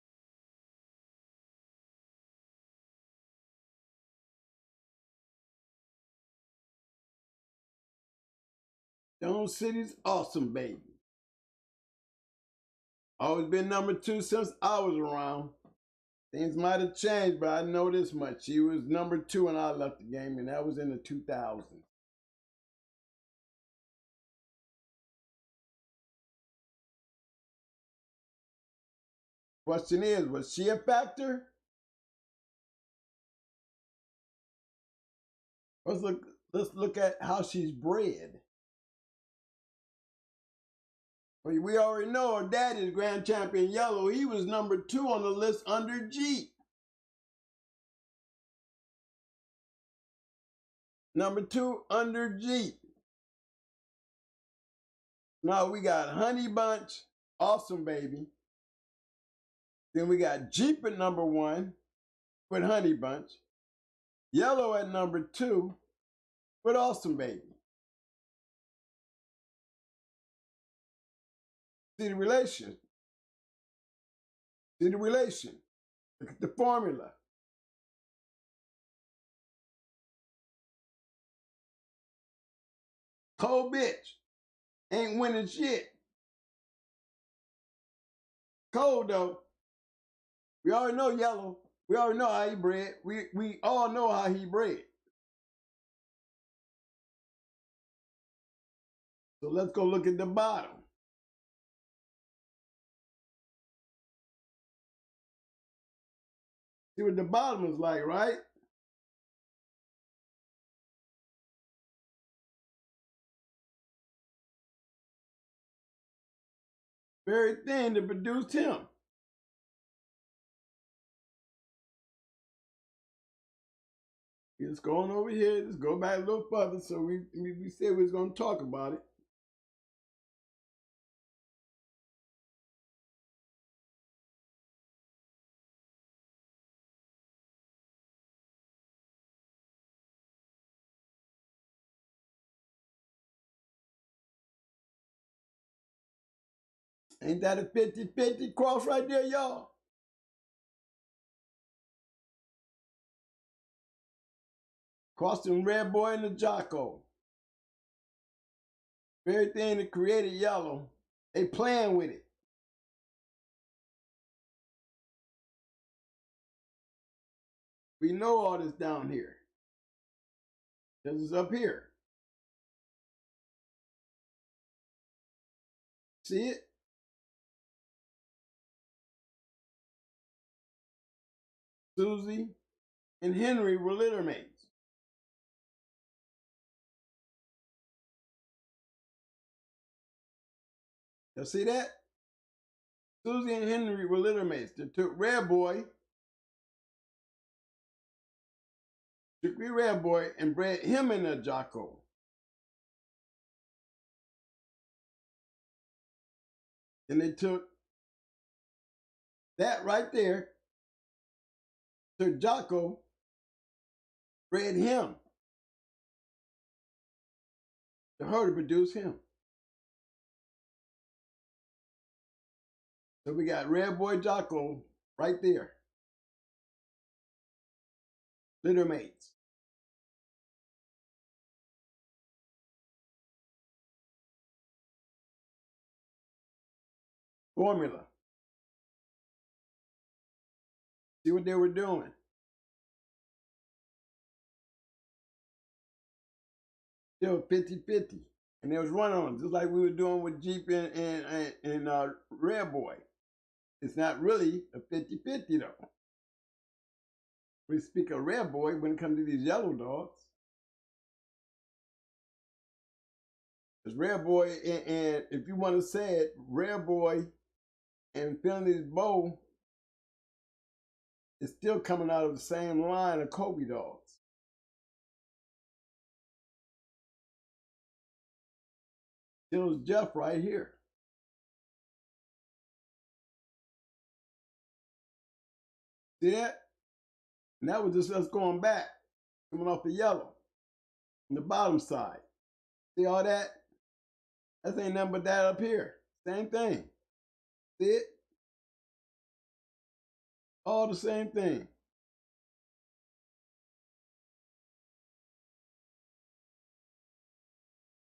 Stone City's Awesome Baby. Always been number two since I was around. Things might have changed, but I know this much. She was number two when I left the game, and that was in the 2000s. Question is, was she a factor? Let's look at how she's bred. We already know her daddy's Grand Champion Yellow. He was number two on the list under G. Number two under G. Now we got Honey Bunch, Awesome Baby. Then we got Jeep at number one with Honey Bunch. Yellow at number two with Awesome Baby. See the relation. See the relation. Look at the formula. Cold bitch. Ain't winning shit. Cold though. We already know Yellow. We already know how he bred. We all know how he bred. So let's go look at the bottom. See what the bottom is like, right? Very thin that produced him. Let's go on over here. Let's go back a little further. So we said we was going to talk about it. Ain't that a 50-50 cross right there, y'all? Crossing Red Boy and the Jocko. Very thing that created Yellow. They playing with it. We know all this down here. Because it's up here. See it? Susie and Henry were litter mates. You see that? Susie and Henry were litter mates. They took Red Boy, and bred him in a Jocko. And they took that right there, Sir Jocko bred him to her to produce him. So we got Red Boy Jocko right there. Litter mates. Formula. See what they were doing. Still 50-50. And there was run on just like we were doing with Jeep and Red Boy. It's not really a 50-50 though. We speak of Red Boy when it comes to these yellow dogs. Because Red Boy, and if you want to say it, Red Boy and Finley's Bow is still coming out of the same line of Kobe dogs. Still Jeff right here. See that? And that was just us going back, coming off the yellow on the bottom side. See all that? That ain't nothing but that up here. Same thing. See it? All the same thing.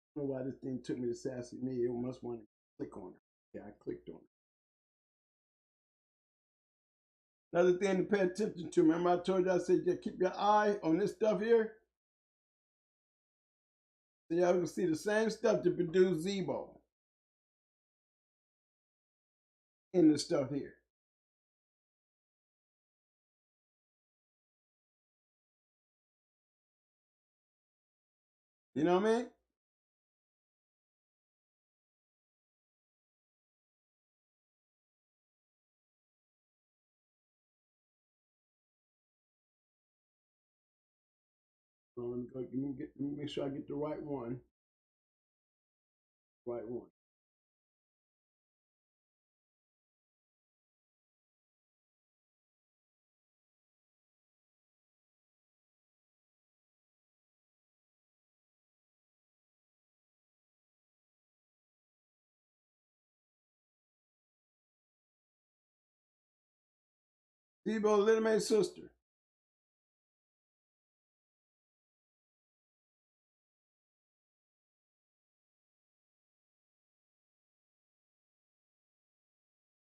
I don't know why this thing took me to Sassy Me. It must want to click on it. Yeah, I clicked on it. Another thing to pay attention to. Remember I told you, I said, yeah, keep your eye on this stuff here. So y'all can see the same stuff to produce Zebo in this stuff here. You know what I mean? So let me make sure I get the right one. Right one. Zebo, Little May's sister.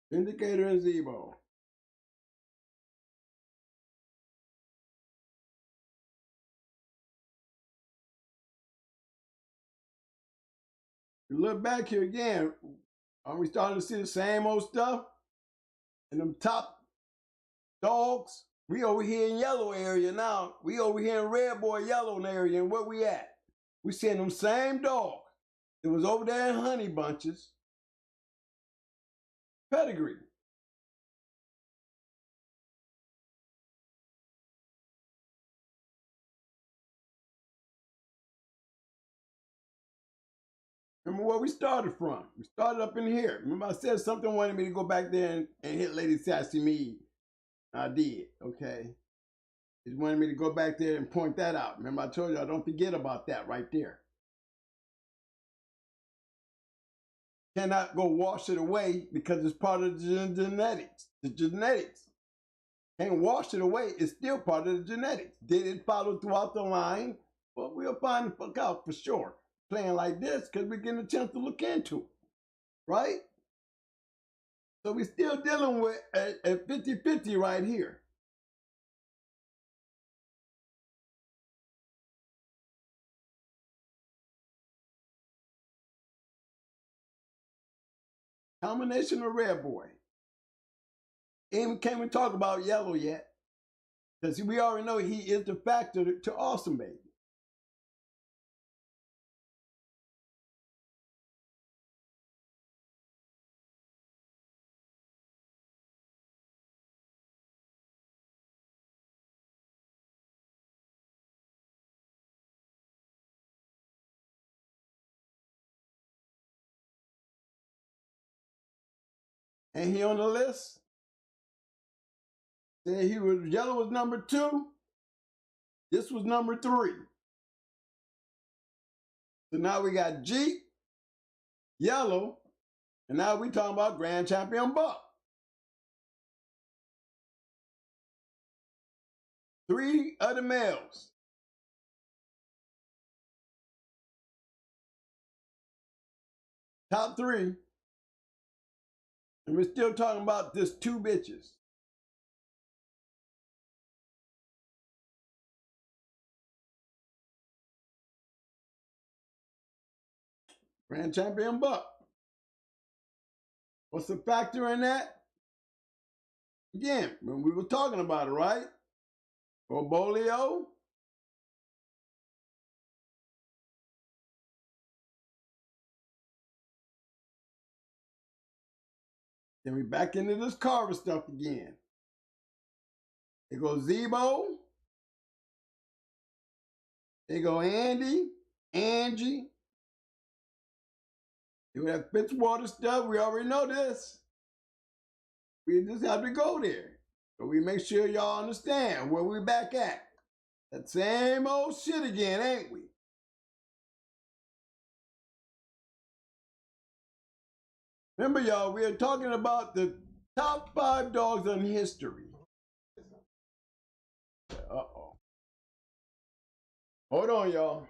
Vindicator and Zebo. You look back here again, are we starting to see the same old stuff? And them top dogs, we over here in yellow area now. We over here in Red Boy yellow area, and where we at? We seeing them same dogs. It was over there in Honey Bunches. Pedigree. Remember where we started from? We started up in here. Remember I said something wanted me to go back there and hit Lady Sassy Me. I did, okay? He wanted me to go back there and point that out. Remember I told you I don't forget about that right there. Cannot go wash it away because it's part of the genetics. The genetics. Can't wash it away. It's still part of the genetics. Did it follow throughout the line? Well, we'll find the fuck out for sure. Playing like this because we're getting a chance to look into it. Right? So we're still dealing with a 50-50 right here. Combination of Red Boy. And can't even talk about yellow yet. Because we already know he is the factor to Awesome Baby. Ain't he on the list? Say yellow was number 2. This was number 3. So now we got Jeep, yellow, and now we talking about Grand Champion Buck. 3 other males. Top 3. And we're still talking about this 2 bitches. Grand Champion Buck. What's the factor in that? Again, when we were talking about it, right? Orbolio. Then we back into this Carver stuff again. It goes Zebo. It go Andy, Angie. You have Fitzwater stuff. We already know this. We just have to go there. So we make sure y'all understand where we back at. That same old shit again, ain't we? Remember, y'all, we are talking about the top 5 dogs in history. Uh-oh. Hold on, y'all.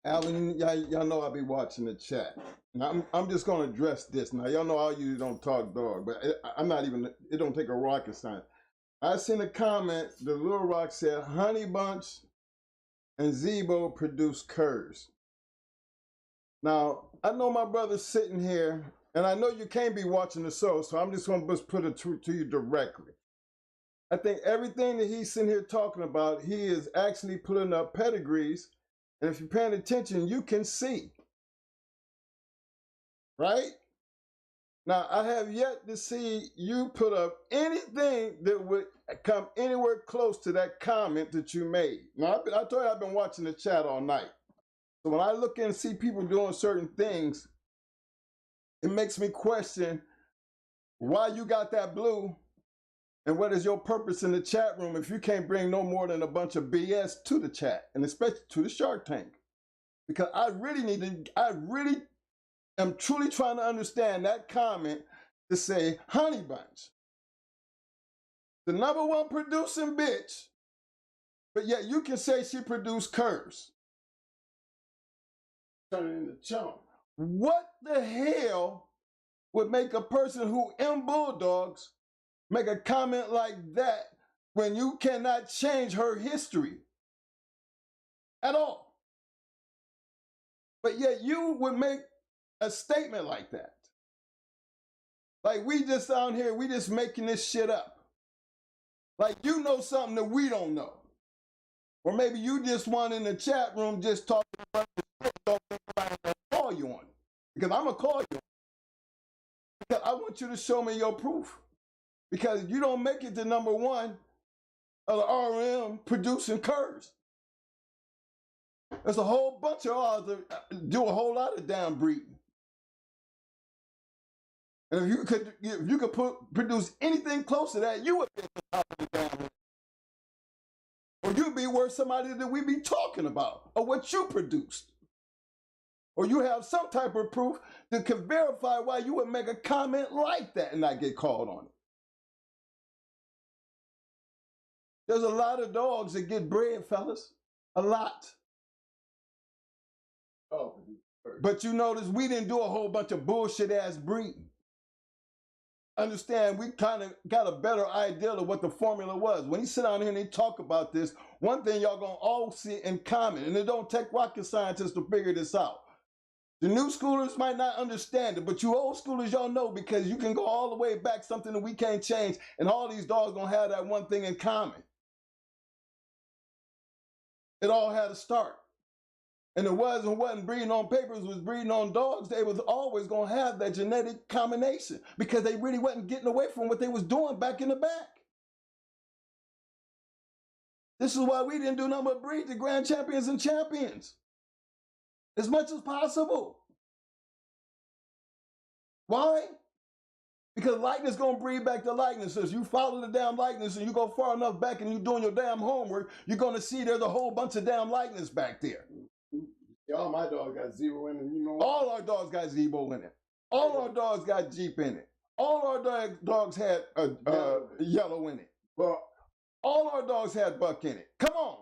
Alan, y'all know I'll be watching the chat. Now, I'm just going to address this. Now, y'all know I usually don't talk dog, but I'm not even, it don't take a rocket science. I seen a comment, the Little Rock said, HONEYBUNCH and Zebo produce curs. Now, I know my brother's sitting here, and I know you can't be watching the show, so I'm just going to put it to you directly. I think everything that he's sitting here talking about, he is actually putting up pedigrees. And if you're paying attention, you can see. Right? Now, I have yet to see you put up anything that would come anywhere close to that comment that you made. Now, I told you I've been watching the chat all night. So when I look and see people doing certain things, it makes me question why you got that blue and what is your purpose in the chat room if you can't bring no more than a bunch of BS to the chat, and especially to the Shark Tank. Because I really am truly trying to understand that comment to say, HONEYBUNCH, the #1 producing bitch, but yet you can say she produced curs. Turn it into chump. What the hell would make a person who in Bulldogs make a comment like that when you cannot change her history at all? But yet you would make a statement like that. Like we just down here, we just making this shit up. Like you know something that we don't know. Or maybe you just want in the chat room just talking about the shit, don't think I'm gonna call you on it. Because I'm gonna call you on it. Because I want you to show me your proof. Because you don't make it to #1 of the RM producing curs. There's a whole bunch of odds that do a whole lot of damn breeding. And if you could produce anything close to that, you would be at the top of the damn list. Or you'd be worth somebody that we be talking about, or what you produced. Or you have some type of proof that can verify why you would make a comment like that and not get called on it. There's a lot of dogs that get bred, fellas. A lot. Oh, but you notice we didn't do a whole bunch of bullshit ass breeding. Understand, we kind of got a better idea of what the formula was. When he sit down here and he talk about this, one thing y'all gonna all see in common, and it don't take rocket scientists to figure this out. The new schoolers might not understand it, but you old schoolers, y'all know, because you can go all the way back, something that we can't change, and all these dogs gonna have that one thing in common. It all had a start. And it wasn't breeding on papers, it was breeding on dogs. They was always gonna have that genetic combination because they really wasn't getting away from what they was doing back in the back. This is why we didn't do nothing but breed the grand champions and champions. as much as possible. Why? Because likeness gonna breed back to likenesses. You follow the damn likeness and you go far enough back and you doing your damn homework, you're gonna see there's a whole bunch of damn likeness back there. All my dogs got zero in it, you know. All our dogs got Zebo in it. All our dogs got Jeep in it. All our dogs had yellow in it. Well, all our dogs had Buck in it. Come on.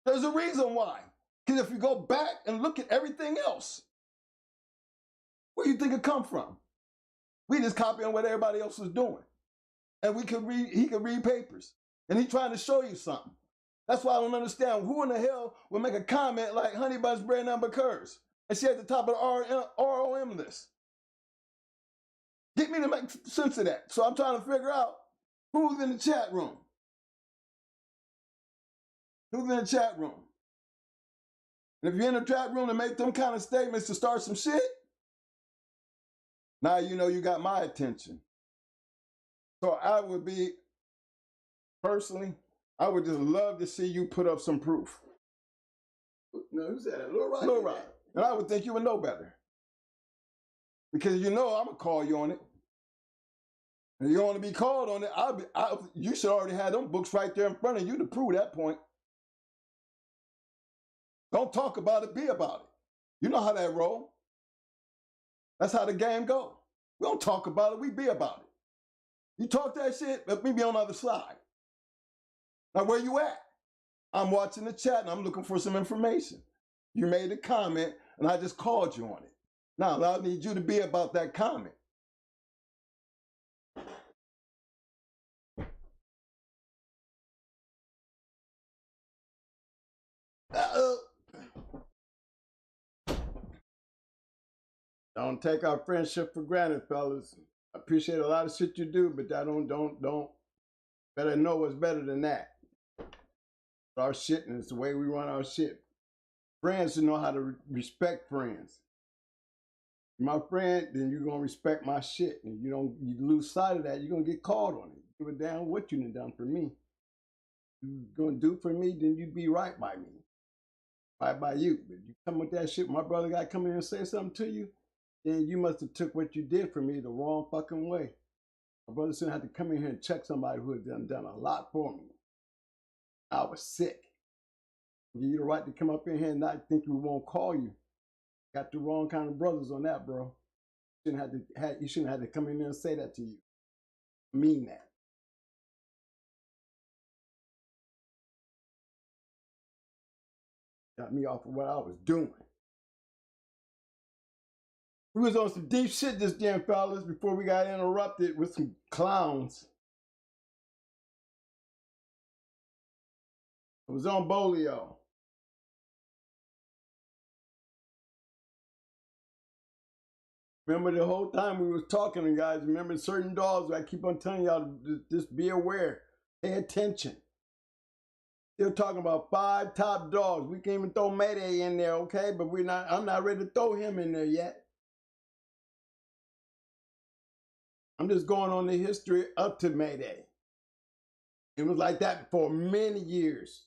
There's a reason why. Because if you go back and look at everything else, where do you think it come from? We just copying what everybody else was doing. And he could read papers. And he trying to show you something. That's why I don't understand who in the hell would make a comment like Honeybunch bread number curse. And she at the top of the ROM list. Get me to make sense of that. So I'm trying to figure out who's in the chat room. Who's in the chat room? And if you're in the chat room to make them kind of statements to start some shit, now you know you got my attention. So I would be, personally, I would just love to see you put up some proof. no, who's that? Lil Rod. Lil Rod. And I would think you would know better. Because you know I'm going to call you on it. And you don't want to be called on it, you should already have them books right there in front of you to prove that point. Don't talk about it, be about it. You know how that roll. That's how the game go. We don't talk about it, we be about it. You talk that shit, let me be on the other side. Now, where you at? I'm watching the chat and I'm looking for some information. You made a comment and I just called you on it. Now, I need you to be about that comment. Don't take our friendship for granted, fellas. I appreciate a lot of shit you do, but that don't. Better know what's better than that. Our shit, and it's the way we run our shit. Friends should know how to respect friends. My friend, then you're gonna respect my shit. And you lose sight of that, you're gonna get called on it. Give a damn what you done for me. You gonna do for me, then you be right by me. Right by you. But you come with that shit, my brother got to come in and say something to you, then you must have took what you did for me the wrong fucking way. My brother shouldn't have to come in here and check somebody who had done a lot for me. I was sick. Give you the right to come up in here and not think we won't call you. Got the wrong kind of brothers on that, bro. You shouldn't have to come in there and say that to you. I mean that. Got me off of what I was doing. We was on some deep shit this damn fellas before we got interrupted with some clowns. I was on Bolio. Remember the whole time we was talking, guys, remember certain dogs, I keep on telling y'all to just be aware, pay attention. Still talking about 5 top dogs. We can't even throw Mayday in there, okay? But I'm not ready to throw him in there yet. I'm just going on the history up to Mayday. It was like that for many years.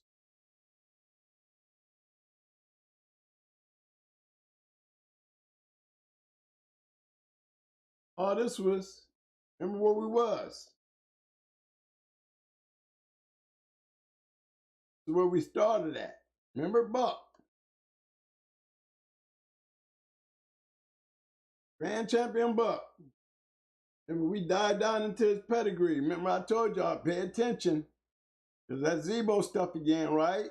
Oh, this was, remember where we was. This is where we started at. Remember Buck? Grand champion Buck. Remember we dive down into his pedigree. Remember I told y'all, pay attention. There's that Zebo stuff again, right?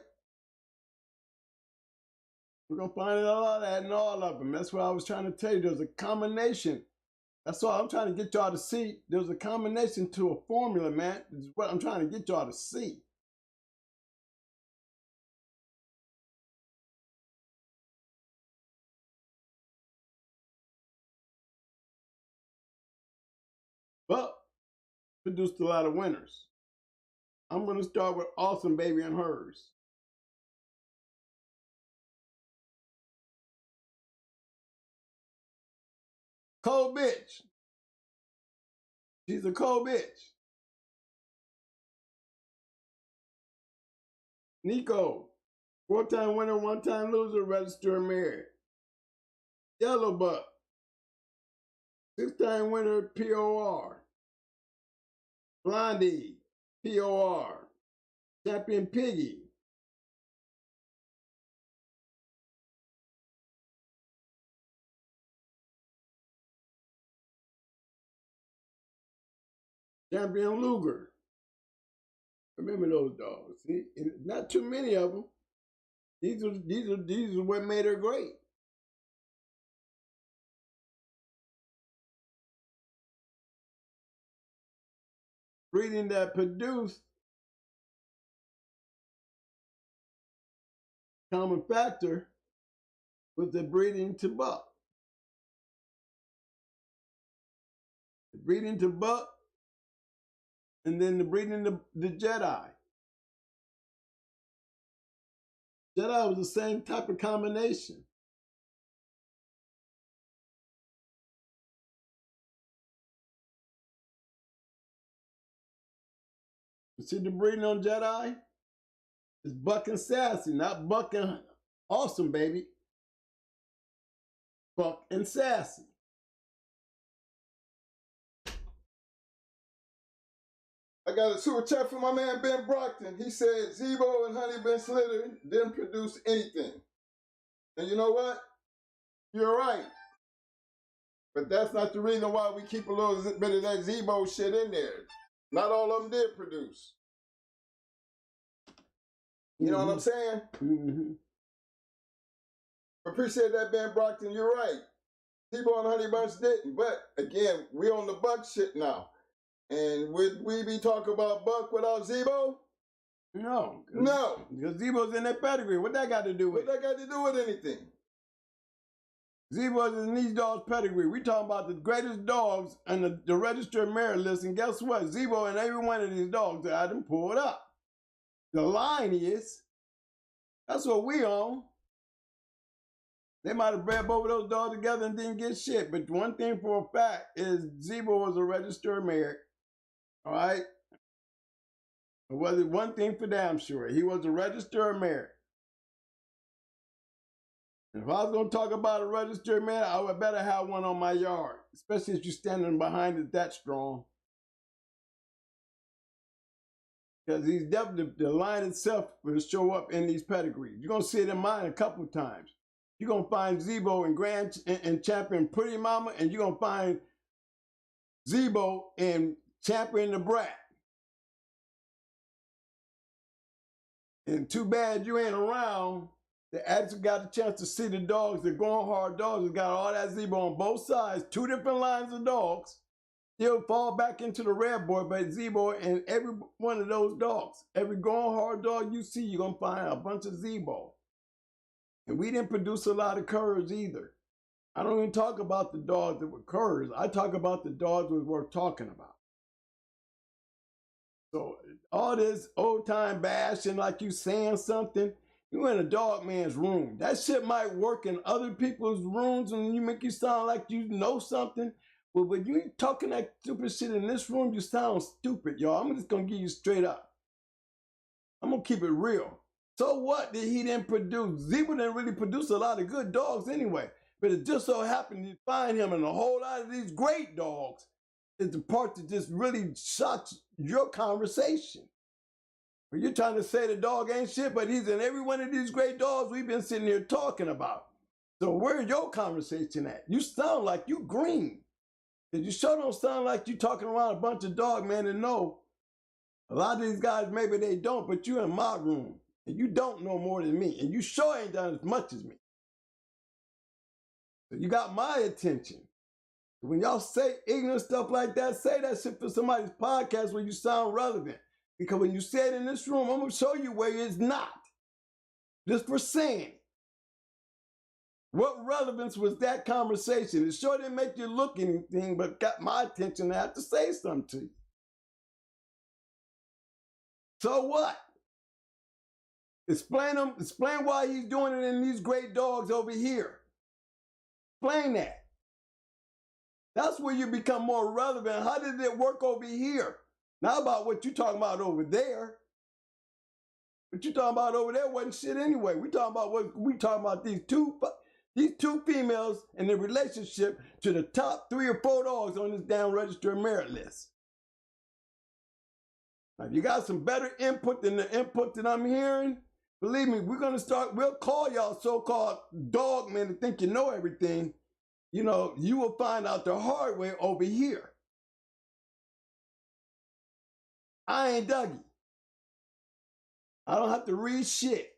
We're going to find out all that and all of them. That's what I was trying to tell you. There's a combination. That's all I'm trying to get y'all to see. There's a combination to a formula, man. This is what I'm trying to get y'all to see. But produced a lot of winners. I'm going to start with Awesome Baby and hers. Cold bitch. She's a cold bitch. Nico, 4-time winner, 1-time loser, register married. Yellow Buck. 6-time winner, POR. Blondie, POR. Champion Piggy. Champion Luger. Remember those dogs. See, not too many of them. These are what made her great. Breeding that produced common factor was the breeding to buck. The breeding to buck, and then the breeding the Jedi. Jedi was the same type of combination. You see the breeding on Jedi? It's Buck and Sassy, not Buck and Awesome Baby. Buck and Sassy. I got a super chat from my man Ben Brockton. He said Zebo and Honeybunch litter didn't produce anything. And you know what? You're right. But that's not the reason why we keep a little bit of that Zebo shit in there. Not all of them did produce. You know what I'm saying? Appreciate that, Ben Brockton. You're right. Zebo and Honeybunch didn't. But again, we on the Buck shit now. And would we be talking about Buck without Zebo? No. No. Because Zebo's in that pedigree. What that got to do with? What that got to do with anything? Zebo's in these dogs' pedigree. We talking about the greatest dogs on the registered merit list. And guess what? Zebo and every one of these dogs that I done pulled up. The line is, that's what we own. They might have bred both of those dogs together and didn't get shit. But one thing for a fact is Zebo was a registered merit. All right? It was one thing for damn sure. He was a registered merit. If I was going to talk about a registered merit, I would better have one on my yard. Especially if you're standing behind it that strong. Because he's definitely, the line itself will show up in these pedigrees. You're going to see it in mine a couple times. You're going to find Zebo and Champion Pretty Mama, and you're going to find Zebo and Champion the Brat. And too bad you ain't around. They actually got a chance to see the dogs. The going hard dogs that got all that Zebo on both sides. 2 different lines of dogs. Still fall back into the red boy, but Zebo and every one of those dogs. Every going hard dog you see, you're going to find a bunch of Zebo. And we didn't produce a lot of curs either. I don't even talk about the dogs that were curs. I talk about the dogs that were worth talking about. So all this old time bashing like you saying something, you in a dog man's room. That shit might work in other people's rooms and you make you sound like you know something. But when you talking that stupid shit in this room, you sound stupid, y'all. I'm just gonna give you straight up. I'm gonna keep it real. So what did he didn't produce? Zebo didn't really produce a lot of good dogs anyway. But it just so happened you find him in a whole lot of these great dogs is the part that just really shocks your conversation. But you're trying to say the dog ain't shit, but he's in every one of these great dogs we've been sitting here talking about. So where's your conversation at? You sound like you green. Because you sure don't sound like you talking around a bunch of dog men and know. A lot of these guys, maybe they don't, but you're in my room. And you don't know more than me. And you sure ain't done as much as me. So you got my attention. When y'all say ignorant stuff like that, say that shit for somebody's podcast where you sound relevant. Because when you say it in this room, I'm going to show you where it's not. Just for saying. What relevance was that conversation? It sure didn't make you look anything, but got my attention to have to say something to you. So what? Explain why he's doing it in these great dogs over here. Explain that. That's where you become more relevant. How did it work over here? Not about what you're talking about over there. What you talking about over there wasn't shit anyway. We talking about these two females and the relationship to the top 3 or 4 dogs on this damn register of merit list. Now, if you got some better input than the input that I'm hearing, believe me, we'll call y'all so-called dog men to think you know everything. You know, you will find out the hard way over here. I ain't Dougie. I don't have to read shit.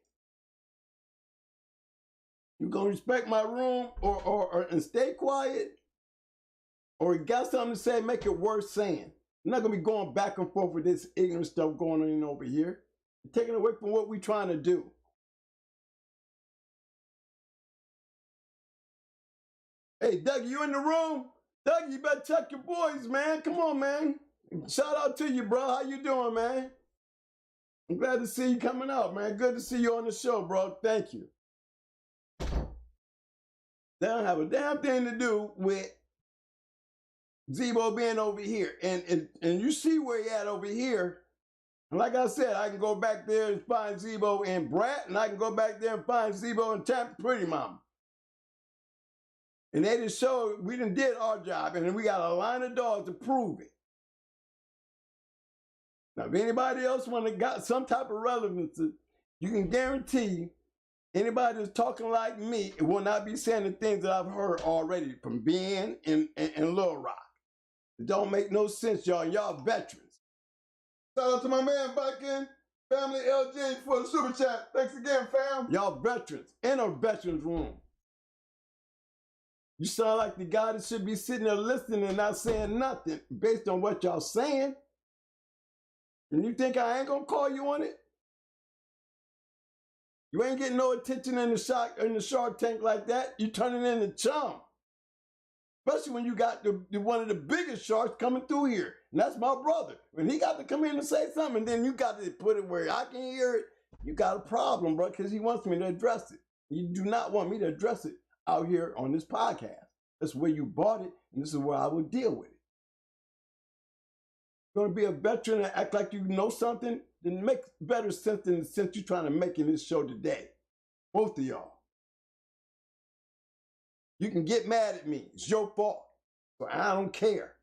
You gonna respect my room and stay quiet? Or you got something to say, make it worth saying. I'm not gonna be going back and forth with this ignorant stuff going on over here. Taking away from what we're trying to do. Hey, Dougie, you in the room? Dougie, you better check your boys, man. Come on, man. Shout out to you, bro. How you doing, man? I'm glad to see you coming out, man. Good to see you on the show, bro. Thank you. They don't have a damn thing to do with Zebo being over here. And you see where he at over here. And like I said, I can go back there and find Zebo and Brat, and I can go back there and find Zebo and Champ Pretty Mama. And they just showed we done did our job, and then we got a line of dogs to prove it. Now, if anybody else got some type of relevance, you can guarantee anybody that's talking like me will not be saying the things that I've heard already from Ben and Lil Rock. It don't make no sense, y'all. Y'all veterans. Shout out to my man back in Family LG for the super chat. Thanks again, fam. Y'all veterans in a veterans room. You sound like the guy that should be sitting there listening and not saying nothing based on what y'all saying. And you think I ain't gonna call you on it? You ain't getting no attention in the Shark Tank like that. You turning into chum. Especially when you got one of the biggest sharks coming through here. And that's my brother. When he got to come in and say something, and then you got to put it where I can hear it, you got a problem, bro, because he wants me to address it. You do not want me to address it out here on this podcast. That's where you bought it, and this is where I will deal with it. You're going to be a veteran and act like you know something, then make better sense than the sense you're trying to make in this show today. Both of y'all. You can get mad at me. It's your fault. But I don't care.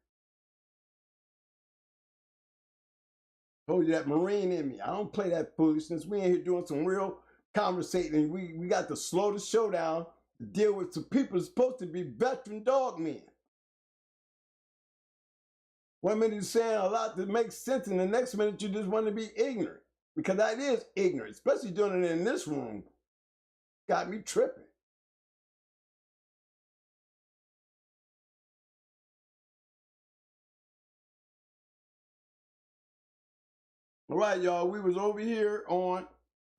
Told you that Marine in me. I don't play that foolishness. We ain't here doing some real conversating. We got to slow the show down to deal with some people that's supposed to be veteran dog men. One minute you're saying a lot that makes sense, and the next minute you just want to be ignorant. Because that is ignorant, especially doing it in this room. Got me tripping. All right, y'all, we was over here on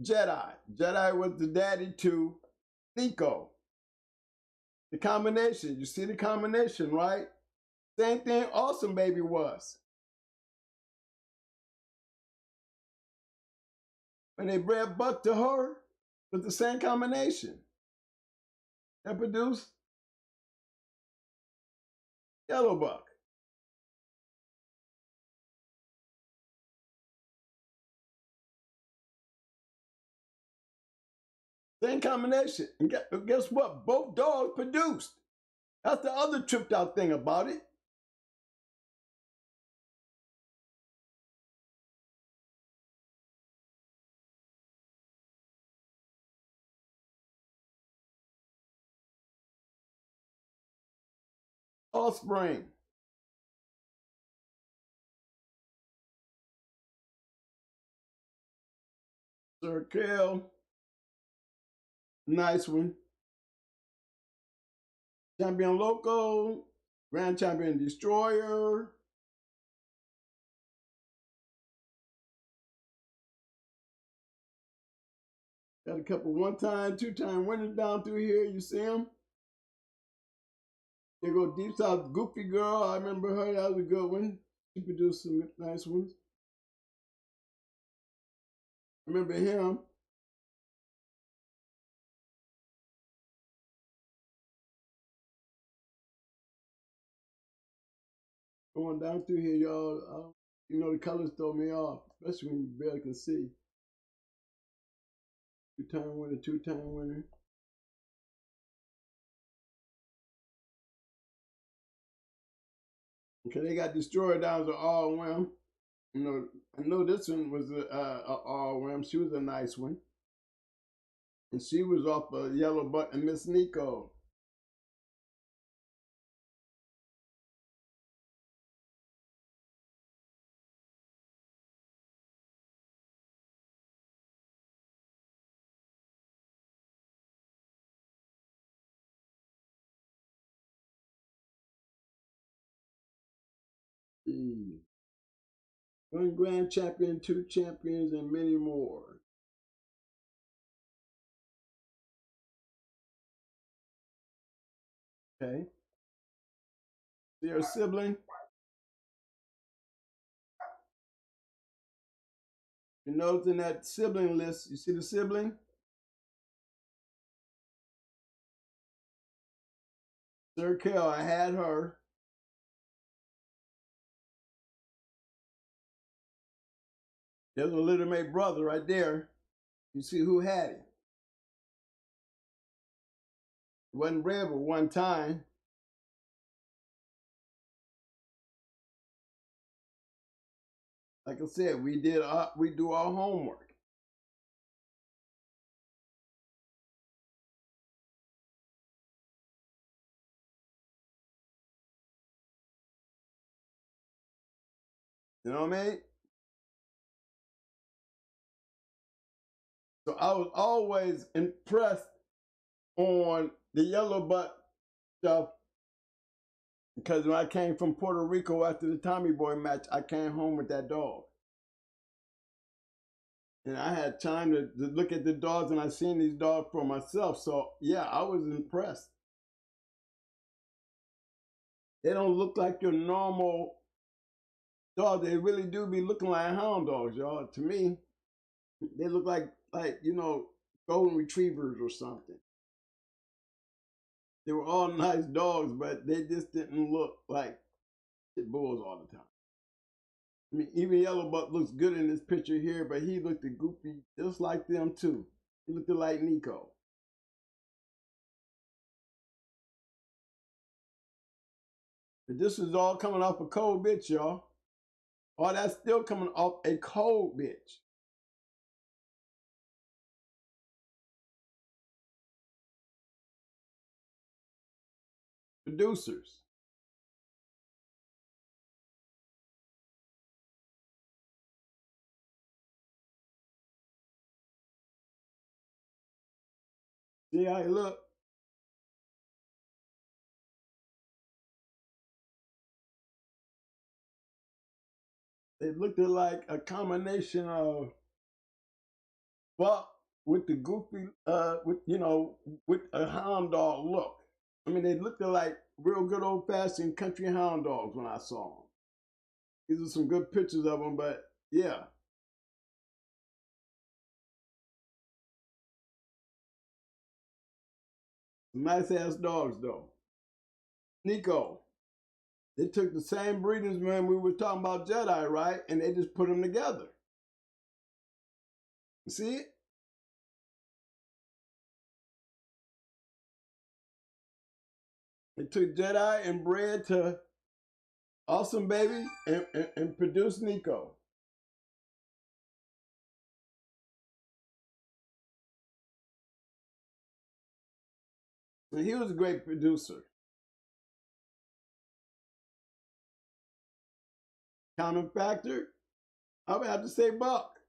Jedi. Jedi was the daddy to Nico. The combination, you see the combination, right? Same thing Awesome Baby was. When they bred Buck to her, with the same combination. That produced Yellow Buck. Same combination. And guess what? Both dogs produced. That's the other tripped out thing about it. Offspring. Sir Kale. Nice one. Champion Loco. Grand Champion Destroyer. Got a couple one-time, two-time winners down through here. You see them? There go Deep South Goofy Girl. I remember her. That was a good one. She produced some nice ones. Remember him. Going down through here, y'all. You know, the colors throw me off, especially when you barely can see. Two-time winner, two-time winner. Okay, they got Destroyer down as an all rim. You know, I know this one was a all rim. She was a nice one. And she was off a yellow button, Miss Nico. One grand champion, 2 champions, and many more. Okay. See her sibling? You notice in that sibling list, you see the sibling? Sir Kel, I had her. There's a little mate brother right there. You see who had him. It wasn't red but one time. Like I said, we do our homework. You know what I mean? So I was always impressed on the yellow butt stuff because when I came from Puerto Rico after the Tommy Boy match, I came home with that dog. And I had time to look at the dogs, and I seen these dogs for myself. So yeah, I was impressed. They don't look like your normal dogs. They really do be looking like hound dogs, y'all. To me, they look like you know, golden retrievers or something. They were all nice dogs, but they just didn't look like pit bulls all the time. I mean, even Yellow Buck looks good in this picture here, but he looked goofy just like them too. He looked like Nico. But this is all coming off a cold bitch, y'all. All that's still coming off a cold bitch. Producers. See how he look? It looked like a combination of Buck with the goofy, with a hound dog look. I mean, they looked like real good old-fashioned country hound dogs when I saw them. These are some good pictures of them, but yeah. Nice ass dogs though. Nico, they took the same breeders when we were talking about Jedi, right? And they just put them together. You see it? They took Jedi and bred to Awesome Baby and produced Nico. And he was a great producer. Common factor, I would have to say Buck.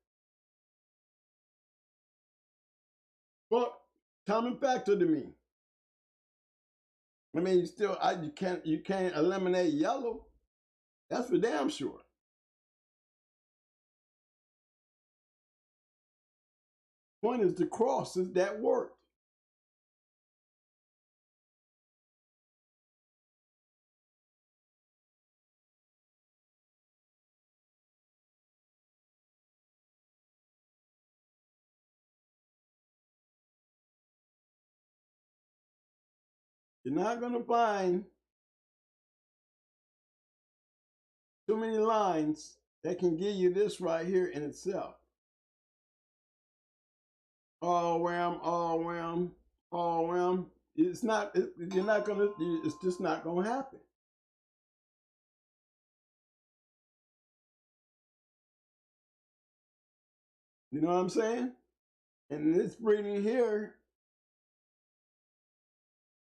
Buck, common factor to me. I mean, you can't eliminate Yellow. That's for damn sure. Point is the crosses that worked. You're not going to find too many lines that can give you this right here in itself. all wham, all wham, all wham. It's not. You're not gonna. It's just not gonna happen. You know what I'm saying? And this breeding here,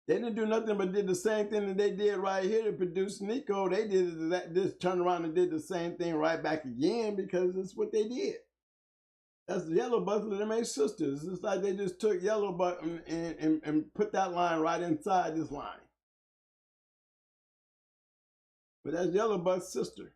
they didn't do nothing but did the same thing that they did right here to produce Nico. They did that. Just turned around and did the same thing right back again because it's what they did. That's the yellow buck. They made sisters. It's like they just took yellow buck and put that line right inside this line. But that's yellow buck's sister.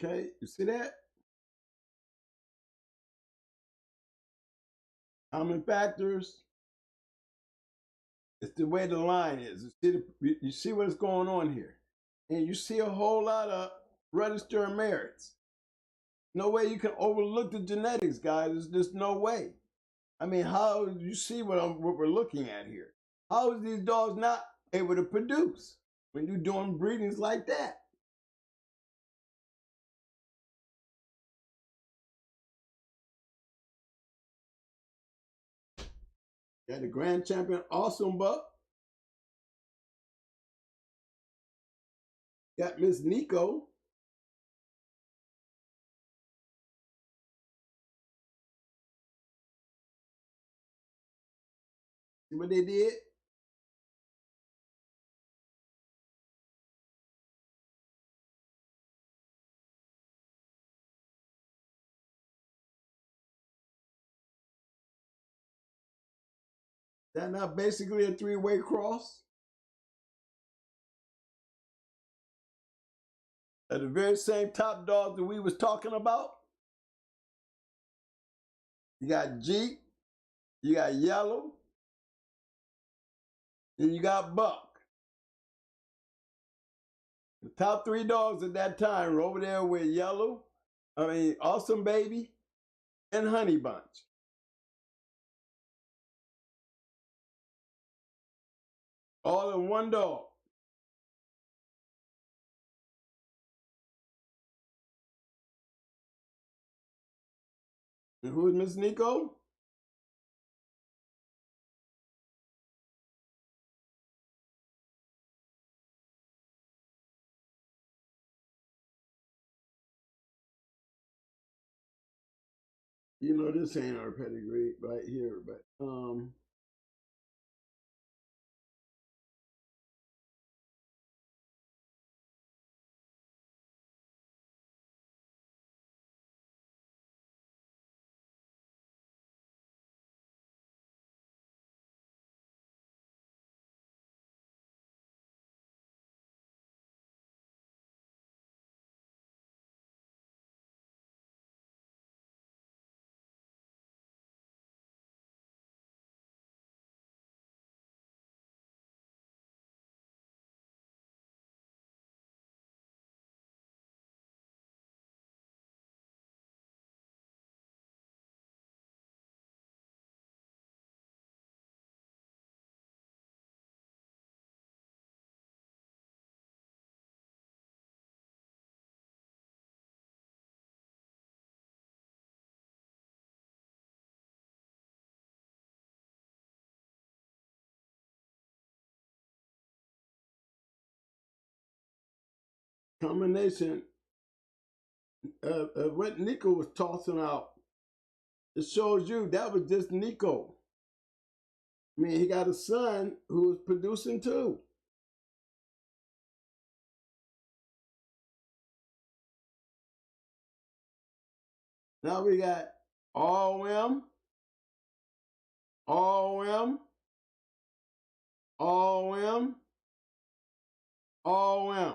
Okay, you see that? Common factors. It's the way the line is. You see what's going on here. And you see a whole lot of registered merits. No way you can overlook the genetics, guys. There's just no way. I mean, how you see what we're looking at here? How is these dogs not able to produce when you're doing breedings like that? Got the grand champion, Awesome Buck. Got Miss Nico. See what they did? That not basically a three-way cross? Are the very same top dogs that we was talking about? You got Jeep, you got Yellow, and you got Buck. The top three dogs at that time were over there with Awesome Baby, and Honey Bunch. All in one dog. And who's Miss Nico? You know this ain't our pedigree right here, but combination of what Nico was tossing out, it shows you that was just Nico. I mean, he got a son who was producing too. Now we got all M, all M, all M, all M.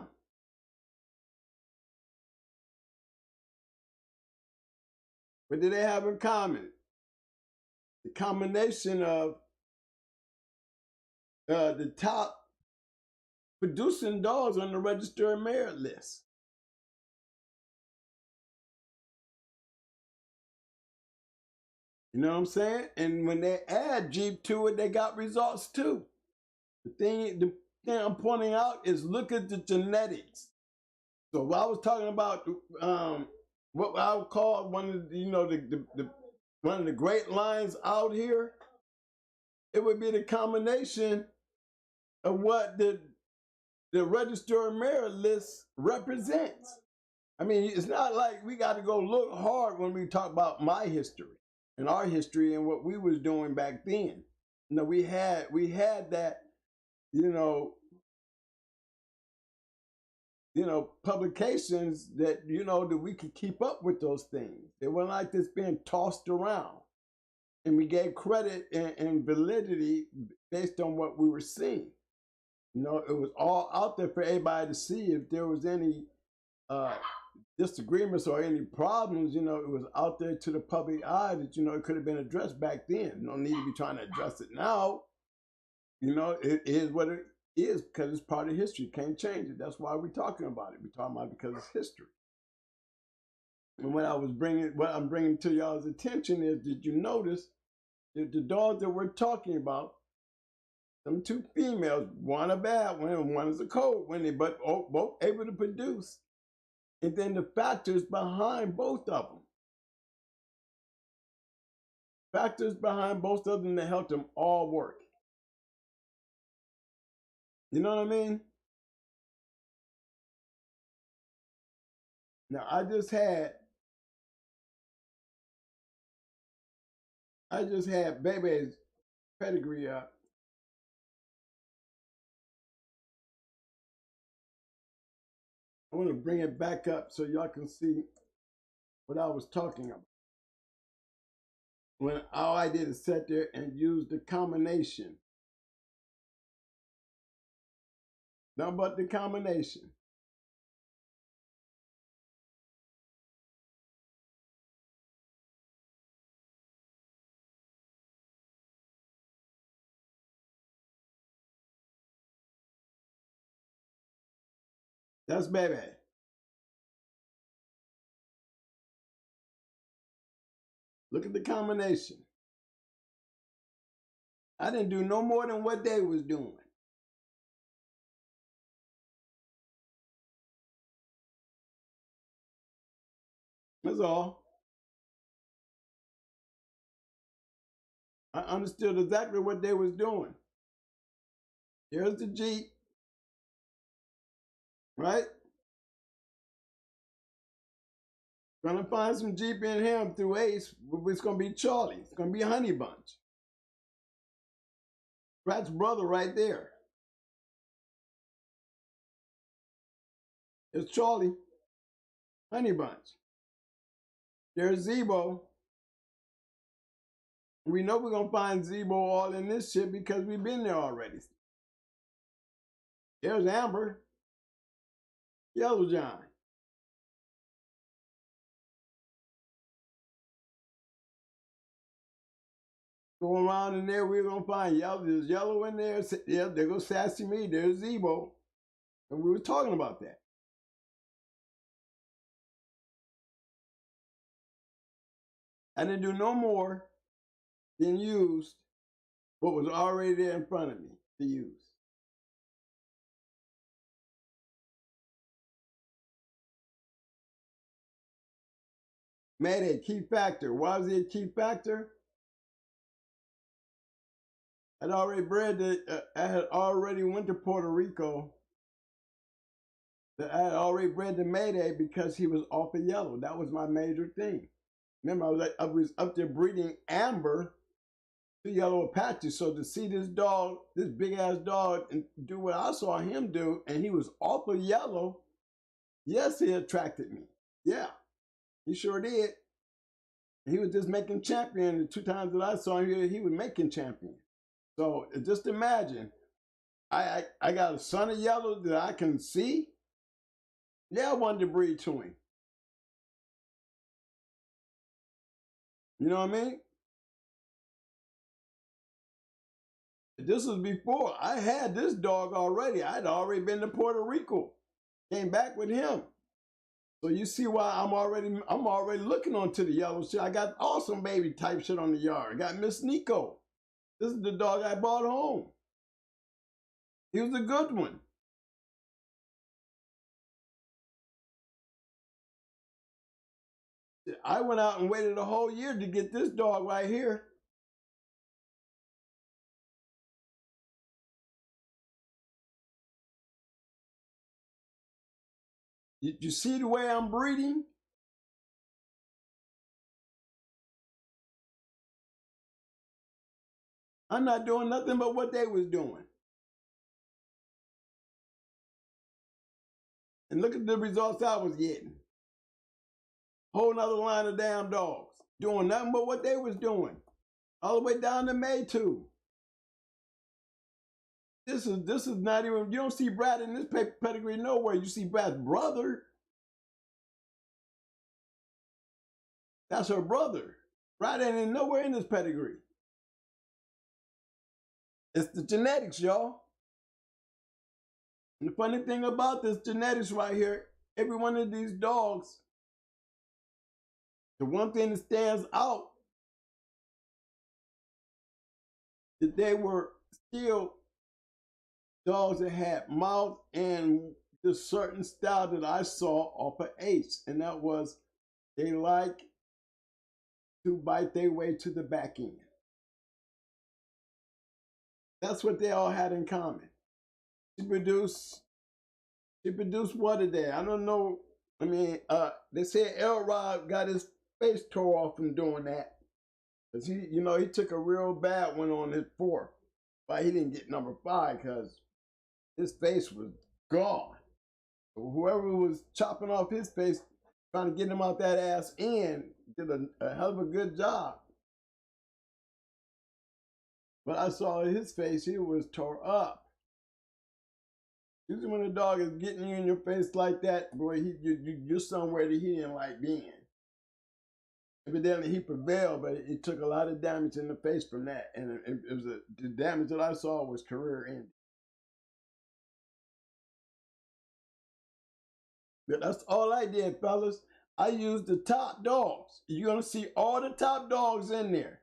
What do they have in common? The combination of the top producing dogs on the Register of Merit list. You know what I'm saying? And when they add Jeep to it, they got results too. The thing I'm pointing out is look at the genetics. So what I was talking about, what I would call one of the one of the great lines out here, it would be the combination of what the Register of Merit list represents. I mean, it's not like we got to go look hard when we talk about my history and our history and what we was doing back then. You know, we had that, publications that, that we could keep up with those things. It wasn't like this being tossed around. And we gave credit and validity based on what we were seeing. You know, it was all out there for everybody to see. If there was any disagreements or any problems, it was out there to the public eye that, it could have been addressed back then. You don't need to be trying to address it now. It is what it is because it's part of history. Can't change it. That's why we're talking about it. We're talking about it because it's history. And what I'm bringing to y'all's attention is, did you notice that the dogs that we're talking about, them two females, one a bad one and one is a cold one, but both able to produce. And then the factors behind both of them. Factors behind both of them that help them all work. You know what I mean? Now, I just had Baby's pedigree up. I want to bring it back up so y'all can see what I was talking about. When all I did is sit there and use the combination. Nothing but the combination. That's Baby. Look at the combination. I didn't do no more than what they was doing. That's all. I understood exactly what they was doing. Here's the Jeep, right? Gonna find some Jeep in him through Ace. It's gonna be Charlie. It's gonna be Honeybunch. Rat's brother right there. It's Charlie. Honeybunch. There's Zebo. We know we're gonna find Zebo all in this shit because we've been there already. There's Amber. Yellow John. Go around in there, we're gonna find yellow. There's yellow in there. Yeah, there goes Sassy Me. There's Zebo. And we were talking about that. I didn't do no more than use what was already there in front of me to use. Made a key factor. Why was it a key factor? I had already went to Puerto Rico. I had already bred the Mayday because he was off of yellow. That was my major thing. Remember, I was up there breeding Amber to yellow Apaches. So to see this dog, this big ass dog, and do what I saw him do, and he was off of yellow, yes, he attracted me. Yeah, he sure did. He was just making champion. The 2 times that I saw him, he was making champion. So just imagine, I got a son of yellow that I can see. Yeah, I wanted to breed to him. You know what I mean? This was before I had this dog already. I'd already been to Puerto Rico. Came back with him. So you see why I'm already looking onto the yellow shit. I got awesome baby type shit on the yard. I got Miss Nico. This is the dog I brought home. He was a good one. I went out and waited a whole year to get this dog right here. You see the way I'm breeding? I'm not doing nothing but what they was doing. And look at the results I was getting. Whole nother line of damn dogs. Doing nothing but what they was doing. All the way down to May 2. This is not even, you don't see Brad in this pedigree nowhere. You see Brad's brother. That's her brother. Brad ain't nowhere in this pedigree. It's the genetics, y'all. And the funny thing about this genetics right here, every one of these dogs, the one thing that stands out is they were still dogs that had mouth and the certain style that I saw off of Ace, and that was they like to bite their way to the back end. That's what they all had in common. She produced what today? I don't know. I mean, they said Elrod got his face tore off from doing that. Cause he took a real bad one on his 4th. But he didn't get number 5 because his face was gone. So whoever was chopping off his face, trying to get him out that ass end, did a hell of a good job. But I saw his face, he was tore up. Usually when a dog is getting you in your face like that, boy, you're somewhere that he didn't like being. Evidently he prevailed, but it took a lot of damage in the face from that. And the damage that I saw was career ending. But that's all I did, fellas. I used the top dogs. You're going to see all the top dogs in there.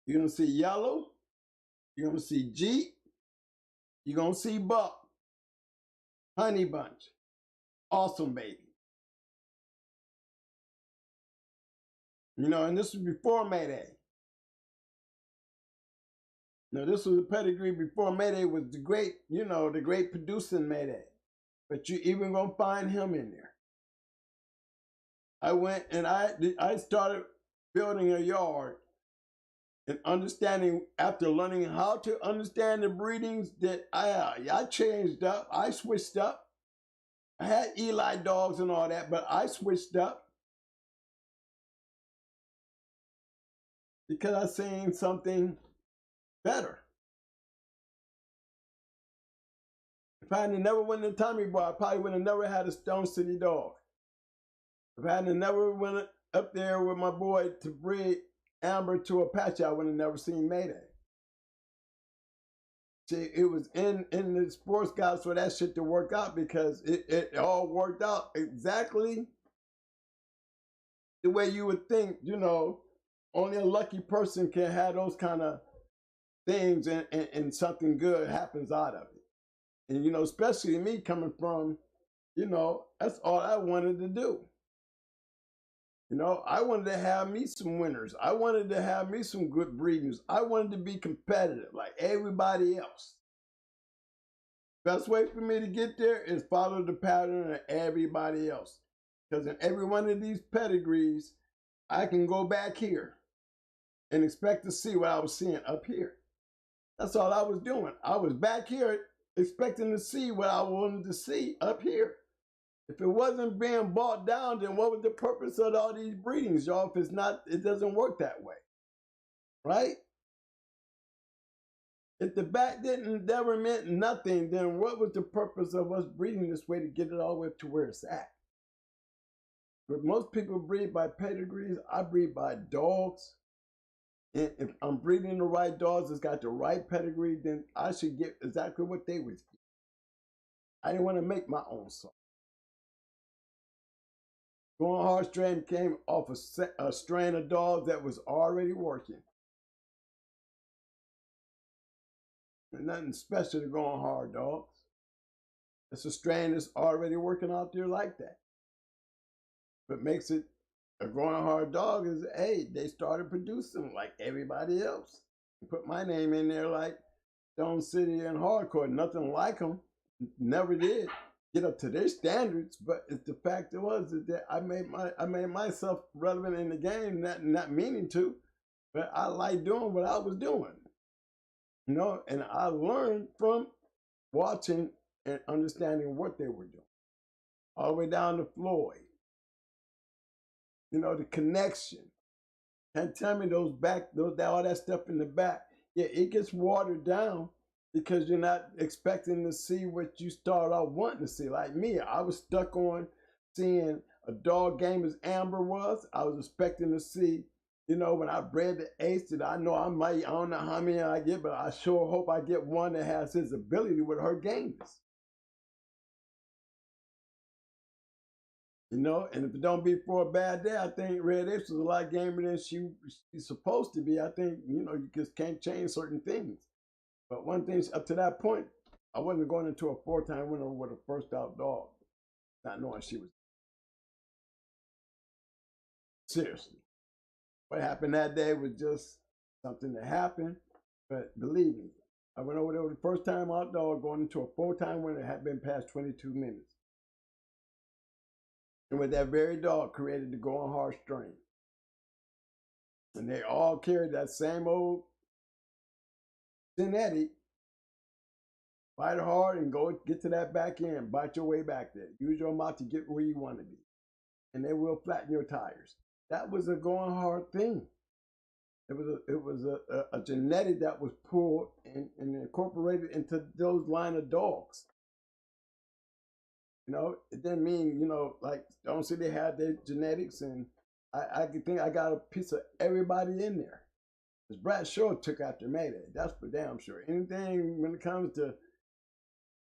You're going to see Yellow. You're going to see Jeep. You're going to see Buck. Honey Bunch. Awesome Baby. And this was before Mayday. Now, this was a pedigree before Mayday was the great, the great producing Mayday. But you even going to find him in there. I went and I started building a yard and understanding, after learning how to understand the breedings, that I changed up, I switched up. I had Eli dogs and all that, but I switched up because I seen something better. If I had never went to Tommy Bar, I probably would have never had a Stone City dog. If I had never went up there with my boy to breed Amber to Apache, I would have never seen Mayday. See, it was in the sports guys for that shit to work out, because it all worked out exactly the way you would think. Only a lucky person can have those kind of things, and something good happens out of it. And, especially me coming from, that's all I wanted to do. I wanted to have me some winners. I wanted to have me some good breedings. I wanted to be competitive like everybody else. Best way for me to get there is follow the pattern of everybody else. Because in every one of these pedigrees, I can go back here and expect to see what I was seeing up here. That's all I was doing. I was back here expecting to see what I wanted to see up here. If it wasn't being bought down, then what was the purpose of all these breedings, y'all? If it's not, it doesn't work that way, right? If the back never meant nothing, then what was the purpose of us breeding this way to get it all the way up to where it's at? But most people breed by pedigrees. I breed by dogs. If I'm breeding the right dogs that's got the right pedigree, then I should get exactly what they would get. I didn't want to make my own song. Going Hard strain came off a strain of dogs that was already working. There's nothing special to Going Hard dogs. It's a strain that's already working out there like that. What makes it a Going Hard dog is, hey, they started producing like everybody else. Put my name in there like Stone City and Hardcore. Nothing like them. Never did get up to their standards, but it's the fact was that I made myself relevant in the game, not meaning to, but I like doing what I was doing, you know, and I learned from watching and understanding what they were doing, all the way down to Floyd, you know, the connection. Can't tell me all that stuff in the back. Yeah, it gets watered down because you're not expecting to see what you start out wanting to see. Like me, I was stuck on seeing a dog game as Amber was. I was expecting to see, you know, when I bred the ace that I know I don't know how many I get, but I sure hope I get one that has his ability with her games. You know, and if it don't be for a bad day, I think Red Ace was a lot gamer than she's supposed to be. I think, you know, you just can't change certain things. But one thing, up to that point, I wasn't going into a 4-time winner with a first out dog, not knowing she was. Seriously. What happened that day was just something that happened. But believe me, I went over there with the first time out dog going into a 4-time winner, had been past 22 minutes. And with that very dog created the Going Hard strain. And they all carried that same old genetic. Fight hard and go get to that back end. Bite your way back there. Use your mouth to get where you want to be. And they will flatten your tires. That was a Going Hard thing. It was a genetic that was pulled and incorporated into those line of dogs. You know, it didn't mean, you know, like, don't see they had their genetics, and I think I got a piece of everybody in there. Because Brad sure took after Mayday. That's for damn sure. Anything when it comes to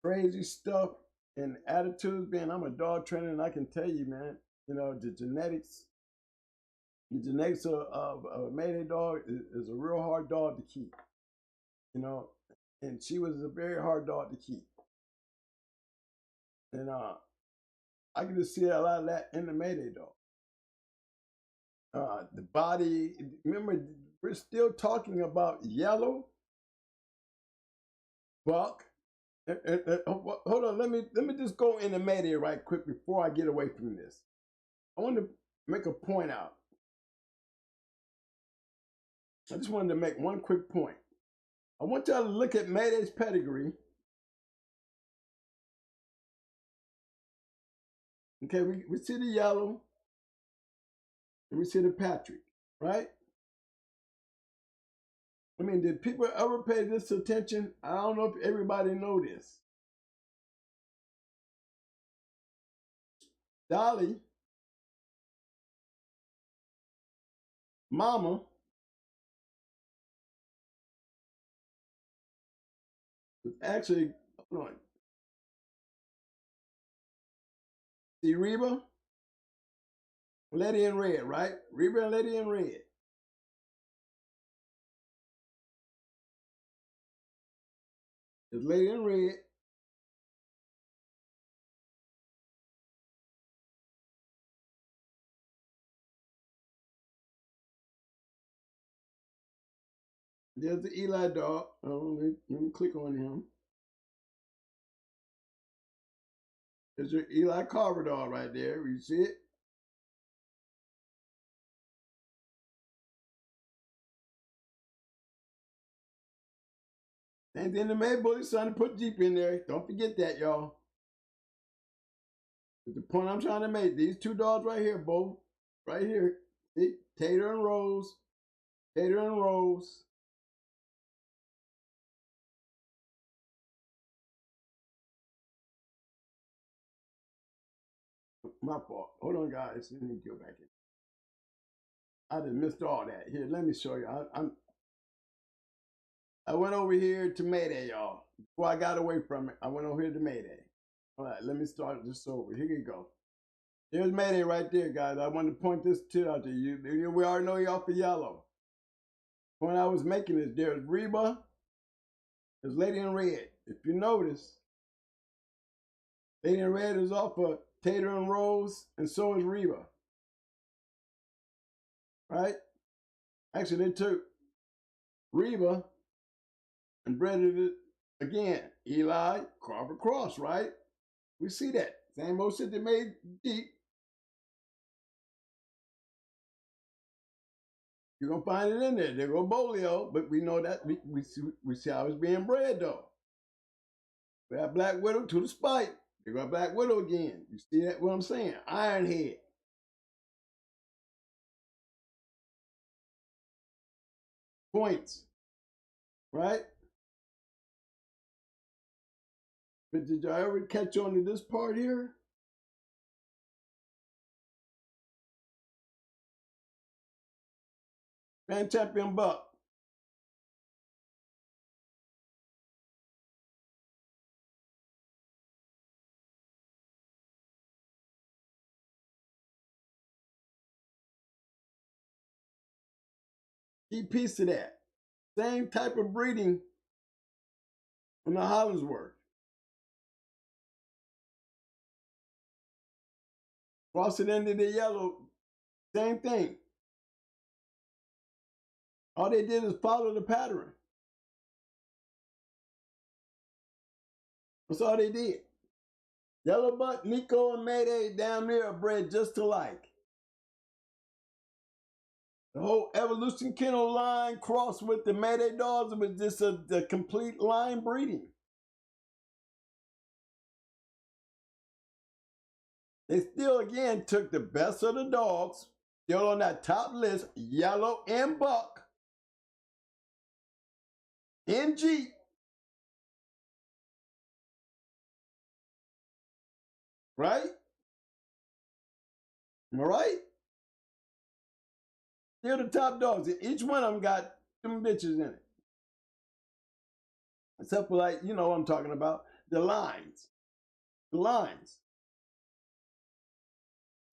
crazy stuff and attitudes, being I'm a dog trainer, and I can tell you, man, you know, the genetics of a Mayday dog is a real hard dog to keep, you know, and she was a very hard dog to keep. And I can just see a lot of that in the Mayday dog. The body, remember, we're still talking about yellow, buck. Hold on, let me just go into Mayday right quick before I get away from this. I want to make a point out. I just wanted to make one quick point. I want y'all to look at Mayday's pedigree. Okay, we see the yellow, and we see the Patrick, right? I mean, did people ever pay this attention? I don't know if everybody know this. Dolly, Mama, was actually, hold on. See Reba? Letty in red, right? Reba and Letty in red. It's Letty in red. There's the Eli dog. Oh, let me click on him. There's your Eli Carver dog right there. You see it? And then the May Bully son to put Jeep in there. Don't forget that, y'all. But the point I'm trying to make, these two dogs right here, both right here. See? Tater and Rose. Tater and Rose. My fault. Hold on, guys. Let me go back in. I just missed all that. Here, let me show you. I went over here to Mayday, y'all. Before I got away from it, I went over here to Mayday. All right, let me start this over. Here you go. Here's Mayday right there, guys. I wanted to point this out to you. We already know y'all for yellow. When I was making this, there's Reba, there's Lady in Red. If you notice, Lady in Red is off of Tater and Rose, and so is Reba. Right? Actually, they took Reba and bred it again. Eli, Carver Cross, right? We see that. Same old shit they made deep. You're going to find it in there. There go Bolio, but we know that. We see how it's being bred, though. We have Black Widow to the spike. They got Black Widow again. You see that? What I'm saying? Ironhead. Points. Right? But did y'all ever catch on to this part here? Grand Champion Buck. Key piece of that. Same type of breeding from the Hollingsworth. Cross it into the yellow, same thing. All they did is follow the pattern. That's all they did. Yellow Buck, Nico, and Mayday down there are bred just alike. The whole Evolution Kennel line crossed with the Mayday dogs was just a complete line breeding. They still, again, took the best of the dogs, still on that top list, Yellow and Buck, NG. Right? Am I right? They're the top dogs. Each one of them got them bitches in it. Except for, like, you know what I'm talking about, the lines. The lines.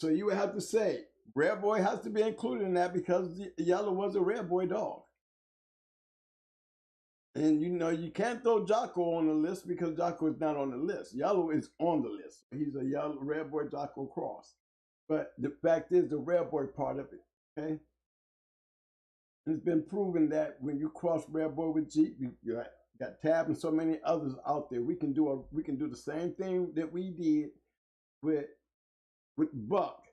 So you would have to say, Red Boy has to be included in that because Yellow was a Red Boy dog. And you know, you can't throw Jocko on the list because Jocko is not on the list. Yellow is on the list. He's a yellow Red Boy Jocko cross. But the fact is the Red Boy part of it, okay? It's been proven that when you cross Red Boy with Jeep, you got Tab and so many others out there. We can do the same thing that we did with Buck.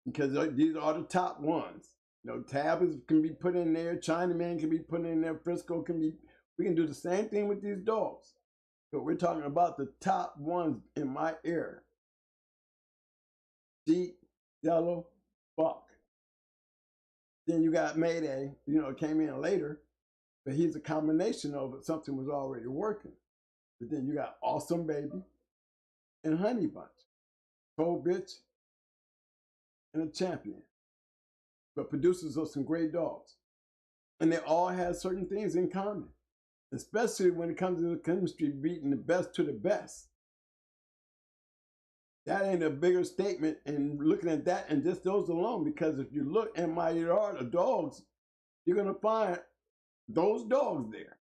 Because these are the top ones. You know, Tab can be put in there, Chinaman can be put in there, Frisco can be, we can do the same thing with these dogs. But we're talking about the top ones in my era. Jeep, Yellow, Buck. Then you got Mayday, you know, came in later, but he's a combination of it. Something was already working. But then you got Awesome Baby and Honey Bunch, Cold Bitch, and a Champion. But producers of some great dogs. And they all have certain things in common, especially when it comes to the chemistry beating the best to the best. That ain't a bigger statement in looking at that and just those alone, because if you look in my yard of dogs, you're going to find those dogs there.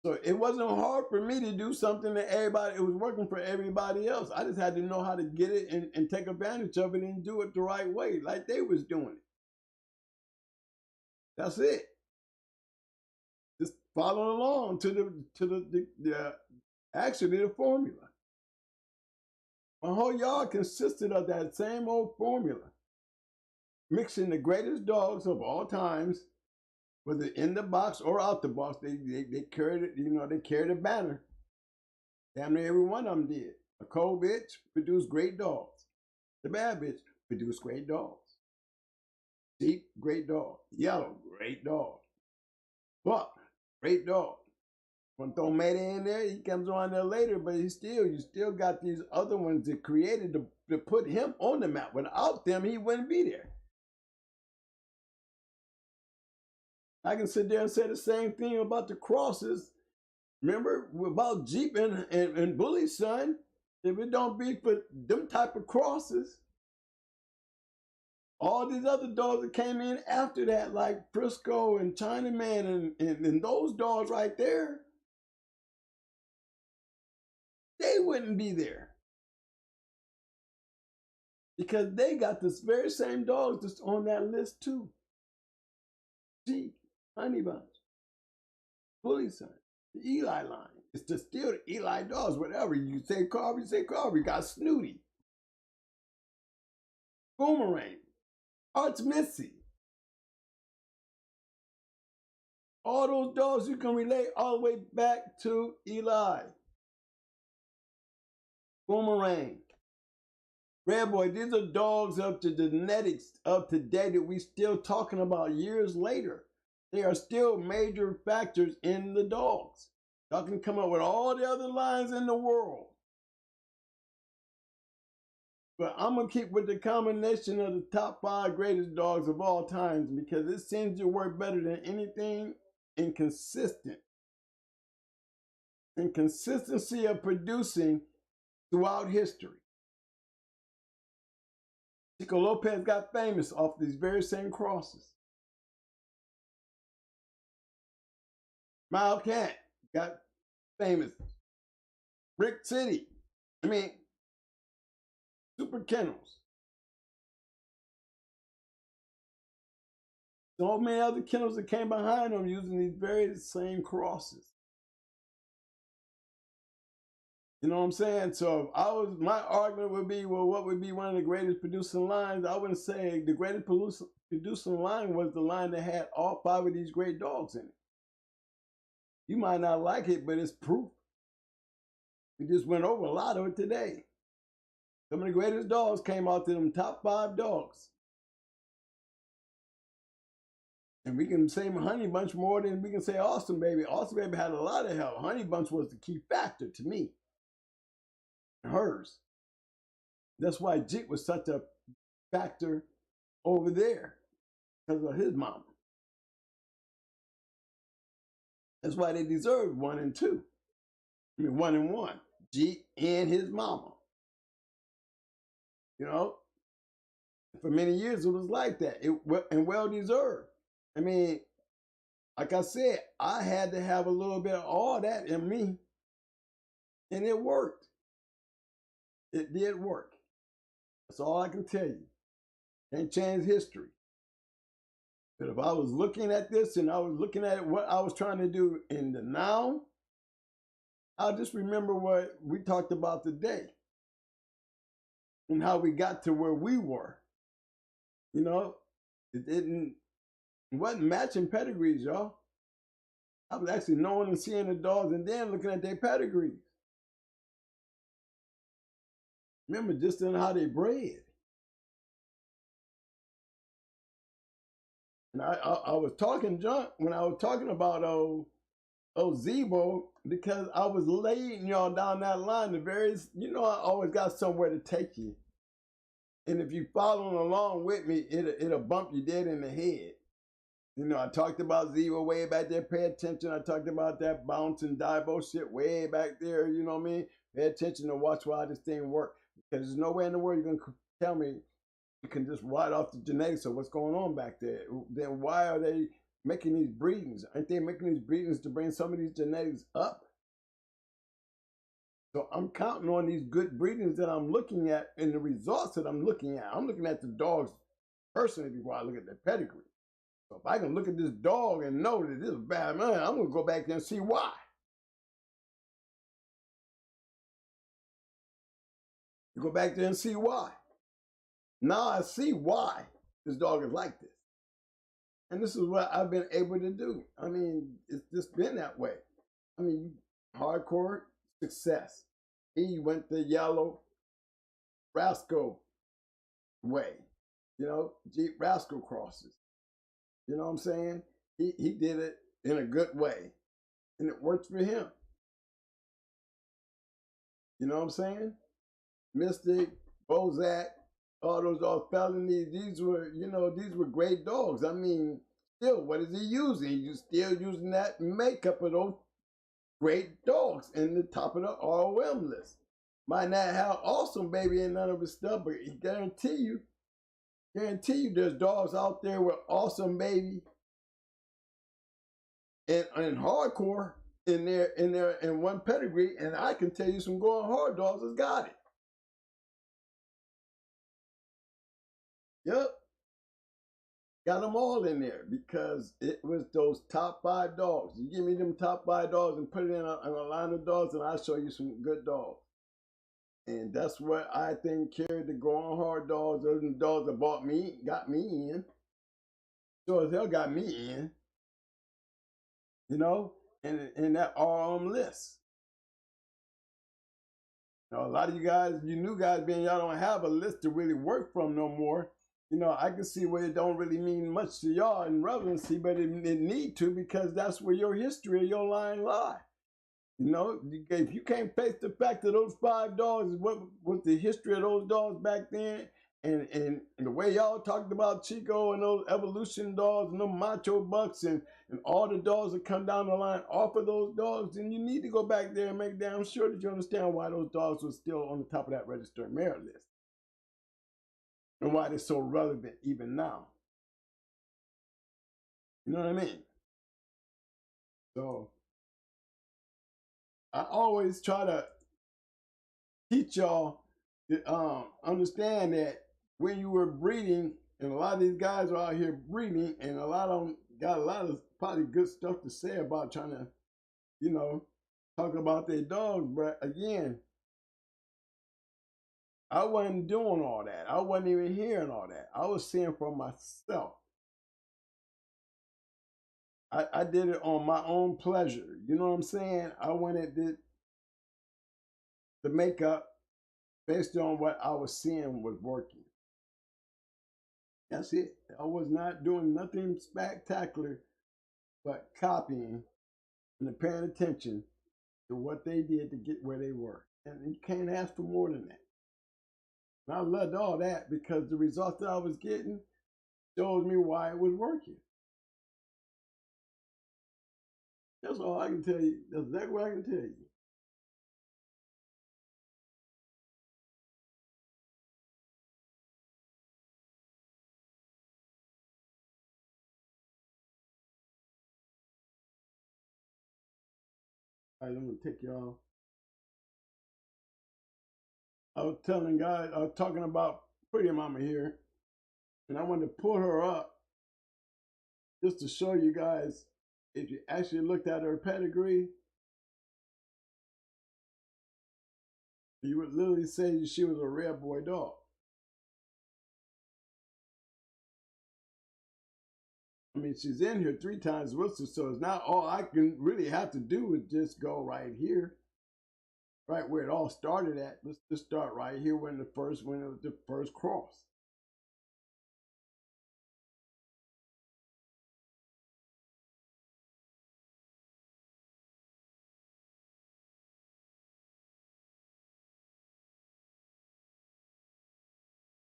So it wasn't hard for me to do something that it was working for everybody else. I just had to know how to get it and take advantage of it and do it the right way, like they was doing it. That's it. Just follow along to the actually the formula. My whole yard consisted of that same old formula, mixing the greatest dogs of all times, whether in the box or out the box. They carried it, you know, they carried a banner. Damn near every one of them did. A Cold Bitch produced great dogs. The Bad Bitch produced great dogs. Jeep, great dog. Yellow, great dog. Buck, great dog. When throw Mayday in there, he comes on there later, but you still got these other ones that created to put him on the map. Without them, he wouldn't be there. I can sit there and say the same thing about the crosses. Remember about Jeep and Bully's son? If it don't be for them type of crosses, all these other dogs that came in after that, like Frisco and Chinaman and those dogs right there, they wouldn't be there. Because they got this very same dogs that's on that list too. Jeep, Honeybunch, Bully Son, the Eli line. It's just still the Eli dogs, whatever. You say Carver, you say Carver. You got Snooty, Boomerang, Arch Missy. All those dogs you can relate all the way back to Eli. Boomerang. Red Boy, these are dogs of the genetics of today that we still talking about years later. They are still major factors in the dogs. Y'all can come up with all the other lines in the world. But I'm going to keep with the combination of the top 5 greatest dogs of all times because it seems to work better than anything and consistent. And consistency of producing throughout history. Chico Lopez got famous off these very same crosses. Mild Cat got famous. Brick City. Super Kennels. So many other kennels that came behind them using these very same crosses. You know what I'm saying? So if my argument would be, well, what would be one of the greatest producing lines? I wouldn't say the greatest producing line was the line that had all 5 of these great dogs in it. You might not like it, but it's proof. We just went over a lot of it today. Some of the greatest dogs came out to them top 5 dogs. And we can say HONEYBUNCH more than we can say AWSOMEBABY. AWSOMEBABY had a lot of help. HONEYBUNCH was the key factor to me. Hers. That's why Jeep was such a factor over there because of his mama. That's why they deserved 1 and 2. 1 and 1. Jeep and his mama. You know, for many years it was like that. And well deserved. Like I said, I had to have a little bit of all that in me, and it worked. It did work. That's all I can tell you. Can't change history. But if I was looking at this and I was looking at what I was trying to do in the now, I'll just remember what we talked about today and how we got to where we were. You know, it wasn't matching pedigrees, y'all. I was actually knowing and seeing the dogs and then looking at their pedigrees. Remember just in how they bred. And I was talking junk when I was talking about Zebo because I was laying y'all down that line. The various, I always got somewhere to take you. And if you following along with me, it'll bump you dead in the head. I talked about Zebo way back there. Pay attention. I talked about that bounce and Dibo shit way back there. You know what I mean? Pay attention to watch how this thing works. Because there's no way in the world you're going to tell me you can just write off the genetics of what's going on back there. Then why are they making these breedings? Aren't they making these breedings to bring some of these genetics up? So I'm counting on these good breedings that I'm looking at and the results that I'm looking at. I'm looking at the dogs personally before I look at their pedigree. So if I can look at this dog and know that this is bad, man, I'm going to go back there and see why. You go back there and see why. Now I see why this dog is like this. And this is what I've been able to do. It's just been that way. Hardcore success. He went the yellow rascal way. Jeep rascal crosses. You know what I'm saying? He did it in a good way. and it works for him. You know what I'm saying? Mystic, Bozak, all those felonies, these were, you know, these were great dogs. I mean, still, what is he using? He's still using that makeup of those great dogs in the top of the ROM list. Might not have Awesome Baby in none of his stuff, but he guarantee you there's dogs out there with Awesome Baby and hardcore in one pedigree, and I can tell you some going hard dogs has got it. Yep. Got them all in there because it was those top 5 dogs. You give me them top 5 dogs and put it in a line of dogs, and I'll show you some good dogs. And that's what I think carried the going hard dogs. Those are the dogs that got me in. Sure as hell got me in. You know, in that RM list. Now, a lot of you guys, you new guys, being y'all don't have a list to really work from no more. You know, I can see where it don't really mean much to y'all in relevancy, but it need to, because that's where your history of your line lie. You know, if you can't face the fact that those 5 dogs, what was the history of those dogs back then, and the way y'all talked about Chico and those evolution dogs and those macho bucks and all the dogs that come down the line off of those dogs, then you need to go back there and make damn sure that you understand why those dogs were still on the top of that registered merit list. And why they're so relevant even now. You know what I mean? So I always try to teach y'all to understand that when you were breeding, and a lot of these guys are out here breeding, and a lot of them got a lot of probably good stuff to say about trying to, you know, talk about their dogs. But again, I wasn't doing all that. I wasn't even hearing all that. I was seeing for myself. I did it on my own pleasure. You know what I'm saying? I wanted the makeup based on what I was seeing was working. That's it. I was not doing nothing spectacular, but copying and paying attention to what they did to get where they were. And you can't ask for more than that. And I loved all that because the results that I was getting shows me why it was working. That's all I can tell you. That's exactly what I can tell you. All right, I'm going to take y'all. I was telling guys, I was talking about Pretty Mama here, and I wanted to pull her up just to show you guys, if you actually looked at her pedigree, you would literally say she was a rare boy dog. I mean, she's in here 3 times with us, so it's not all I can really have to do is just go right here, right where it all started at. Let's just start right here when it was the first cross.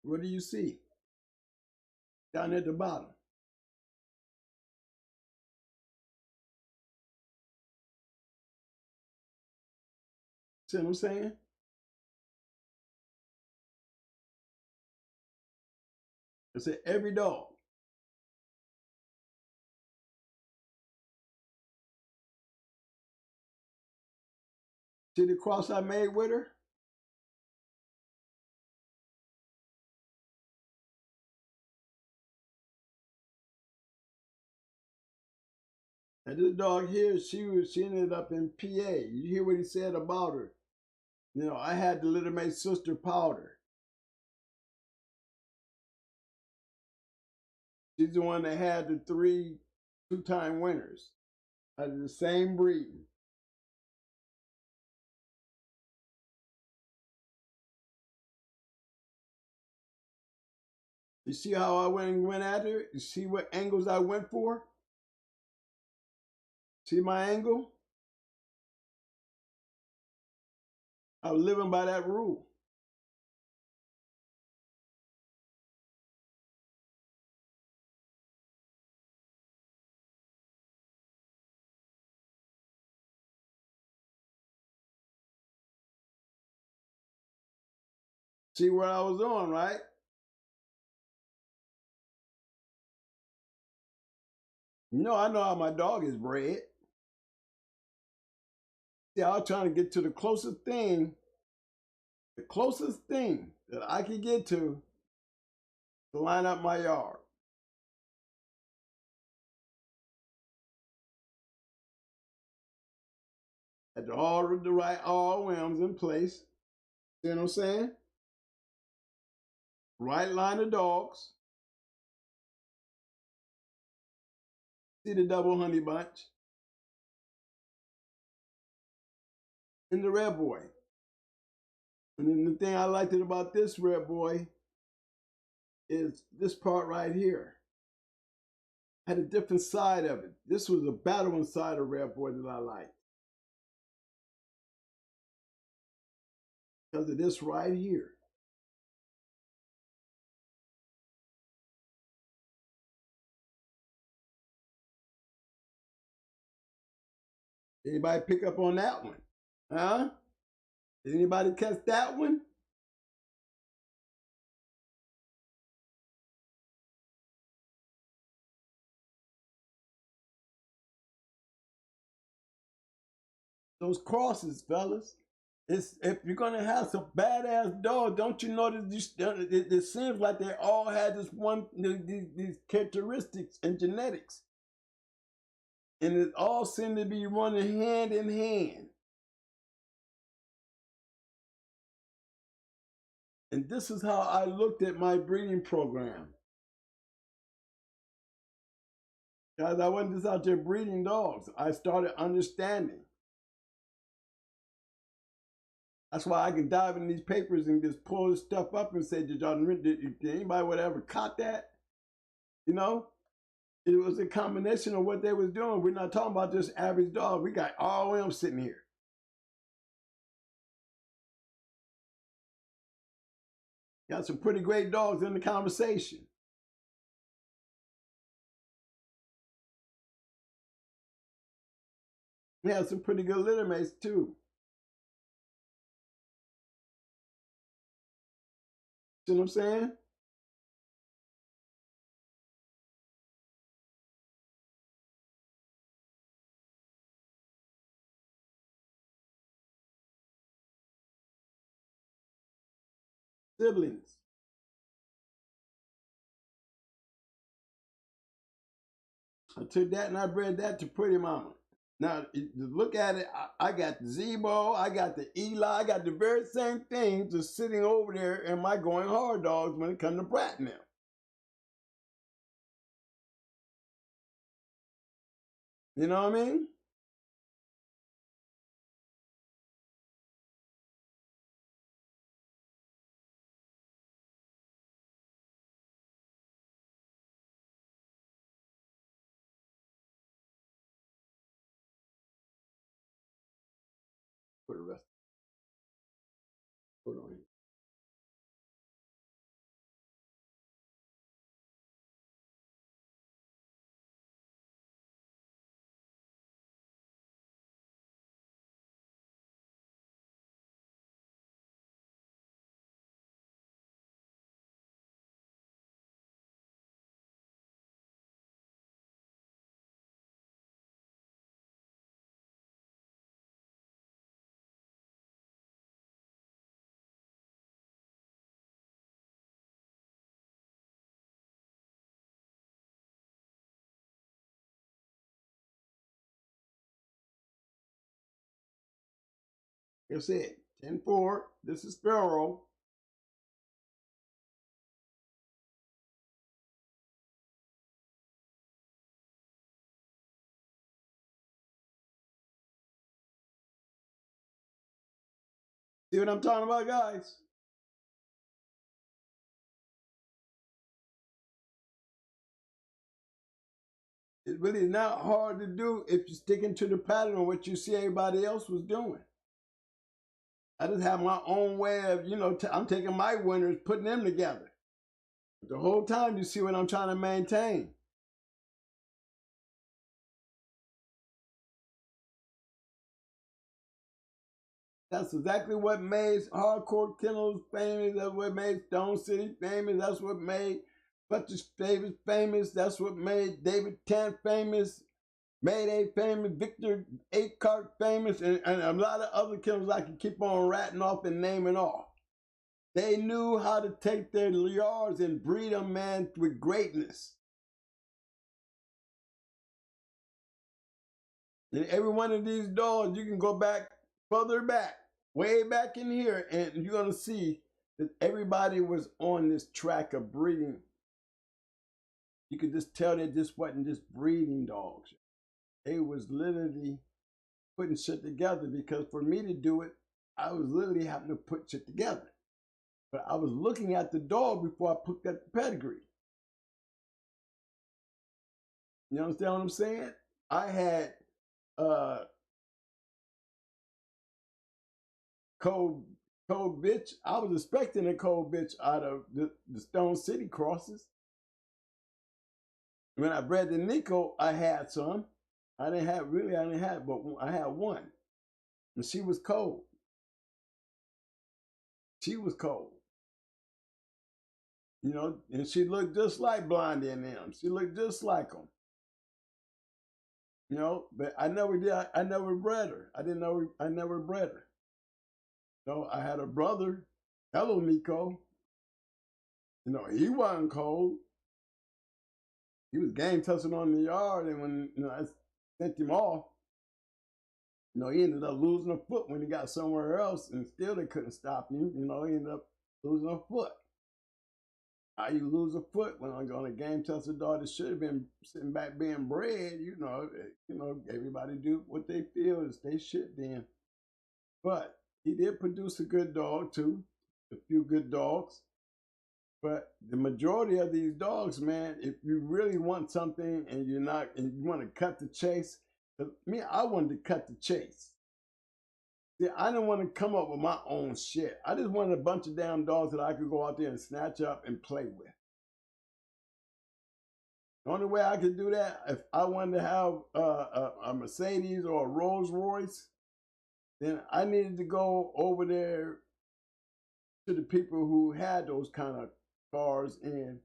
What do you see? Down at the bottom. See what I'm saying? I said every dog. See the cross I made with her? And this dog here, she ended up in PA. You hear what he said about her? You know, I had the Little May sister Powder. She's the one that had the 3 2-time winners out of the same breed. You see how I went at her? You see what angles I went for? See my angle? I was living by that rule. See where I was on, right? I know how my dog is bred. See, I was trying to get to the closest thing that I could get to line up my yard. Had all the right ROMs in place. See what I'm saying? Right line of dogs. See the double honey bunch. And the red boy. And then the thing I liked about this red boy is this part right here. Had a different side of it. This was a battling side of red boy that I liked. Because of this right here. Anybody pick up on that one? Huh? Did anybody catch that one? Those crosses, fellas. If you're gonna have some badass dogs, don't you know that it seems like they all had these characteristics and genetics, and it all seemed to be running hand in hand. And this is how I looked at my breeding program, guys. I wasn't just out there breeding dogs. I started understanding. That's why I can dive in these papers and just pull this stuff up and say, did anybody would ever caught that? You know, it was a combination of what they was doing. We're not talking about just average dog. We got all of them sitting here. Got some pretty great dogs in the conversation. We have some pretty good litter mates too. See what I'm saying? Siblings. I took that and I bred that to Pretty Mama. Now, look at it. I got the Zebo, I got the Eli, I got the very same thing just sitting over there in my going hard dogs when it comes to Brat now. You know what I mean? For the rest. Hold on. That's it. 10-4. This is Sparrow. See what I'm talking about, guys? It really is not hard to do if you're sticking to the pattern of what you see everybody else was doing. I just have my own way of, you know, I'm taking my winners, putting them together. But the whole time you see what I'm trying to maintain. That's exactly what made Hardcore Kennels famous. That's what made Stone City famous. That's what made Butcher Davis famous. That's what made David Tent famous. Mayday famous, Victor Akart famous, and a lot of other kennels I can keep on ratting off and naming off. They knew how to take their yards and breed them, man, with greatness. And every one of these dogs, you can go back, further back, way back in here, and you're going to see that everybody was on this track of breeding. You could just tell they just wasn't just breeding dogs. They was literally putting shit together, because for me to do it, I was literally having to put shit together. But I was looking at the dog before I put that pedigree. You understand what I'm saying? I had cold bitch. I was expecting a cold bitch out of the Stone City crosses. When I bred the Nico, I had some. I didn't have, but I had one. And she was cold. She was cold. You know, and she looked just like Blondie and them. She looked just like them. You know, but I never did. I never bred her. I never bred her. So I had a brother, hello Nico. You know, he wasn't cold. He was game tussling on the yard, and when I sent him off, he ended up losing a foot when he got somewhere else, and still they couldn't stop him. He ended up losing a foot. How you lose a foot when I'm going to game test a dog that should have been sitting back being bred? Everybody do what they feel is they shit then. But he did produce a good dog too, a few good dogs. But the majority of these dogs, man, if you really want something and you want to cut the chase, I wanted to cut the chase. See, I didn't want to come up with my own shit. I just wanted a bunch of damn dogs that I could go out there and snatch up and play with. The only way I could do that, if I wanted to have a Mercedes or a Rolls Royce, then I needed to go over there to the people who had those kind of cars, and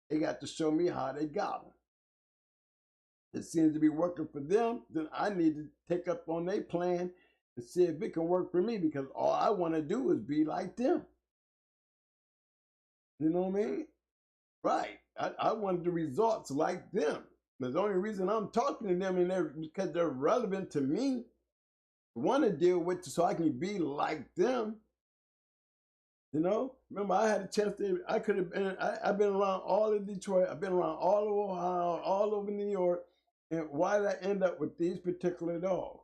they got to show me how they got them. It seems to be working for them, then I need to take up on their plan and see if it can work for me, because all I want to do is be like them. You know what I mean? Right. I wanted the results like them. The only reason I'm talking to them because they're relevant to me. I want to deal with so I can be like them. Remember I had a chance to, I've been around all of Detroit. I've been around all of Ohio, all over New York. And why did I end up with these particular dogs?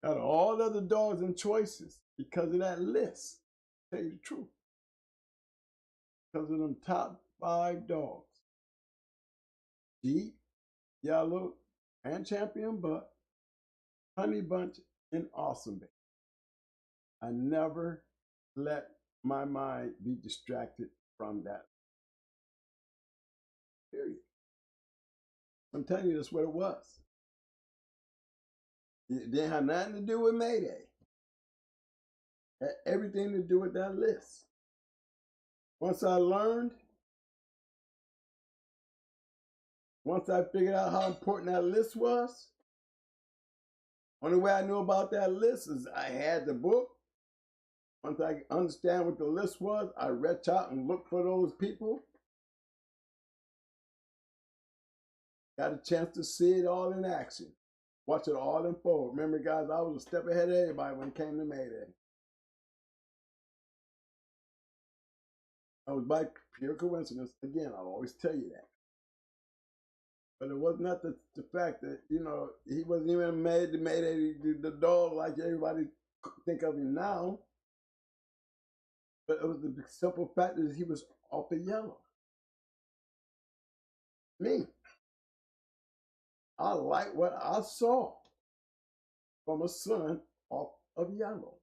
Out of all the other dogs and choices, because of that list. Tell you the truth. Because of them top 5 dogs. Jeep, Yellow, and Champion Buck, Honey Bunch, and Awesome Baby. I never let my mind be distracted from that. Period. I'm telling you, that's what it was. It didn't have nothing to do with Mayday. It had everything to do with that list. Once I figured out how important that list was, only way I knew about that list is I had the book. Once I understand what the list was, I reach out and look for those people. Got a chance to see it all in action. Watch it all unfold. Remember, guys, I was a step ahead of everybody when it came to Mayday. I was by pure coincidence. Again, I'll always tell you that. But it was not the fact that, he wasn't even made the dog like everybody think of him now. But it was the simple fact that he was off the yellow. Me. I like what I saw. from a son off of yellow.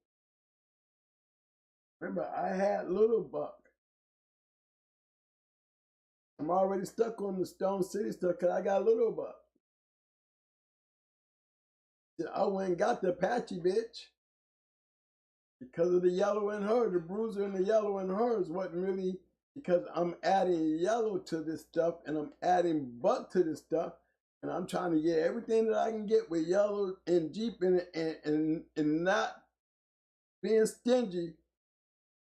Remember, I had Little Buck. I'm already stuck on the Stone City stuff because I got Little Buck. I went and got the Apache bitch because of the yellow in her. The bruiser and the yellow in hers wasn't really because I'm adding yellow to this stuff and I'm adding buck to this stuff. And I'm trying to get everything that I can get with yellow and Jeep in it and not being stingy,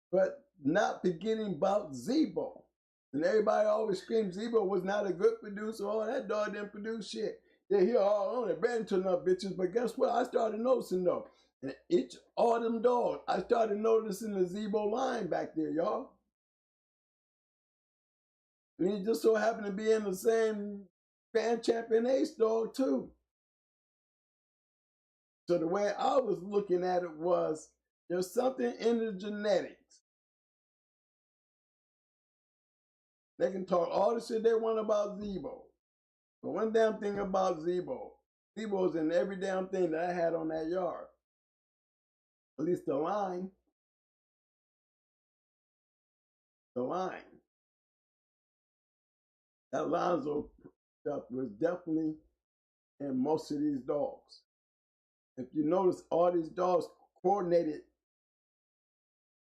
but not forgetting about Zebo. And everybody always screams Zebo was not a good producer. Oh, that dog didn't produce shit. Yeah, he all on it, bad to enough bitches. But guess what? I started noticing though. And each all them dogs, I started noticing the Zebo line back there, y'all. And he just so happened to be in the same fan champion ace dog too. So the way I was looking at it was, there's something in the genetics. They can talk all the shit they want about Zebo. But one damn thing about Zebo's in every damn thing that I had on that yard. At least the line. The line. That Lonzo stuff was definitely in most of these dogs. If you notice, all these dogs coordinated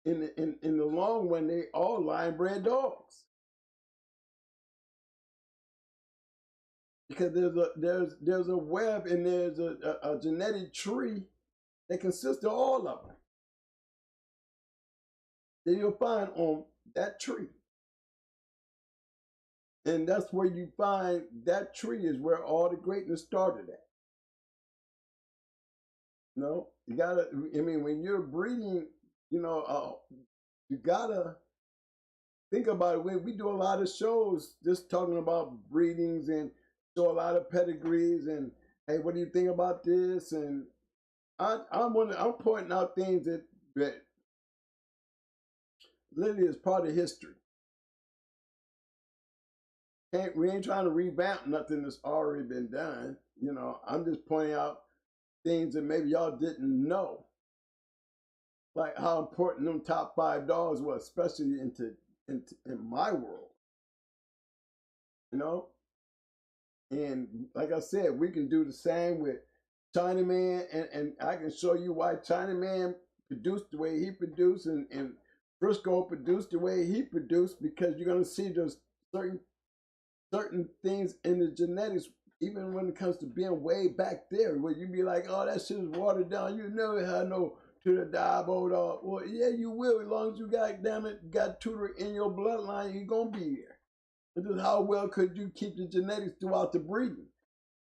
in the long run, they all line bred dogs. Because there's a web and there's a genetic tree that consists of all of them. Then you'll find on that tree. And that's where you find that tree is where all the greatness started at. You know, you gotta, I mean, when you're breeding, you know, you gotta think about it. We do a lot of shows just talking about breedings and show a lot of pedigrees and, hey, what do you think about this? And I'm pointing out things that literally is part of history. We ain't trying to revamp nothing that's already been done. You know, I'm just pointing out things that maybe y'all didn't know. Like how important them top 5 dogs were, especially in my world. You know? And like I said, we can do the same with Chinaman, and I can show you why Chinaman produced the way he produced and Briscoe produced the way he produced, because you're gonna see there's certain things in the genetics, even when it comes to being way back there, where you be like, oh, that shit is watered down. You never had no to the diabo dog. Well, yeah, you will, as long as you got tutor in your bloodline, you're gonna be there. But just how well could you keep the genetics throughout the breeding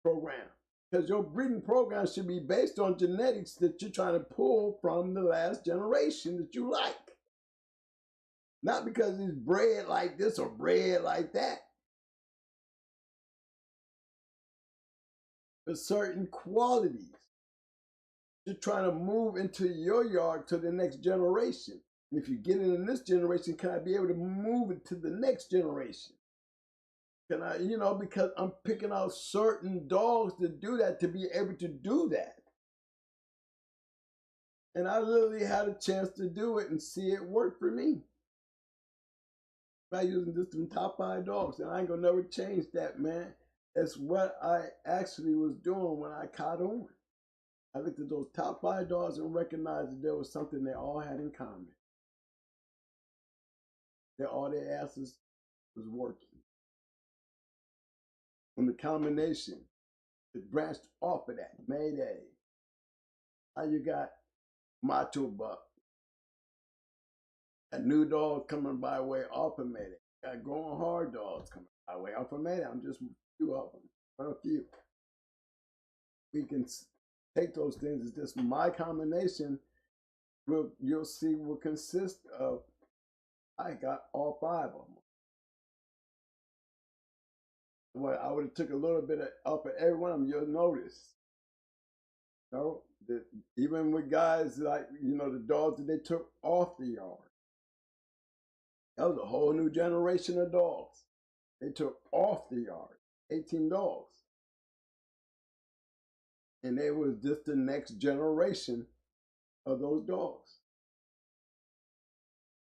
program? Because your breeding program should be based on genetics that you're trying to pull from the last generation that you like. Not because he's bred like this or bred like that. But certain qualities you're trying to move into your yard to the next generation. And if you get it in this generation, can I be able to move it to the next generation? Can I, you know, because I'm picking out certain dogs to do that, to be able to do that. And I literally had a chance to do it and see it work for me by using just them top 5 dogs. And I ain't gonna never change that, man. That's what I actually was doing when I caught on. I looked at those top 5 dogs and recognized that there was something they all had in common. That all their asses was working. When the combination that branched off of that, Mayday. Now you got Macho Buck. A new dog coming by way off of Mayday. Got growing hard dogs coming by way off of Mayday. I'm just a few of them. But a few. We can take those things. It's just my combination. You'll see will consist of. I got all 5 of them. Well, I would have took a little bit off of every one of them. You'll notice. You know, that even with guys like, you know, the dogs that they took off the yard. That was a whole new generation of dogs. They took off the yard. 18 dogs. And they was just the next generation of those dogs.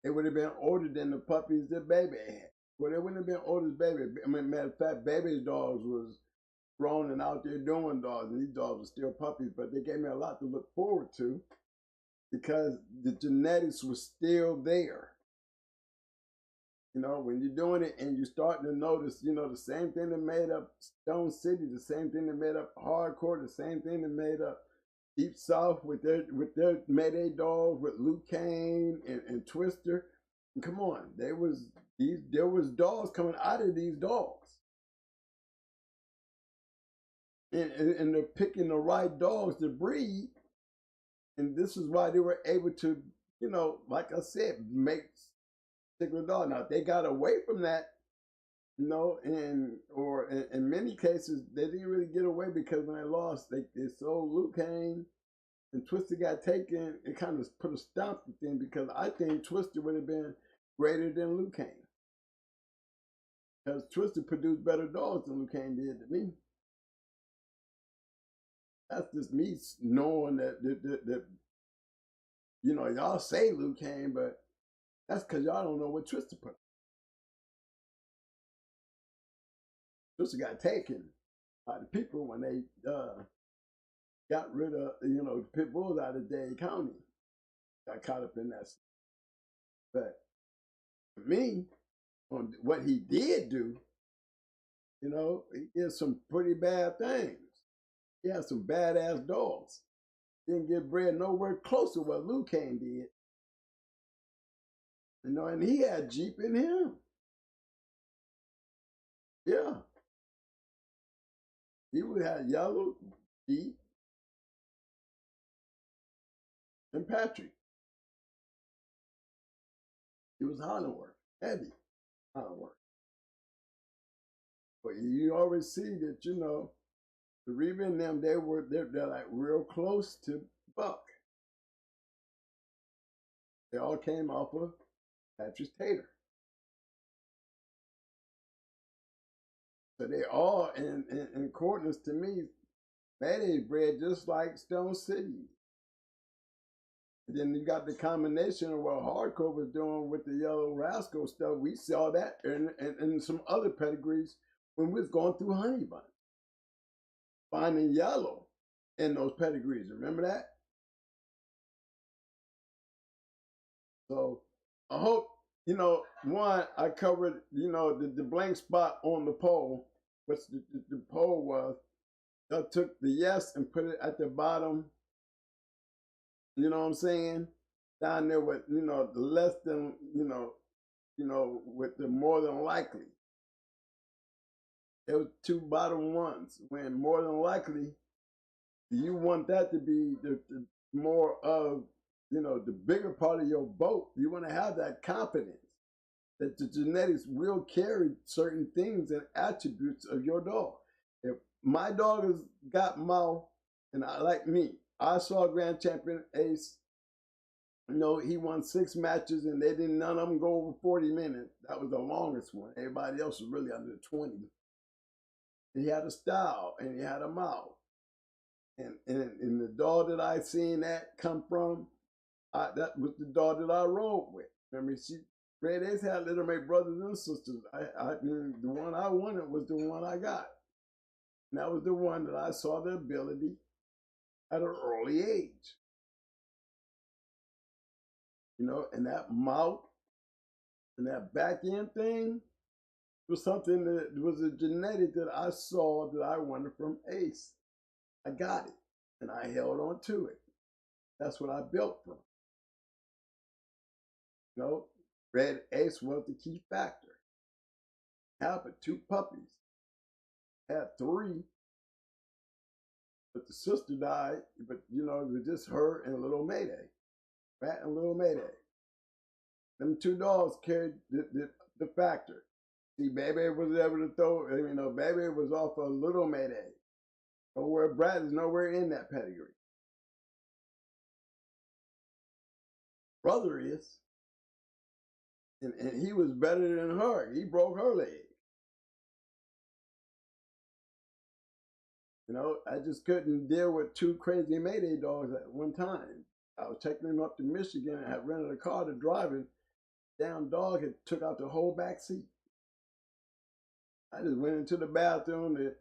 They would have been older than the puppies that Baby had. Well, they wouldn't have been older as Baby. I mean, matter of fact, Baby's dogs was grown and out there doing dogs, and these dogs are still puppies, but they gave me a lot to look forward to because the genetics was still there. You know, when you're doing it and you're starting to notice, you know, the same thing that made up Stone City, the same thing that made up Hardcore, the same thing that made up Deep South with their Mayday dogs, with Luke Kane and Twister. And come on, there was dogs coming out of these dogs. And they're picking the right dogs to breed. And this is why they were able to, you know, like I said, make particular dog. Now, if they got away from that, you know, or in many cases, they didn't really get away because when they lost, they sold Luke Kane and Twister got taken. It kind of put a stop to thing because I think Twister would have been greater than Luke Kane. Because Twister produced better dogs than Luke Kane did to me. That's just me knowing that you know, y'all say Luke Kane, but that's because y'all don't know what Twister put. Twister got taken by the people when they got rid of, you know, the pit bulls out of Dade County. Got caught up in that. But for me, on what he did do, you know, he did some pretty bad things. He had some badass dogs. Didn't get bred nowhere close to what Luke Kane did. You know, and he had Jeep in him. Yeah. He would have Yellow, Jeep, and Patrick. He was Honeywork, heavy Honeywork. But you always see that, you know, the Reba and them, they're like real close to Buck. They all came off of Patrick Tater. So they all, in accordance to me, Mayday bred just like Stone City. And then you got the combination of what Hardcore was doing with the Yellow Rascal stuff. We saw that in some other pedigrees when we was going through Honeybunch. Finding Yellow in those pedigrees. Remember that? So I hope, you know, one, I covered, you know, the blank spot on the poll, which the poll was. I took the yes and put it at the bottom. You know what I'm saying? Down there with, you know, the less than, you know, with the more than likely. There was two bottom ones. When more than likely, you want that to be the more of, you know, the bigger part of your boat. You want to have that confidence that the genetics will carry certain things and attributes of your dog. If my dog has got mouth, and I like me, I saw Grand Champion Ace. You know, he won 6 matches, and none of them go over 40 minutes. That was the longest one. Everybody else was really under 20. He had a style, and he had a mouth. And the dog that I seen that come from, that was the dog that I rode with. Remember, Red Ace had Little Mate brothers and sisters. I mean, the one I wanted was the one I got. And that was the one that I saw the ability at an early age. You know, and that mouth and that back end thing was something that was a genetic that I saw that I wanted from Ace. I got it, and I held on to it. That's what I built from. You know, Red Ace was the key factor. Happened 2 puppies. Had 3, but the sister died. But you know, it was just her and Little Mayday, Rat and Little Mayday. Them 2 dogs carried the factor. See, Baby was able to throw. You know, Baby was off of Little Mayday. Nowhere, Brad is nowhere in that pedigree. Brother is. And he was better than her. He broke her leg. You know, I just couldn't deal with two crazy Mayday dogs at one time. I was taking them up to Michigan and had rented a car to drive it. Damn dog had took out the whole back seat. I just went into the bathroom to,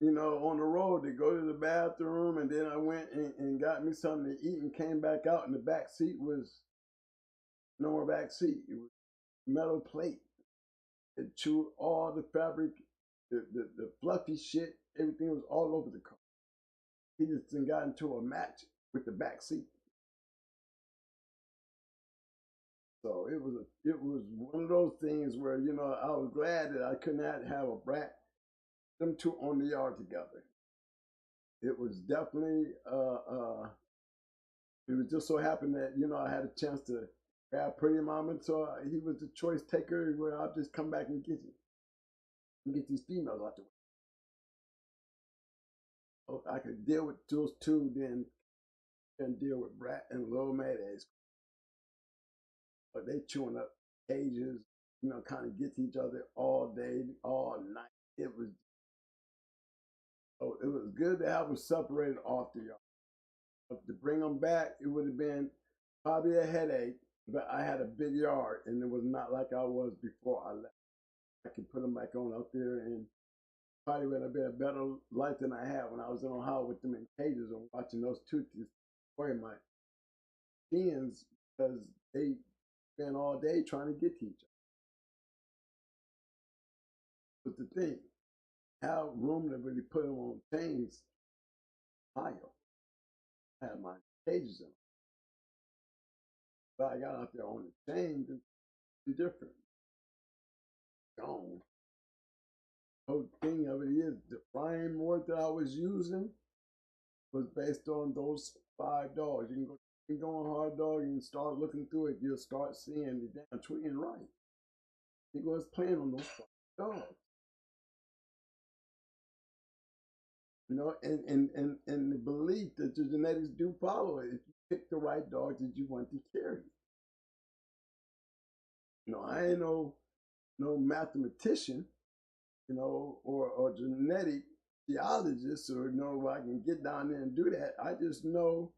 you know, on the road to go to the bathroom, and then I went and got me something to eat and came back out, and the back seat was no more back seat. It was metal plate. It chewed all the fabric, the fluffy shit. Everything was all over the car. He just got into a match with the back seat. So it was one of those things where, you know, I was glad that I could not have a brat, them two on the yard together. It was definitely it was just so happened that, you know, I had a chance to grab Pretty Mama, so he was the choice taker where I'll just come back and get you and get these females out the way. So I could deal with those two, then deal with Brat and Lil Maydays. But they chewing up cages, you know, kind of get to each other all day, all night. It was good to have them separated off the yard. But to bring them back, it would have been probably a headache. But I had a big yard, and it was not like I was before I left. I could put them back on out there, and probably would have been a better life than I had when I was in Ohio with them in cages and watching those two destroy my skins because they spent all day trying to get to each other. But the thing, how room to really put them on chains, Ohio. I had my cages in them. But I got out there on the chains, it's different. Gone. The whole thing of it is the frying board that I was using was based on those 5 dogs. You can go on Hard Dog and start looking through it. You'll start seeing the damn twin right. He was playing on those 5 dogs. You know, and the belief that the genetics do follow it. If you pick the right dog that you want to carry. You know, I ain't no mathematician, you know, or genetic geologist, or you know, I can get down there and do that. I just know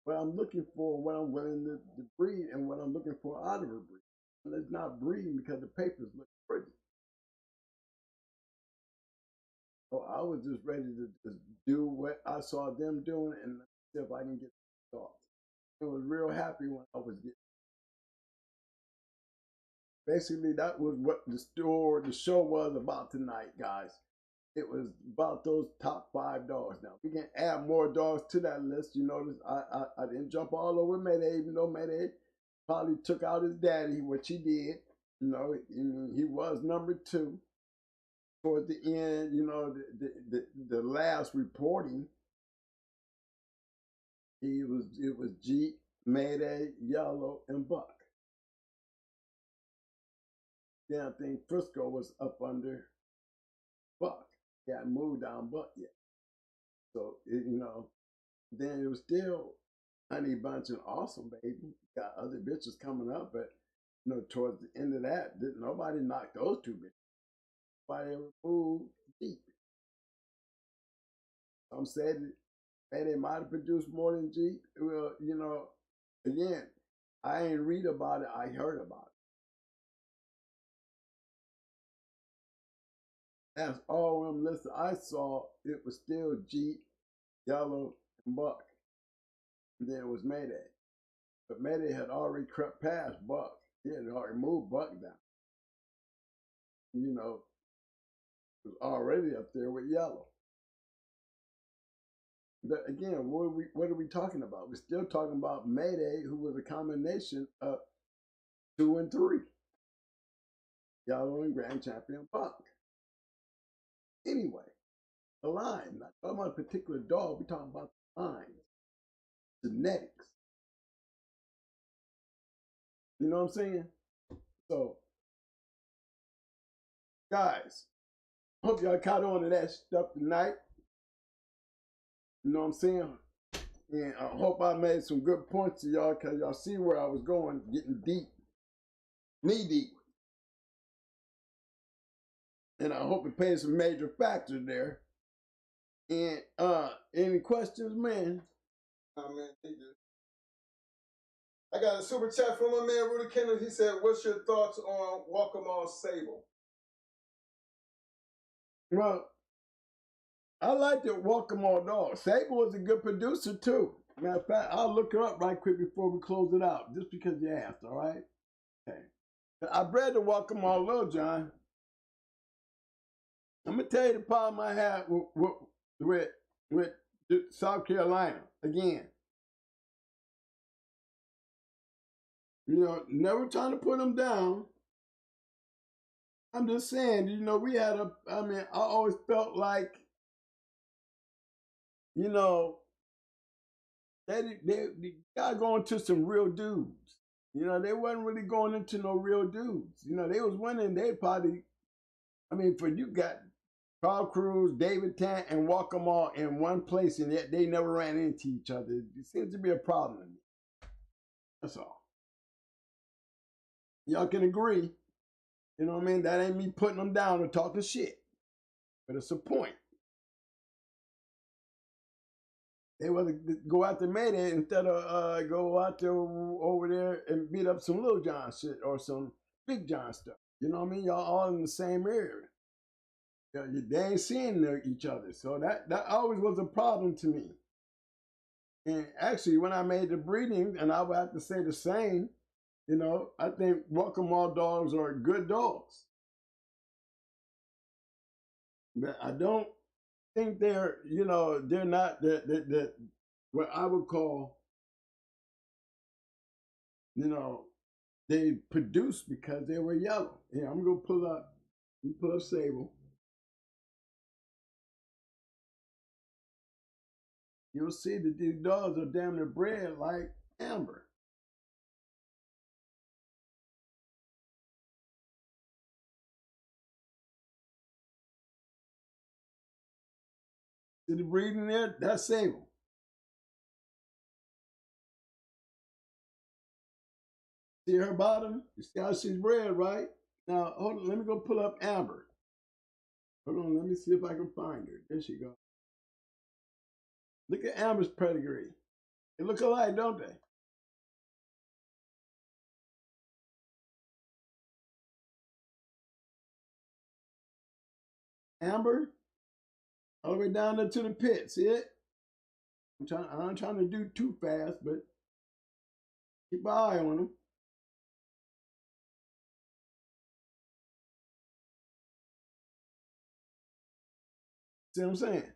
what I'm looking for, what I'm willing to breed, and what I'm looking for out of a breed. And it's not breeding because the papers look pretty. So I was just ready to just do what I saw them doing and see if I can get the dogs. I was real happy when I was getting. Basically, that was what the show was about tonight, guys. It was about those top 5 dogs. Now we can add more dogs to that list. You notice I didn't jump all over Mayday, even though Mayday probably took out his daddy, which he did. You know, he was number 2. Towards the end, you know, the last reporting, it was Jeep, Mayday, Yellow, and Buck. Yeah, I think Frisco was up under Buck. He hadn't moved down Buck yet. So, you know, then it was still Honey Bunch and Awesome Baby. Got other bitches coming up, but, you know, towards the end of that, nobody knocked those 2 bitches. Nobody removed Jeep. Some said that they might have produced more than Jeep. Well, you know, again, I ain't read about it, I heard about it. That's all them lists I saw. It was still Jeep, Yellow, and Buck. And then it was Mayday. But Mayday had already crept past Buck. He had already moved Buck down. You know, it was already up there with Yellow. But again, what are we talking about? We're still talking about Mayday, who was a combination of 2 and 3. Yellow and Grand Champion Buck. Anyway, the line, not talking about a particular dog, we're talking about the line, genetics. You know what I'm saying? So, guys, hope y'all caught on to that stuff tonight. You know what I'm saying? And I hope I made some good points to y'all, because y'all see where I was going, getting deep, knee deep. And I hope it plays some major factors there. And any questions, man? Oh, man, thank you. I got a super chat from my man Rudy Kennels. He said, "What's your thoughts on Walkmall Sable?" Well, I like the Walkmall dog. Sable was a good producer too. Matter of fact, I'll look her up right quick before we close it out, just because you asked. All right. Okay. I bred the Walkmall Lil John. I'm gonna tell you the problem I had with South Carolina again. You know, never trying to put them down. I'm just saying, you know, we had I always felt like, you know, they got going to some real dudes. You know, they wasn't really going into no real dudes. You know, they was winning, they probably, for you got Carl Cruz, David Tant, and Walkmall in one place, and yet they never ran into each other. It seems to be a problem to me. That's all. Y'all can agree. You know what I mean? That ain't me putting them down or talking shit. But it's a point. They want to go out to Mayday instead of go out there over there and beat up some Little John shit or some Big John stuff. You know what I mean? Y'all all in the same area. They ain't seeing each other. So that always was a problem to me. And actually, when I made the breeding, and I would have to say the same, you know, I think Walkmall dogs are good dogs. But I don't think they're, you know, they're not what I would call, you know, they produced because they were yellow. Yeah, I'm gonna pull up Sable. You'll see that these dogs are damn near bred like Amber. See the breeding there? That's Sable. See her bottom? You see how she's bred, right? Now, hold on, let me go pull up Amber. Hold on, let me see if I can find her. There she goes. Look at Amber's pedigree. They look alike, don't they? Amber, all the way down there to the pit. See it? I'm trying to do too fast, but keep an eye on them. See what I'm saying?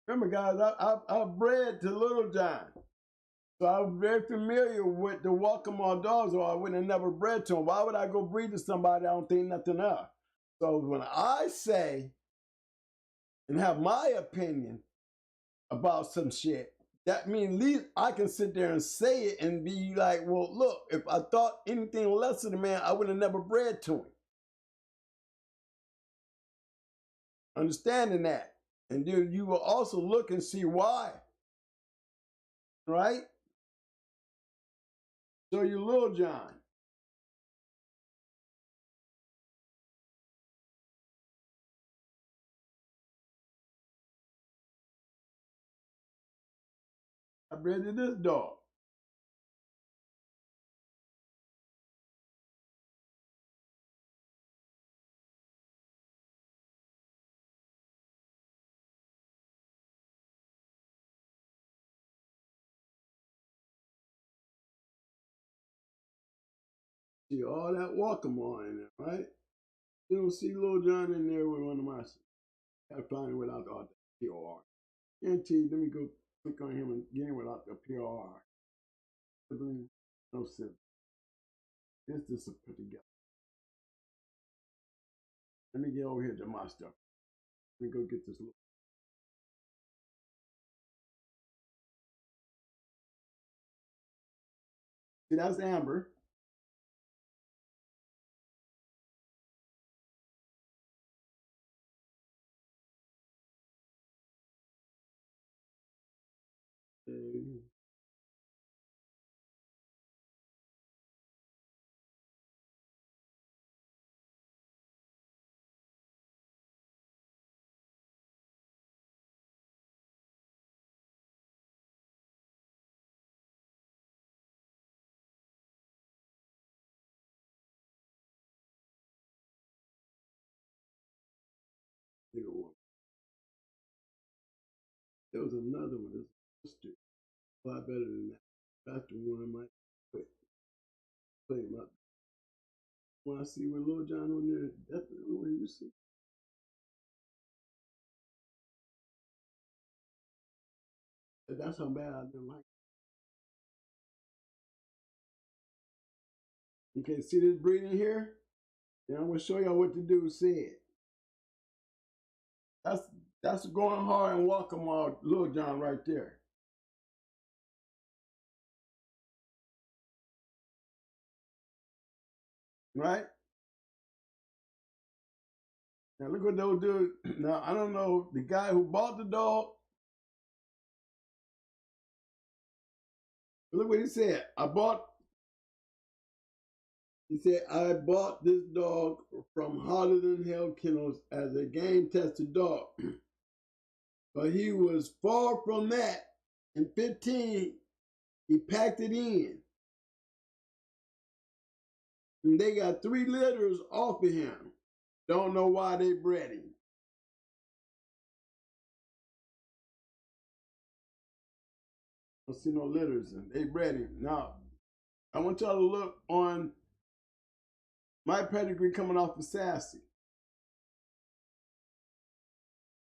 Remember, guys, I've bred to Little John. So I'm very familiar with the Walkmall dogs, or I would have never bred to them. Why would I go breed to somebody I don't think nothing of? So when I say and have my opinion about some shit, that means at least I can sit there and say it and be like, well, look, if I thought anything less of the man, I would have never bred to him. Understanding that. And you will also look and see why. Right? So you Little John. I bred to this dog. See all that Walkmall in there, right? You don't see Little John in there with one of my. I find it without the POR. Guaranteed, let me go click on him and get him without the POR. Sibling, no sibling. This is put together. Let me get over here to my stuff. Let me go get this little. See, that's Amber. Bigger one. There was another one. This is a lot better than that. That's the one I might quit. Play him up. When I see with Lil Jon on there, that's the only one you see. That's how bad I didn't like it. Okay, see this breathing here? And I'm gonna show y'all what the dude said. That's going hard and walking on Lil Jon right there. Right? Now look what they'll do. Now I don't know the guy who bought the dog. Look what he said. He said, I bought this dog from Hotter Than Hell Kennels as a game tested dog. But he was far from that. In 15, he packed it in. And they got 3 litters off of him. Don't know why they bred him. Don't see no litters, and they bred him. Now, I want y'all to look on my pedigree coming off of Sassy.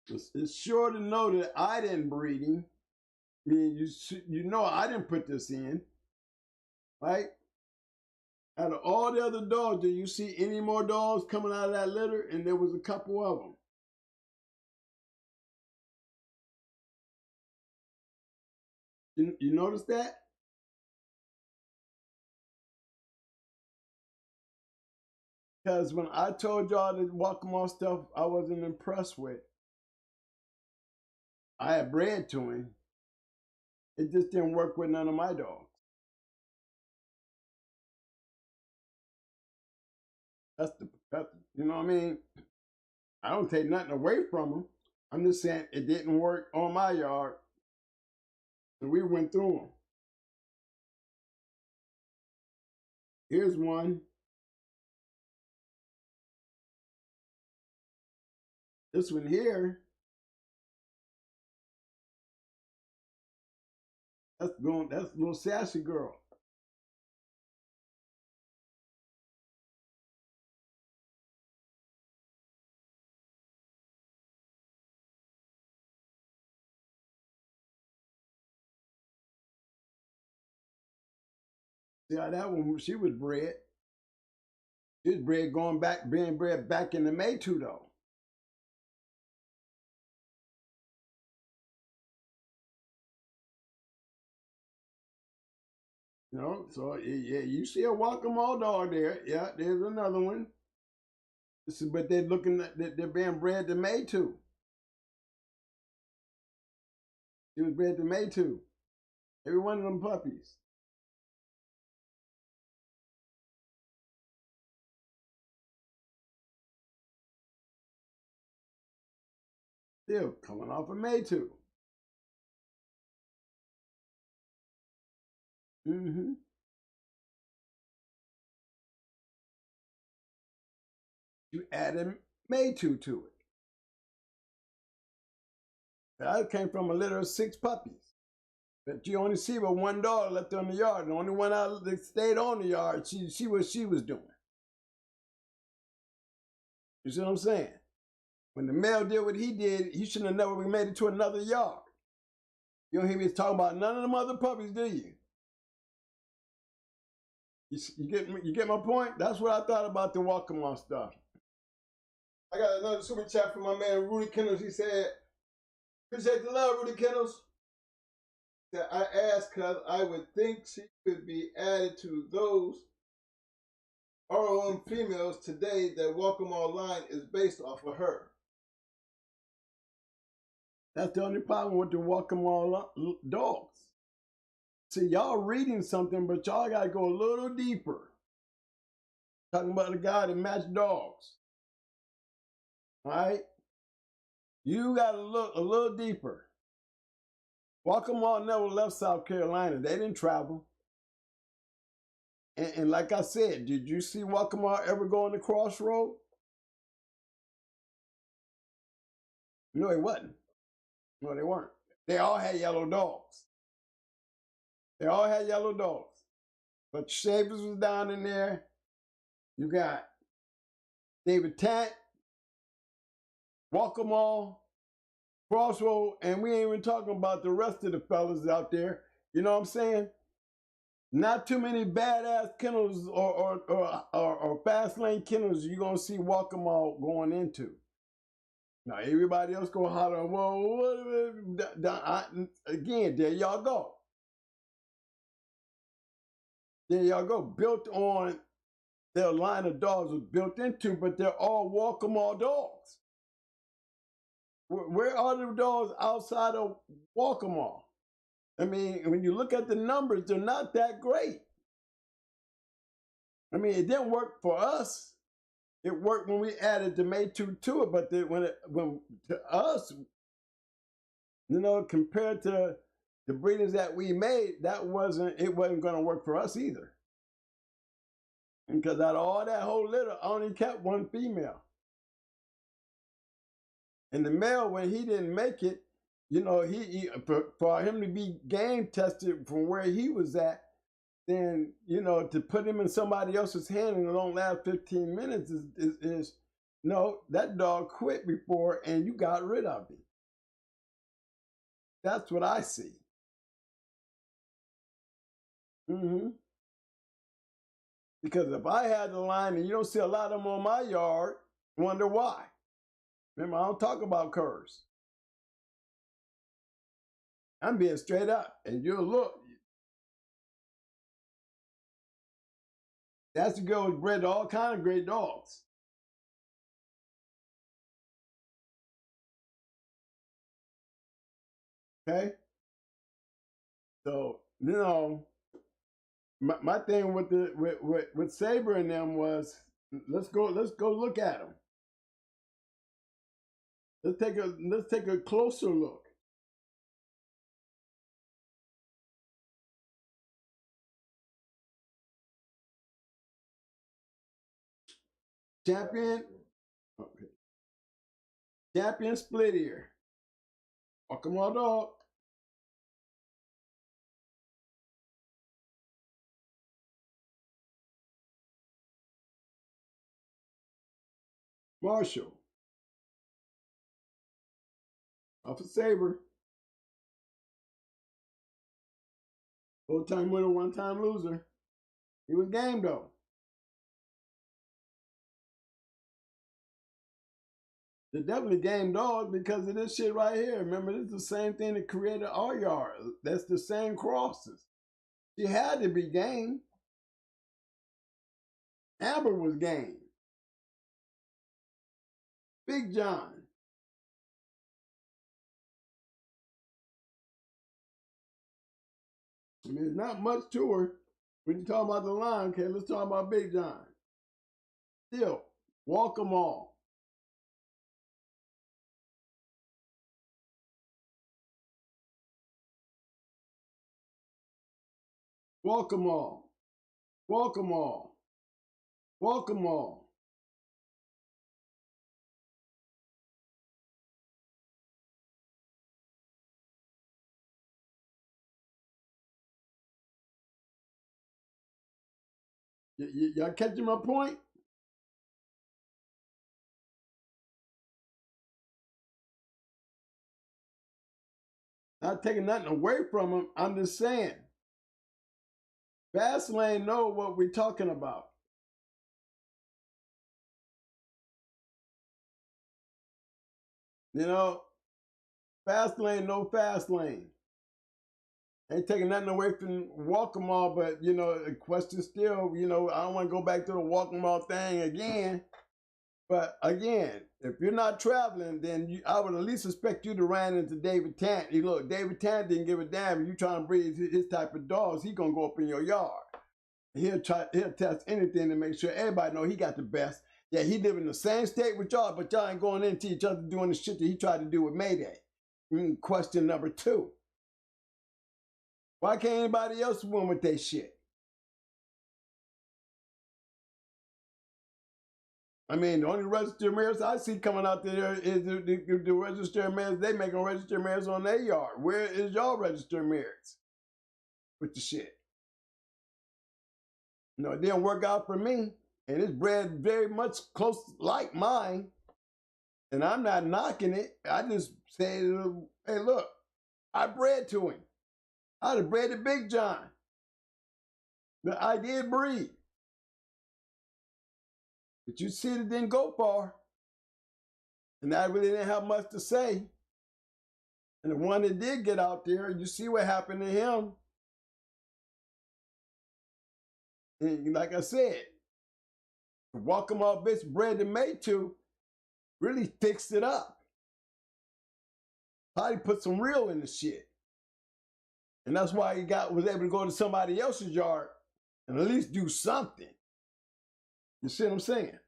It's sure to know that I didn't breed him. I mean, you know I didn't put this in, right? Out of all the other dogs, do you see any more dogs coming out of that litter? And there was a couple of them. You notice that? Because when I told y'all to walk them off stuff I wasn't impressed with, I had bred to him. It just didn't work with none of my dogs. That's you know what I mean? I don't take nothing away from them. I'm just saying it didn't work on my yard. And we went through them. Here's one. This one here. That's a little sassy girl. See how that one, she was bred. She was bred being bred back in the Maytoo though. You know, so yeah, you see a Waccamaw dog there. Yeah, there's another one. But they're looking at, they're being bred to Maytoo. She was bred to Maytoo. Every one of them puppies. Still coming off of Maytoo. Mm-hmm. You added Maytoo to it. That came from a litter of 6 puppies. But you only see but one dog left on the yard. The only one that stayed on the yard, she was doing. You see what I'm saying? When the male did what he did, he shouldn't have never made it to another yard. You don't hear me talking about none of them other puppies, do you? You get my point? That's what I thought about the Waccamaw stuff. I got another super chat from my man Rudy Kennels. He said, appreciate the love, Rudy Kennels. That I asked because I would think she could be added to those ROM females today that Waccamaw line is based off of her. That's the only problem with the Waccamaw dogs. See, y'all reading something, but y'all got to go a little deeper. Talking about the guy that matched dogs. All right? You got to look a little deeper. Waccamaw never left South Carolina. They didn't travel. And like I said, did you see Waccamaw ever go on the crossroad? No, it wasn't. No, they weren't. They all had yellow dogs. They all had yellow dogs. But Shavers was down in there. You got David Tant, Walkamall, Crossroad, and we ain't even talking about the rest of the fellas out there. You know what I'm saying? Not too many badass kennels or fast lane kennels you're gonna see Walkamall going into. Now everybody else go holler, well, again, there y'all go. There y'all go. Built on their line of dogs was built into, but they're all Walkamall dogs. Where are the dogs outside of Walkamall? I mean, when you look at the numbers, they're not that great. I mean, it didn't work for us. It worked when we added the Maytooth to it, but when to us, you know, compared to the breeders that we made, it wasn't going to work for us either. Because out of all that whole litter, I only kept one female. And the male, when he didn't make it, you know, for him to be game tested from where he was at, then, you know, to put him in somebody else's hand and it don't last 15 minutes is no, that dog quit before and you got rid of him. That's what I see. Because if I had the line and you don't see a lot of them on my yard, wonder why. Remember, I don't talk about curs. I'm being straight up, and you'll look. That's the girl who bred all kinds of great dogs. Okay? So, you know, my thing with Saber and them was, let's go look at them. Let's take a closer look. Champion, okay. Champion split ear. Oh, come on, dog. Marshall. Off of Saber. Full-time winner, one-time loser. He was game though. They're definitely game dog because of this shit right here. Remember, this is the same thing that created our yard. That's the same crosses. She had to be game. Amber was game. Big John. I mean, there's not much to her when you talk about the line. Okay, let's talk about Big John. Still, walk them all. Walk them all. Walk them all. Walk them all. Y'all catching my point? Not taking nothing away from them. I'm just saying. Fastlane know what we're talking about. You know, Fastlane, no Fastlane. Ain't taking nothing away from walk 'em all, but you know, the question still, you know, I don't want to go back to the walk 'em all thing again. But again, if you're not traveling, then I would at least expect you to run into David Tant. Look, David Tant didn't give a damn. If you trying to breed his type of dogs, he gonna go up in your yard. He'll test anything to make sure everybody know he got the best. Yeah, he live in the same state with y'all, but y'all ain't going into each other doing the shit that he tried to do with Mayday. Question number 2. Why can't anybody else win with that shit? I mean, the only registered mares I see coming out there is the registered mares. They making registered mares on their yard. Where is y'all registered mares with the shit? No, it didn't work out for me. And it's bred very much close like mine. And I'm not knocking it. I just say, hey, look, I bred to him. I'd have bred to Big John. But I did breed. But you see, it didn't go far. And I really didn't have much to say. And the one that did get out there, you see what happened to him. And like I said, the Walk-em-All bitch bred to mate to really fixed it up. Probably put some real in the shit. And that's why he was able to go to somebody else's yard and at least do something. You see what I'm saying?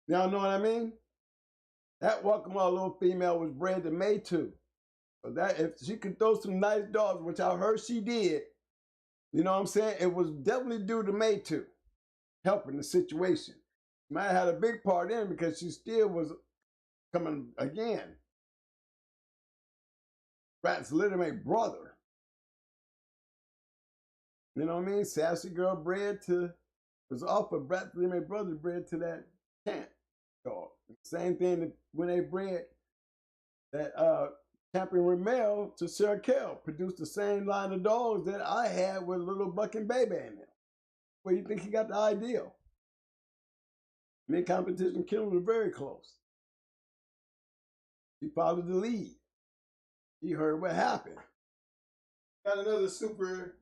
Y'all know what I mean? That Walk-em-All little female was bred to mate to. So that if she could throw some nice dogs, which I heard she did, you know what I'm saying? It was definitely due to mate to, helping the situation. She might have had a big part in it because she still was coming again. Brat's literally brother. You know what I mean? Sassy girl bred to, was off of Brat's literally brother bred to that camp dog. Same thing that when they bred that Champion Ramel to Sarah Kell, produced the same line of dogs that I had with Little Buck and Baby in them. Where you think he got the ideal? Mid-competition kennels were very close. He followed the lead. He heard what happened. Got another super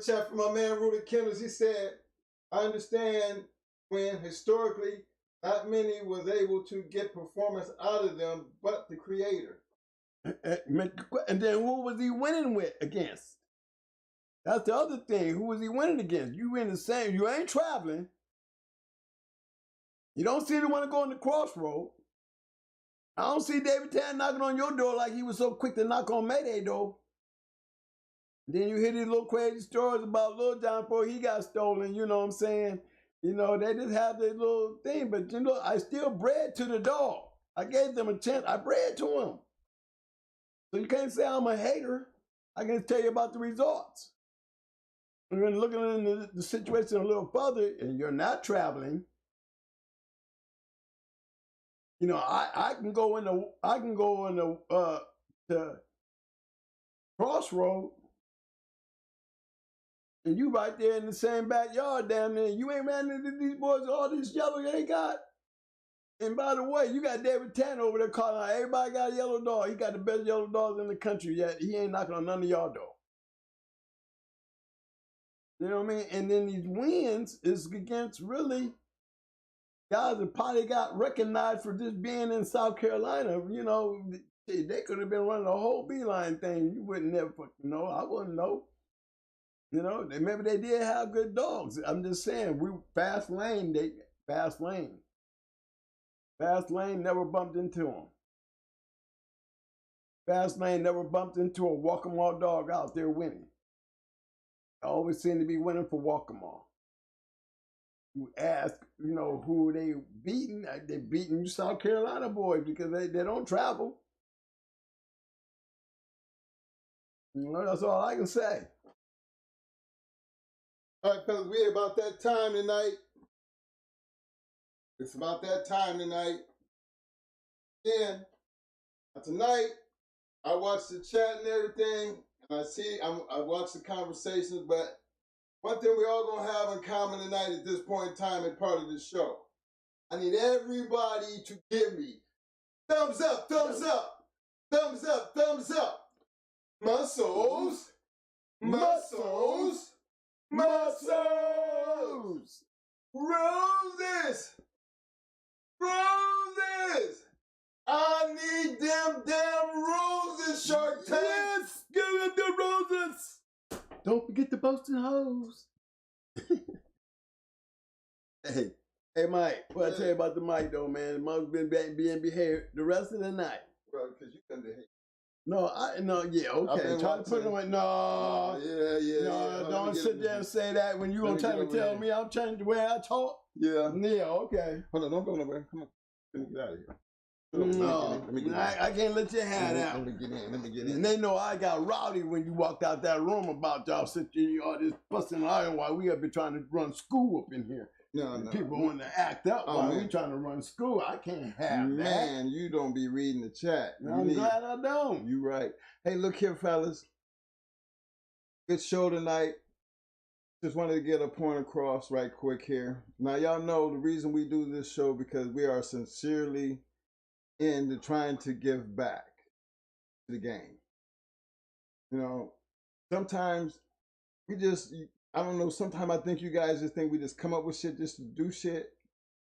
chat from my man Rudy Kennels. He said, I understand when historically not many was able to get performance out of them but the creator. And then who was he winning with against? That's the other thing. Who was he winning against? You in the same, you ain't traveling. You don't see anyone to go on the crossroad. I don't see David Tan knocking on your door like he was so quick to knock on Mayday door. Then you hear these little crazy stories about Lil John before he got stolen, you know what I'm saying? You know, they just have their little thing, but you know, I still bred to the dog. I gave them a chance. I bred to him. So you can't say I'm a hater. I can tell you about the results. And then looking into the situation a little further, and you're not traveling, you know, I can go in the crossroad, and you right there in the same backyard down there. You ain't ran into these boys, all this yellow they got. And by the way, you got David Tanner over there calling out, everybody got a yellow dog. He got the best yellow dogs in the country, yet he ain't knocking on none of y'all door. You know what I mean? And then these wins is against really guys that probably got recognized for just being in South Carolina. You know, they could have been running a whole beeline thing. You wouldn't never fucking know. I wouldn't know. You know, maybe they did have good dogs. I'm just saying, Fast Lane never bumped into him. Fast Lane never bumped into a Walk-em-All dog out there winning. I always seem to be winning for Walk-em-All. You ask, you know, who they beating? They beating you South Carolina boys because they don't travel. You know, that's all I can say. All right, fellas, we're about that time tonight. It's about that time tonight. Again, tonight, I watched the chat and everything, and I watched the conversations, but one thing we all gonna have in common tonight at this point in time and part of this show. I need everybody to give me thumbs up, thumbs up, thumbs up, thumbs up. Muscles, muscles, muscles. Roses, roses. I need them damn roses, Shark Tank. Yes, give them the roses. Don't forget the Boston hose. Hey, Mike, what I tell you about the mic though, man? The mic's been being behaved the rest of the night. Bro, because you couldn't behave. No, okay. Try to put it on. No, yeah. No, don't sit there and say that when you gonna try to tell me I'm changing the way I talk. Yeah. Yeah, okay. Hold on, don't go nowhere. Come on. Let me get out of here. No, Let me get in. I can't let you have that. Let me get in. Let me get in. And they know I got rowdy when you walked out that room about y'all sitting all this busting iron while we have been trying to run school up in here. No. People want to act up while we trying to run school. I can't have that. Man, you don't be reading the chat. I'm glad I don't. You right. Hey, look here, fellas. Good show tonight. Just wanted to get a point across right quick here. Now, y'all know the reason we do this show because we are sincerely into trying to give back to the game. You know, sometimes we just, I don't know, sometimes I think you guys just think we just come up with shit just to do shit,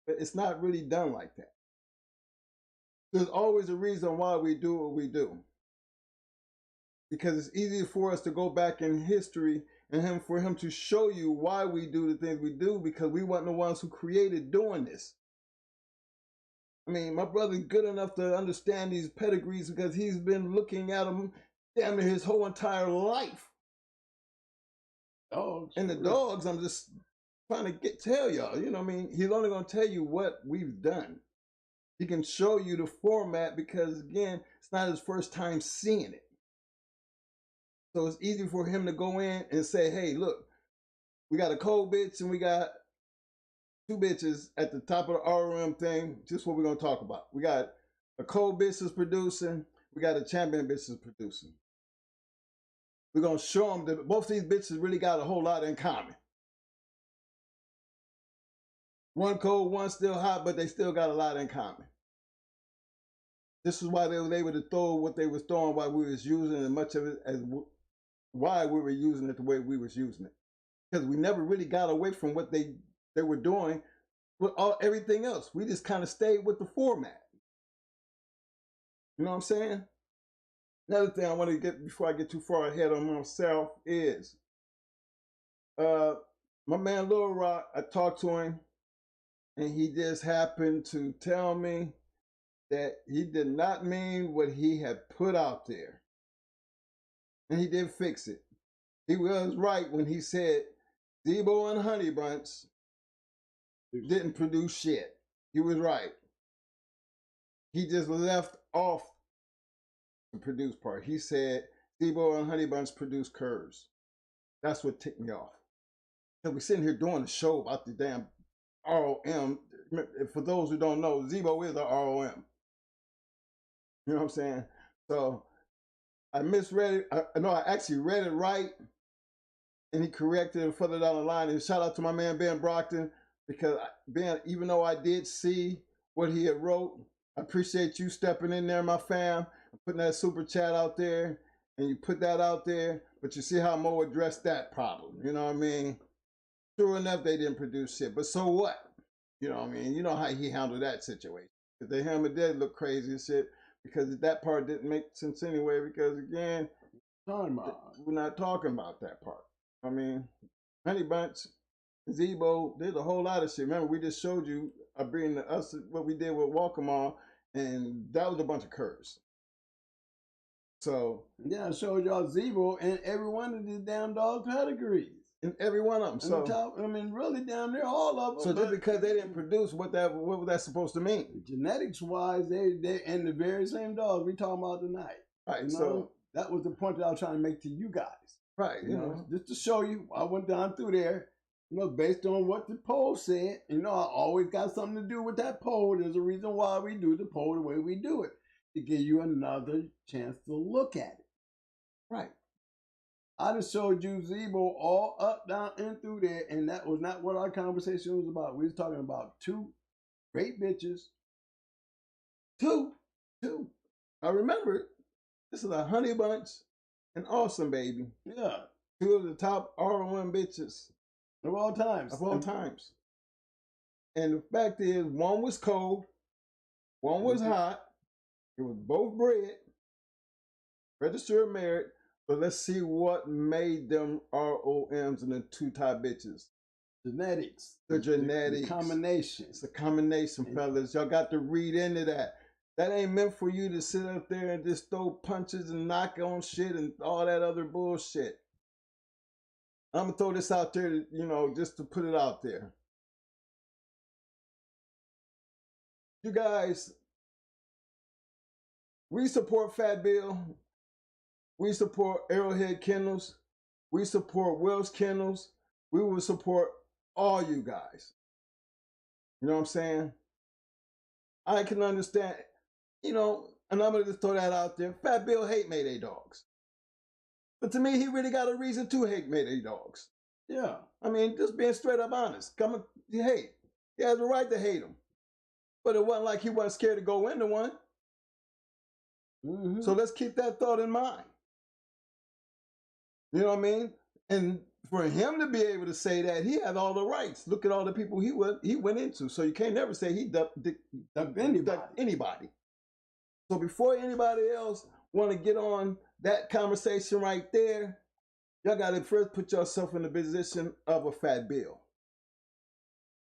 but it's not really done like that. There's always a reason why we do what we do. Because it's easier for us to go back in history and for him to show you why we do the things we do because we weren't the ones who created doing this. I mean, my brother's good enough to understand these pedigrees because he's been looking at them damn near his whole entire life. Dogs. And the dogs, I'm just trying to tell y'all, you know what I mean? He's only going to tell you what we've done. He can show you the format because, again, it's not his first time seeing it. So it's easy for him to go in and say, hey, look, we got a cold bitch and we got two bitches at the top of the ROM thing. Just what we're going to talk about. We got a cold bitch that's producing. We got a champion bitch that's producing. We're going to show them that both these bitches really got a whole lot in common. One cold, one still hot, but they still got a lot in common. This is why they were able to throw what they was throwing while we was using it, much of it as why we were using it the way we was using it. Because we never really got away from what they were doing with everything else. We just kind of stayed with the format. You know what I'm saying? Another thing I want to get before I get too far ahead on myself is my man Lil Rock, I talked to him and he just happened to tell me that he did not mean what he had put out there. And he did fix it. He was right when he said Debo and HONEYBUNCH didn't produce shit. He was right. He just left off the produce part. He said Debo and HONEYBUNCH produced curves. That's what ticked me off. Because we're sitting here doing a show about the damn ROM. For those who don't know, Zebo is a ROM. You know what I'm saying? So I misread it. I actually read it right. And he corrected it further down the line. And shout out to my man Ben Brockton. Because Ben, even though I did see what he had wrote, I appreciate you stepping in there, my fam, and putting that super chat out there. And you put that out there. But you see how Mo addressed that problem. You know what I mean? True enough, they didn't produce shit. But so what? You know what I mean? You know how he handled that situation. Because they hammer did look crazy and shit. Because that part didn't make sense anyway. Because again, we're not talking about that part. I mean, HONEYBUNCH, Zebo, there's a whole lot of shit. Remember, we just showed you us what we did with Walk'em, and that was a bunch of curves. So yeah, I showed y'all Zebo and every one of these damn dog pedigrees. And every one of them. So top, I mean, really damn near all of them. So just because they didn't produce, what was that supposed to mean? Genetics wise, they're in the very same dogs we talking about tonight. Right. You So know, that was the point that I was trying to make to you guys. Right. You know, just to show you, I went down through there, you know, based on what the poll said. You know, I always got something to do with that poll. There's a reason why we do the poll the way we do it, to give you another chance to look at it. Right. I just showed you Zebo all up, down, and through there, and that was not what our conversation was about. We was talking about two great bitches. Two. I remember it. This is a HONEYBUNCH and AWSOMEBABY. Yeah. Two of the top R1 bitches of all times. And the fact is, one was cold, one was hot. It was both bred, registered married. But let's see what made them ROMs and the two top bitches. Genetics. The genetics. The combination. It's a combination, fellas. Y'all got to read into that. That ain't meant for you to sit up there and just throw punches and knock on shit and all that other bullshit. I'm going to throw this out there, you know, just to put it out there. you guys, we support Fat Bill. We support Arrowhead Kennels. We support Wells Kennels. We will support all you guys. You know what I'm saying? I can understand, you know, and I'm going to just throw that out there. Fat Bill hate Mayday dogs. But to me, he really got a reason to hate Mayday dogs. Yeah. I mean, just being straight up honest. Come on, he hate. He has the right to hate him. But it wasn't like he wasn't scared to go into one. So let's keep that thought in mind. You know what I mean? And for him to be able to say that, he had all the rights. Look at all the people he went into. So you can't never say he ducked anybody. So before anybody else want to get on that conversation right there, y'all got to first put yourself in the position of a Fat Bill.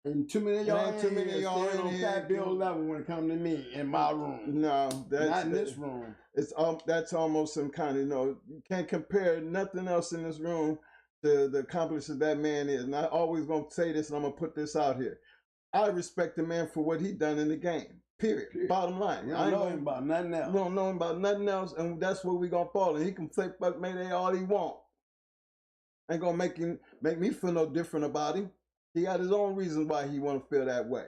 And too many of y'all on Fat Bill level when it comes to me in my room. No, that's not in this room. It's that's almost some kind of, you know, you can't compare nothing else in this room to the accomplishments that man is. And I always gonna say this, and I'm gonna put this out here. I respect the man for what he done in the game. Period. Bottom line. I don't know him about nothing else. We don't know him about nothing else, and that's where we gonna fall. And he can flip up Mayday all he want. Ain't gonna make me feel no different about him. He got his own reasons why he want to feel that way.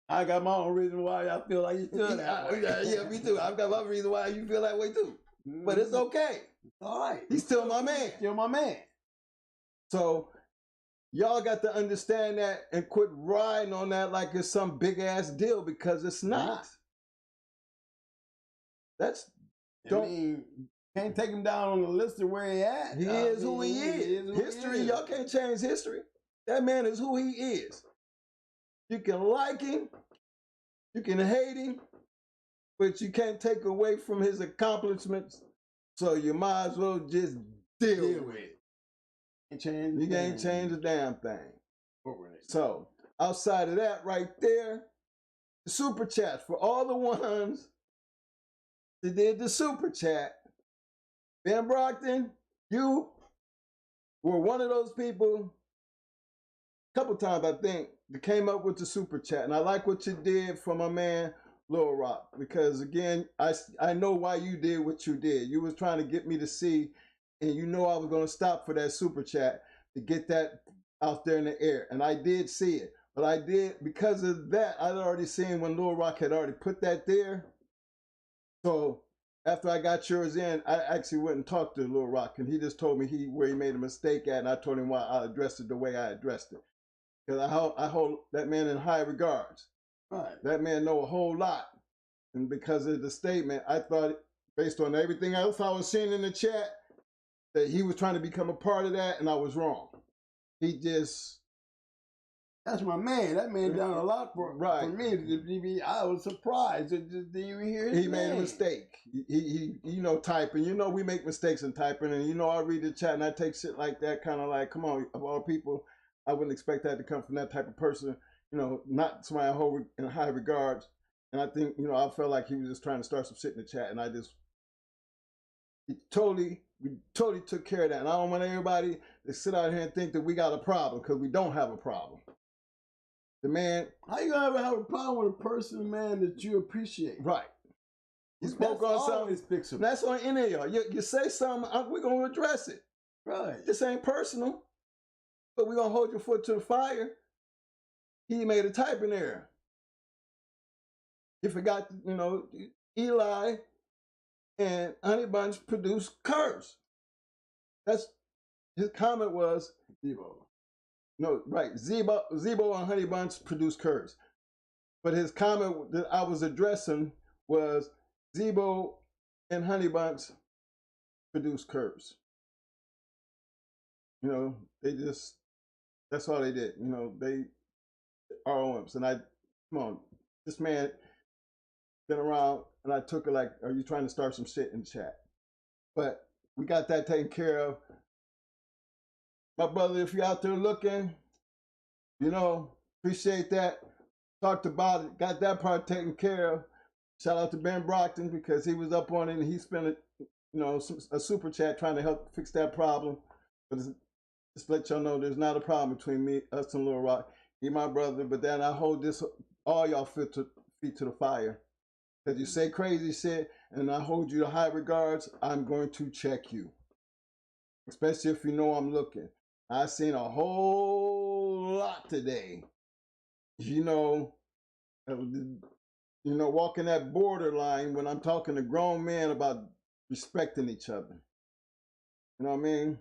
I got my own reason why I feel like you feel that way. Yeah, me too. I've got my reason why you feel that way too. But it's okay. All right. He's still my man. Still my man. So y'all got to understand that and quit riding on that like it's some big ass deal, because it's not. That's I mean, can't take him down on the list of where he at. He is who he is. History, y'all can't change history. That man is who he is. You can like him, you can hate him, but you can't take away from his accomplishments. So you might as well just deal with it. You can't change a damn thing. So outside of that right there, the super chats for all the ones that did the super chat. Ben Brockton, you were one of those people, a couple times I think, that came up with the super chat. And I like what you did for my man, Lil Rock, because again, I know why you did what you did. You was trying to get me to see, and you know I was going to stop for that super chat to get that out there in the air. And I did see it. But I did, because of that, I'd already seen when Lil Rock had already put that there. So after I got yours in, I actually went and talked to Lil Rock, and he just told me where he made a mistake at, and I told him why I addressed it the way I addressed it. Because I hold that man in high regards. Right. That man know a whole lot. And because of the statement, I thought, based on everything else I was seeing in the chat, that he was trying to become a part of that, and I was wrong. He just... That's my man. That man done a lot for me. I was surprised. Didn't even hear his name. He made a mistake. He you know, typing. You know, we make mistakes in typing, and you know, I read the chat and I take shit like that, kind of like, come on, of all people, I wouldn't expect that to come from that type of person. You know, not somebody I hold in high regards. And I think, you know, I felt like he was just trying to start some shit in the chat, and we totally took care of that. And I don't want everybody to sit out here and think that we got a problem, because we don't have a problem. The man, how you gonna ever have a problem with a person, man, that you appreciate? Right. You spoke on something. That's on any of y'all. You say something, we're gonna address it. Right. This ain't personal, but we're gonna hold your foot to the fire. He made a typing error. He forgot, you know, Eli and HONEYBUNCH produced curves. That's his comment was Zebo. No, right. Zebo and HONEYBUNCH produced curves. But his comment that I was addressing was Zebo and HONEYBUNCH produced curves. You know, that's all they did. You know, they are OMs. And come on, this man been around, and I took it like, are you trying to start some shit in the chat? But we got that taken care of. My brother, if you're out there looking, you know, appreciate that. Talked about it, got that part taken care of. Shout out to Ben Brockton, because he was up on it, and he spent a super chat trying to help fix that problem. But just let y'all know, there's not a problem between us and Lil Rock. He my brother, but then I hold this, all y'all foot feet to the fire. Because you say crazy shit and I hold you to high regards, I'm going to check you. Especially if you know I'm looking. I've seen a whole lot today. Walking that borderline when I'm talking to grown men about respecting each other. You know what I mean?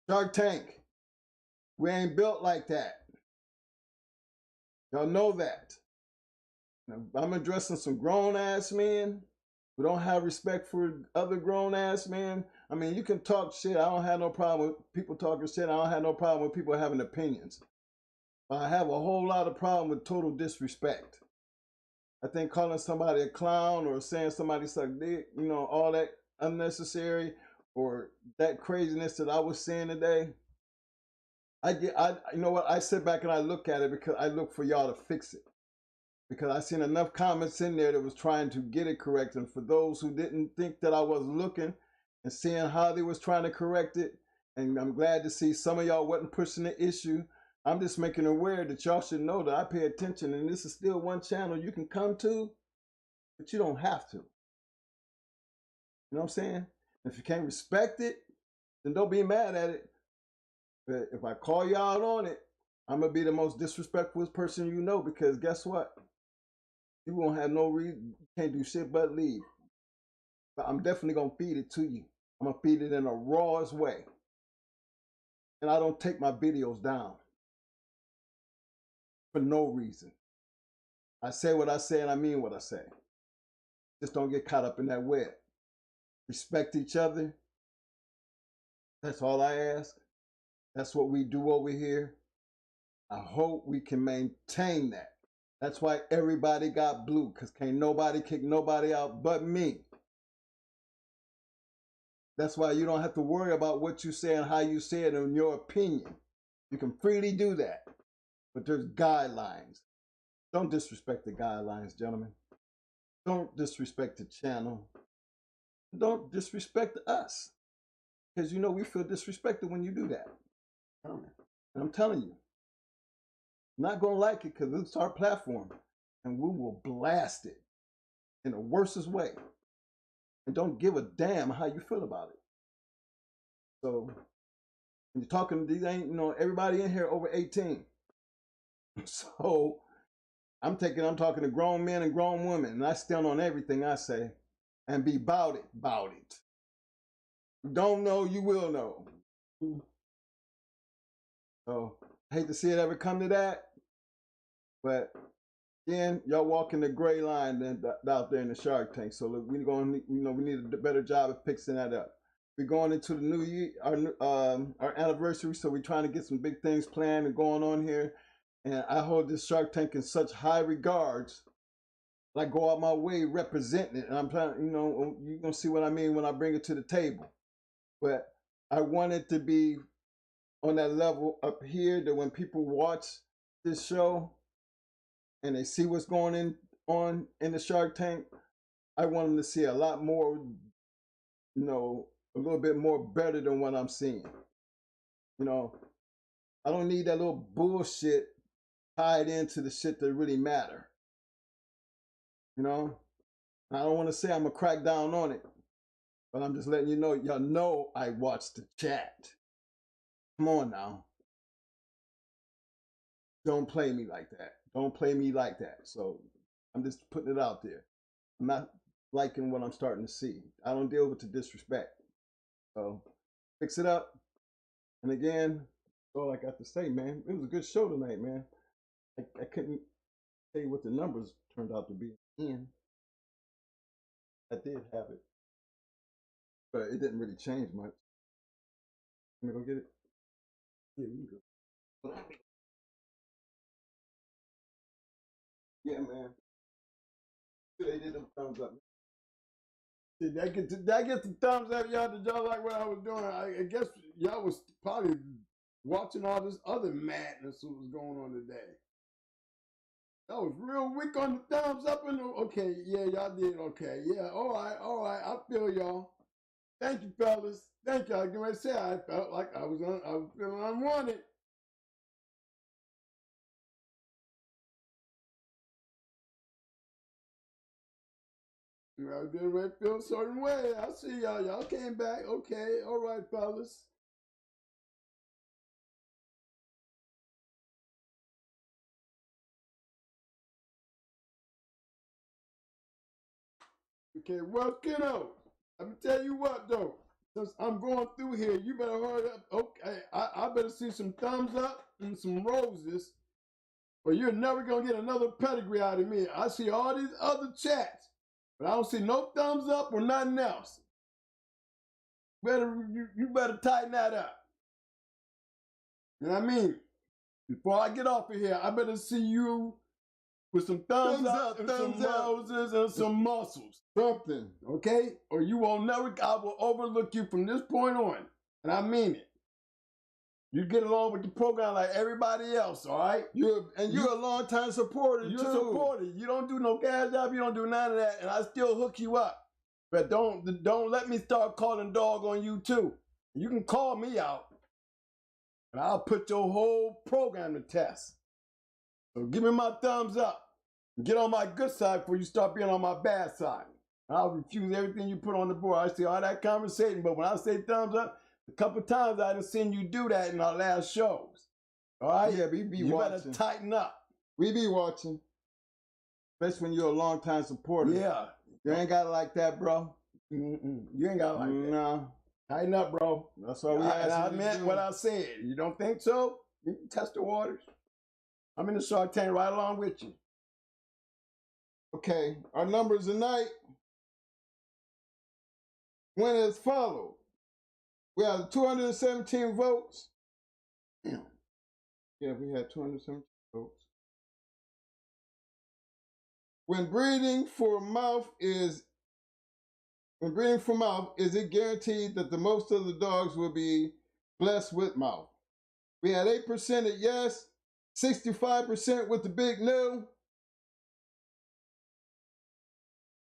Shark Tank, we ain't built like that. Y'all know that. I'm addressing some grown-ass men who don't have respect for other grown-ass men. I mean, you can talk shit. I don't have no problem with people talking shit. I don't have no problem with people having opinions. But I have a whole lot of problem with total disrespect. I think calling somebody a clown or saying somebody suck dick, all that unnecessary or that craziness that I was saying today. I sit back and I look at it because I look for y'all to fix it. Because I seen enough comments in there that was trying to get it correct. And for those who didn't think that I was looking and seeing how they was trying to correct it, and I'm glad to see some of y'all wasn't pushing the issue. I'm just making aware that y'all should know that I pay attention, and this is still one channel you can come to, but you don't have to. You know what I'm saying? If you can't respect it, then don't be mad at it. But if I call you out on it, I'm going to be the most disrespectful person you know, because guess what? You won't have no reason, you can't do shit but leave. But I'm definitely going to feed it to you. I'm going to feed it in a rawest way. And I don't take my videos down for no reason. I say what I say and I mean what I say. Just don't get caught up in that web. Respect each other. That's all I ask. That's what we do over here. I hope we can maintain that. That's why everybody got blue, because can't nobody kick nobody out but me. That's why you don't have to worry about what you say and how you say it in your opinion. You can freely do that, but there's guidelines. Don't disrespect the guidelines, gentlemen. Don't disrespect the channel. Don't disrespect us, because we feel disrespected when you do that. And I'm telling you, I'm not going to like it because it's our platform, and we will blast it in the worstest way. And don't give a damn how you feel about it. So when you're talking, these ain't, everybody in here over 18. So I'm talking to grown men and grown women, and I stand on everything I say and be about it. You don't know, you will know. So I hate to see it ever come to that, but again, y'all walking the gray line out there in the Shark Tank. So look, we need a better job of fixing that up. We're going into the new year, our anniversary, so we're trying to get some big things planned and going on here. And I hold this Shark Tank in such high regards. I go out my way representing it, and I'm trying, you're gonna see what I mean when I bring it to the table. But I want it to be on that level up here that when people watch this show and they see what's going on in the Shark Tank, I want them to see a lot more, a little bit more better than what I'm seeing. I don't need that little bullshit tied into the shit that really matter. I don't want to say I'm gonna crack down on it, but I'm just letting you know, y'all know I watched the chat. Come on now. Don't play me like that. Don't play me like that. So I'm just putting it out there. I'm not liking what I'm starting to see. I don't deal with the disrespect. So fix it up. And again, that's all I got to say, man. It was a good show tonight, man. I couldn't tell you what the numbers turned out to be in. I did have it, but it didn't really change much. Let me go get it. Yeah, we can go. Yeah, man. They did them thumbs up. Did I get the thumbs up, y'all? Did y'all like what I was doing? I guess y'all was probably watching all this other madness that was going on today. I was real weak on the thumbs up and okay, yeah, y'all did okay. Yeah, all right, I feel y'all. Thank you, fellas. Thank y'all. Like I said, I felt like I was feeling unwanted. Y'all get ready to feel a certain way. I see y'all. Y'all came back. Okay. All right, fellas. Okay, well, kiddo, let me tell you what, though. Since I'm going through here, you better hurry up. Okay, I better see some thumbs up and some roses, or you're never going to get another pedigree out of me. I see all these other chats, but I don't see no thumbs up or nothing else. You better tighten that up. You know what I mean? Before I get off of here, I better see you with some thumbs up and some roses and some muscles. Something. Okay? Or you will never, I will overlook you from this point on. And I mean it. You get along with the program like everybody else, all right? You're a long-time supporter, You're too. a supporter. You don't do no gas job, you don't do none of that, and I still hook you up. But don't let me start calling dog on you too. You can call me out, and I'll put your whole program to test. So give me my thumbs up. Get on my good side before you start being on my bad side. I'll refuse everything you put on the board. I see all that conversation, but when I say thumbs up, a couple times I done seen you do that in our last shows. All right? Yeah, we be you watching. better tighten up. We be watching. Especially when you're a long-time supporter. Yeah. You ain't got it like that, bro. You ain't got it like that. No. Tighten up, bro. That's all we ask. I meant what I said. You don't think so? You can test the waters. I'm in the Shark Tank right along with you. Okay, our numbers tonight went as follows. We have 217 votes. Yeah, we had 217 votes. When breeding for mouth, is it guaranteed that the most of the dogs will be blessed with mouth? We had 8% at yes, 65% with the big no.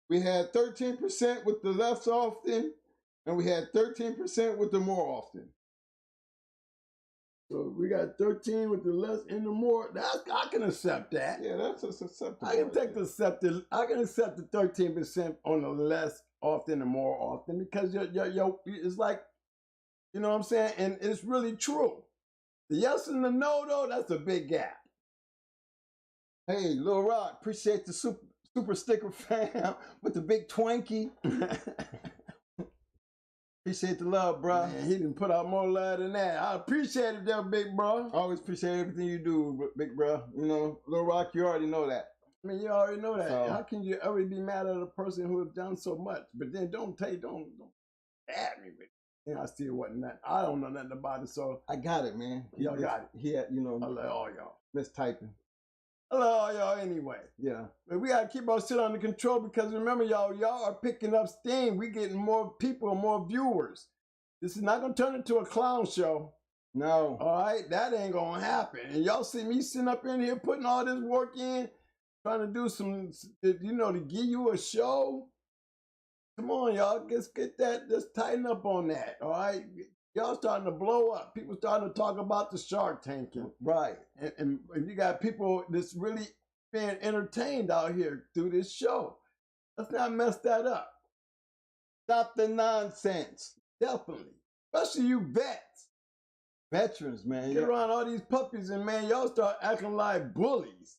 We had 13% with the less often, and we had 13% with the more often. So we got 13 with the less and the more. I can accept that. Yeah, that's acceptable. I can I can accept the 13% on the less often and more often because it's like, you know what I'm saying? And it's really true. The yes and the no, though, that's a big gap. Hey, Lil Rock, appreciate the super sticker fam with the big Twinkie. Appreciate the love, bro. Man, he didn't put out more love than that. I appreciate it, there, big bro. I always appreciate everything you do, big bro. You know, Lil Rock, you already know that. I mean, you already know that. So, how can you ever be mad at a person who has done so much? But then don't at me with it. And I still wasn't that. I don't know nothing about it, so I got it, man. Y'all got it. He had, you know, I love all y'all. mistyping. I love all y'all anyway. Yeah. But we gotta keep our shit under control because remember, y'all are picking up steam. We getting more people, more viewers. This is not gonna turn into a clown show. No. All right, that ain't gonna happen. And y'all see me sitting up in here putting all this work in, trying to do some, you know, to give you a show. Come on, y'all, let's get that, let's tighten up on that, all right? Y'all starting to blow up. People starting to talk about the Shark Tanking. Right. And you got people that's really being entertained out here through this show. Let's not mess that up. Stop the nonsense. Definitely. Especially you vets. Veterans, man. Get around all these puppies and, man, y'all start acting like bullies.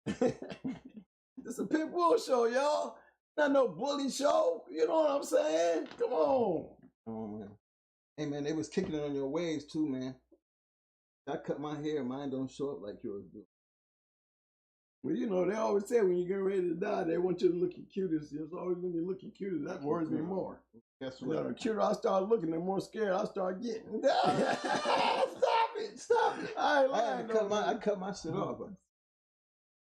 This a pit bull show, y'all. Not no bully show. You know what I'm saying? Come on. Oh, man. Hey, man, they was kicking it on your waves, too, man. I cut my hair. Mine don't show up like yours do. Well, you know, they always say when you get ready to die, they want you to look your cutest. It's always when you're looking cutest. That worries me more. Guess You what? know, the cuter I start looking, the more scared I start getting. Stop it. I ain't lying. I cut my shit off.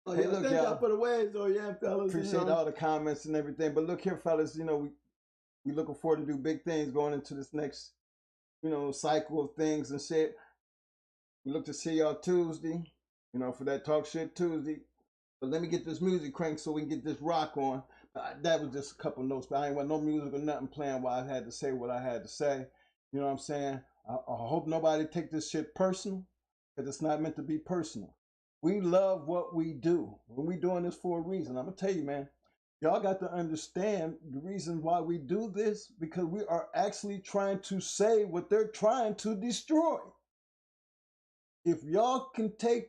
Oh, Hey, yeah, look, thank y'all y'all. for the waves, though, yeah, fellas. Appreciate all the comments and everything. But look here, fellas, you know, we looking forward to do big things going into this next, you know, cycle of things and shit. We look to see y'all Tuesday, you know, for that Talk Shit Tuesday. But let me get this music cranked so we can get this rock on. That was just a couple notes, but I ain't want no music or nothing playing while I had to say what I had to say. You know what I'm saying? I hope nobody take this shit personal, because it's not meant to be personal. We love what we do. When we doing this for a reason. I'm going to tell you, man, Y'all got to understand the reason why we do this, because we are actually trying to save what they're trying to destroy. If y'all can take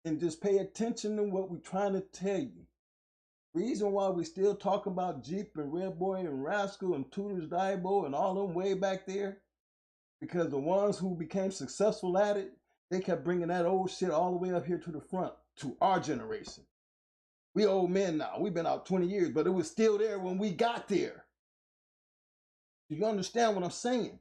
and just pay attention to what we're trying to tell you, reason why we still talk about Jeep and Red Boy and Rascal and Tudor's Diabo and all them way back there, because the ones who became successful at it, they kept bringing that old shit all the way up here to the front, to our generation. We old men now. We've been out 20 years, but it was still there when we got there. Do you understand what I'm saying?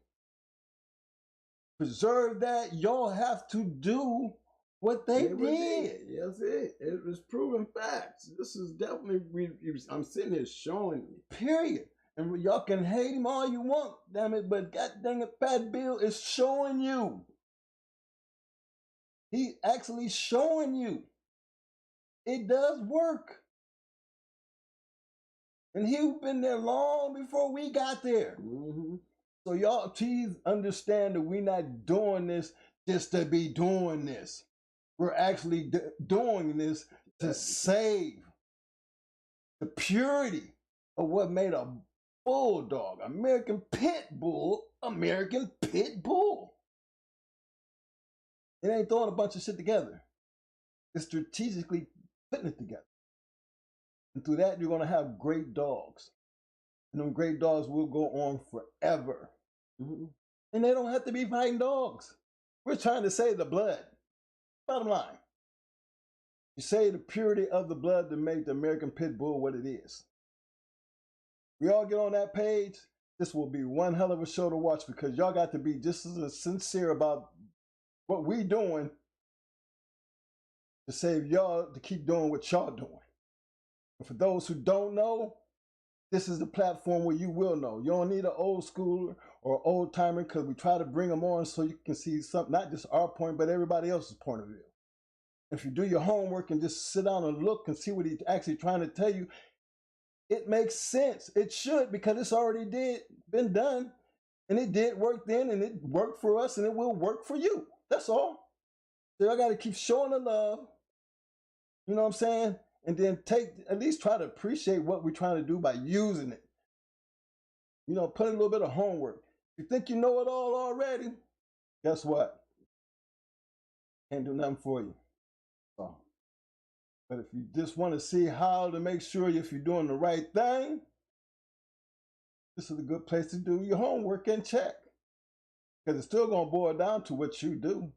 Preserve that. Y'all have to do what they did. Yes, it was proven facts. This is definitely, I'm sitting here showing you. Period. And y'all can hate him all you want, damn it, but god dang it, Fat Bill is showing you. He actually showing you. It does work. And he's been there long before we got there. Mm-hmm. So y'all please understand that we're not doing this just to be doing this. We're actually doing this to save the purity of what made a bulldog, American pit bull, American pit bull. It ain't throwing a bunch of shit together. It's strategically putting it together. And through that, you're going to have great dogs. And them great dogs will go on forever. Mm-hmm. And they don't have to be fighting dogs. We're trying to save the blood. Bottom line. You save the purity of the blood to make the American pit bull what it is. We all get on that page. This will be one hell of a show to watch, because y'all got to be just as sincere about what we doing to save y'all to keep doing what y'all doing. And for those who don't know, this is the platform where you will know. You don't need an old schooler or old timer, because we try to bring them on so you can see something, not just our point, but everybody else's point of view. If you do your homework and just sit down and look and see what he's actually trying to tell you, it makes sense. It should, because it's already been done, and it did work then, and it worked for us, and it will work for you. That's all. So I got to keep showing the love. You know what I'm saying? And then at least try to appreciate what we're trying to do by using it. You know, put a little bit of homework. If you think you know it all already, guess what? Can't do nothing for you. So, but if you just want to see how to make sure if you're doing the right thing, this is a good place to do your homework and check. Because it's still going to boil down to what you do,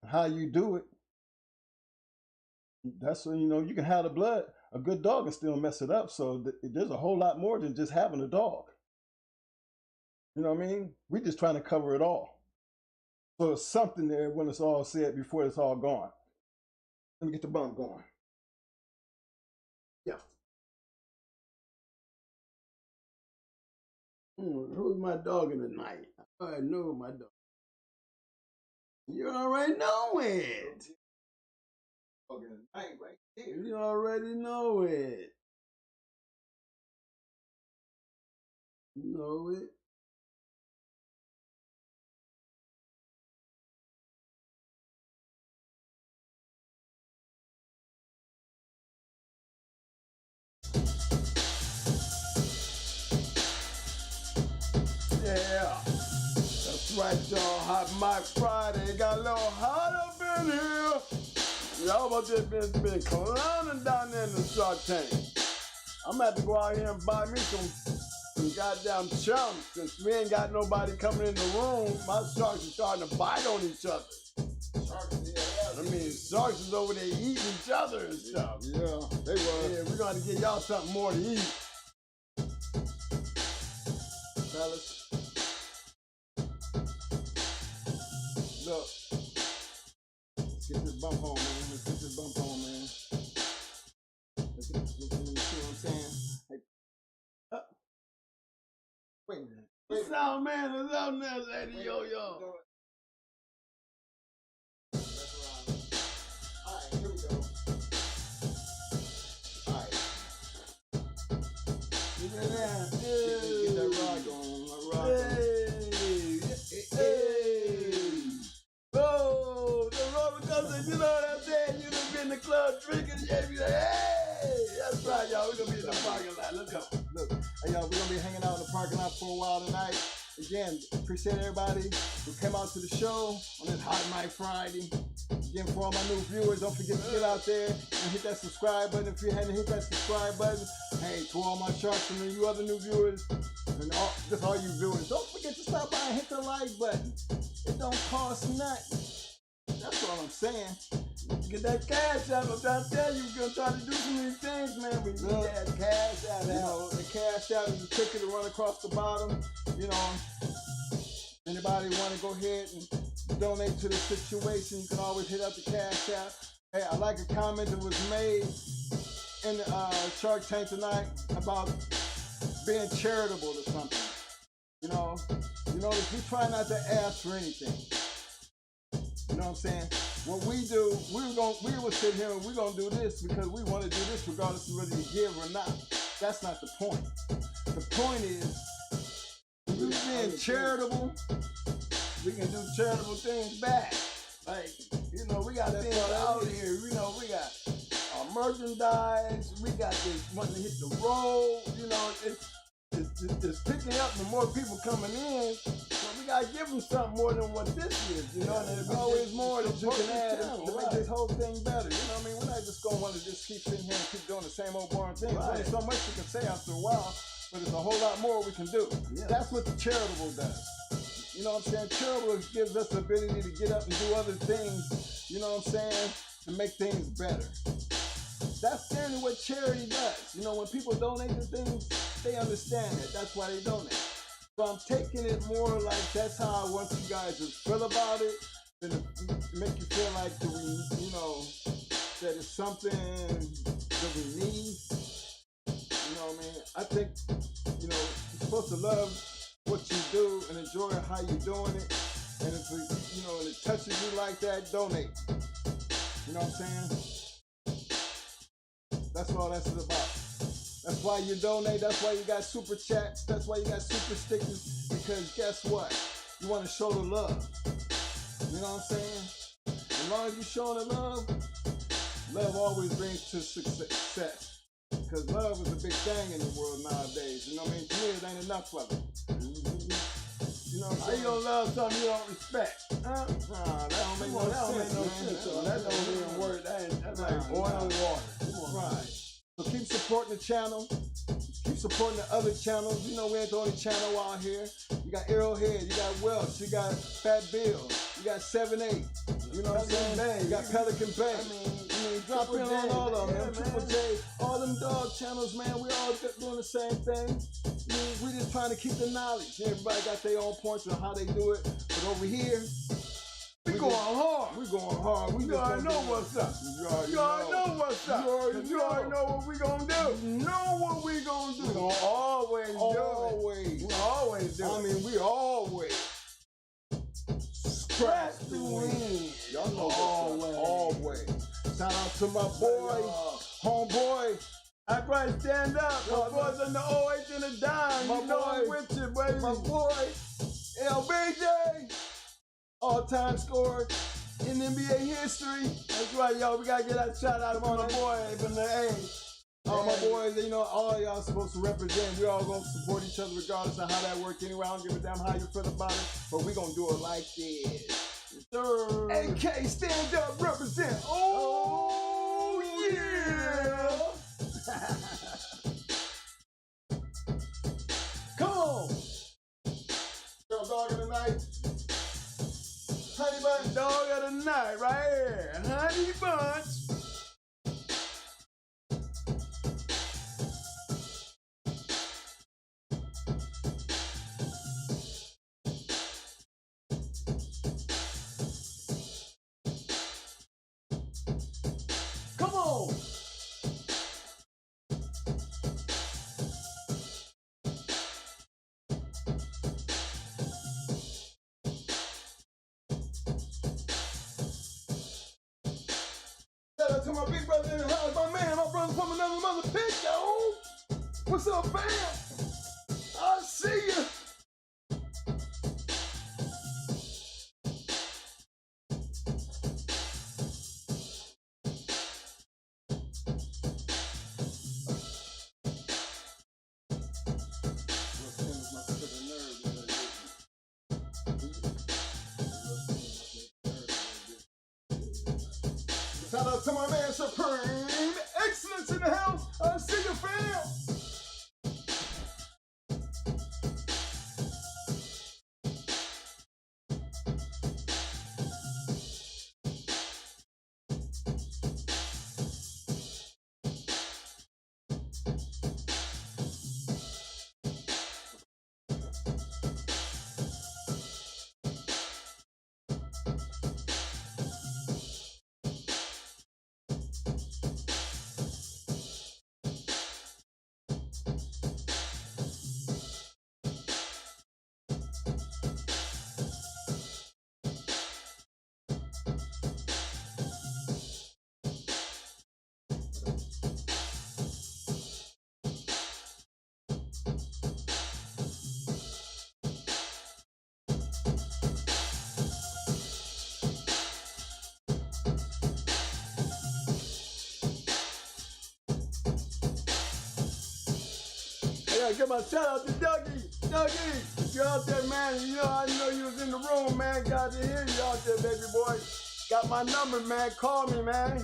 how you do it. That's when, you know, you can have the blood. A good dog and still mess it up. So there's a whole lot more than just having a dog. You know what I mean? We're just trying to cover it all. So there's something there when it's all said before it's all gone. Let me get the bump going. Yeah. Who's my dog in the night? I know my dog. You already know it. Dog in the night right there. You already know it. You know it. Yeah. That's right, y'all. Hot Mic Friday. Got a little hot up in here. Y'all about to been clowning down there in the Shark Tank. I'm gonna have to go out here and buy me some goddamn chums, since we ain't got nobody coming in the room. My sharks are starting to bite on each other. I mean, sharks is over there eating each other and stuff. Yeah, they were. Yeah, we're gonna get y'all something more to eat. Fellas. Look. Let's get this bump on, man. Let's get this bump on, man. Let's get this, you see what I'm saying? Hey. Wait a minute. What's up, man? What's up, there, lady? Yo. Alright, here we go. Alright. Get that rod going. Oh, the roller coaster, you know what I'm saying? You done been in the club drinking, yeah, be like, hey, that's right, y'all. We're gonna be in the a while tonight. Again, appreciate everybody who came out to the show on this Hot Night Friday. Again, for all my new viewers, don't forget to get out there and hit that subscribe button. If you hadn't hit that subscribe button, hey, to all my sharks and you other new viewers, and just all you viewers, don't forget to stop by and hit the like button. It don't cost nothing. That's all I'm saying. Get that cash out. I'm trying to tell you, we're gonna try to do some of these things, man. We need that cash out. You know, the cash out is the ticket to run across the bottom. You know, anybody want to go ahead and donate to the situation, you can always hit up the cash out. Hey, I like a comment that was made in the Shark Tank tonight about being charitable to something. You know, we try not to ask for anything. You know what I'm saying? What we do, we will sit here and we're gonna do this because we want to do this regardless of whether you give or not. That's not the point. The point is, we being charitable, we can do charitable things back. Like, you know, we got things out here. You know, we got our merchandise. We got this wanting to hit the road. You know, it's picking up. The more people coming in, so we gotta give them something more than what this is. You know, and there's always more that you can add to make this whole thing better. You know what I mean? We're not just gonna want to just keep sitting here and keep doing the same old boring thing. There's only so much you can say after a while, but there's a whole lot more we can do. Yeah. That's what the charitable does. You know what I'm saying? Charitable gives us the ability to get up and do other things, you know what I'm saying, to make things better. That's generally what charity does. You know, when people donate to things, they understand it. That's why they donate. So I'm taking it more like that's how I want you guys to feel about it, and to make you feel like that we, you know, that it's something that we need. You know what I mean? I think, you know, you're supposed to love what you do and enjoy how you're doing it. And if it, you know, and it touches you like that, donate. You know what I'm saying? That's all that's about. That's why you donate. That's why you got super chats. That's why you got super stickers. Because guess what? You want to show the love. You know what I'm saying? As long as you're showing the love always brings to success. Because love is a big thing in the world nowadays. You know what I mean? To me, it ain't enough of it. You know what I'm saying? How you gonna love something you don't respect? Huh? Nah, that don't make no sense. That don't even work. That's like oil and water. Right. So keep supporting the channel. Keep supporting the other channels. You know, we ain't the only channel out here. You got Arrowhead, you got Welch, you got Fat Bill, you got 7-8. You know what I'm saying? You got Pelican Bay. I mean, drop in on all of them, man. Triple J, all them dog channels, man. We all doing the same thing. We just trying to keep the knowledge. Everybody got their own points on how they do it. But over here, we going hard. We going hard. We already know what's up. You already know what's up. You already know what we gonna do. You know what we gonna do. We gonna always do it. We always do it. I mean, we always scratch the wind. Y'all know always. Shout out to my boy, homeboy. I right, stand up. My boys in the 08 and the dime. You know I'm with you, baby. My boy, LBJ. All-time scorer in NBA history. That's right, y'all. We gotta get that shout out to my boy from the A. All my boys, you know, all y'all supposed to represent. We all gonna support each other regardless of how that work anyway. I don't give a damn how you feel about it, but we gonna do it like this. Sir. AK, stand up, represent. Oh yeah. Come on. Girl, dog of the night. Honey Bunch, dog of the night, right here. Honey Bunch. Come on. Shout out to my big brother in the house, my man, my brother from another mother pig, yo. What's up, fam? I see you. Shout out to my man Supreme Excellence in the house. I see you, fam. Yeah, give my shout out to Dougie. Dougie, if you're out there, man, you know I know you was in the room, man. Glad to hear you out there, baby boy. Got my number, man. Call me, man.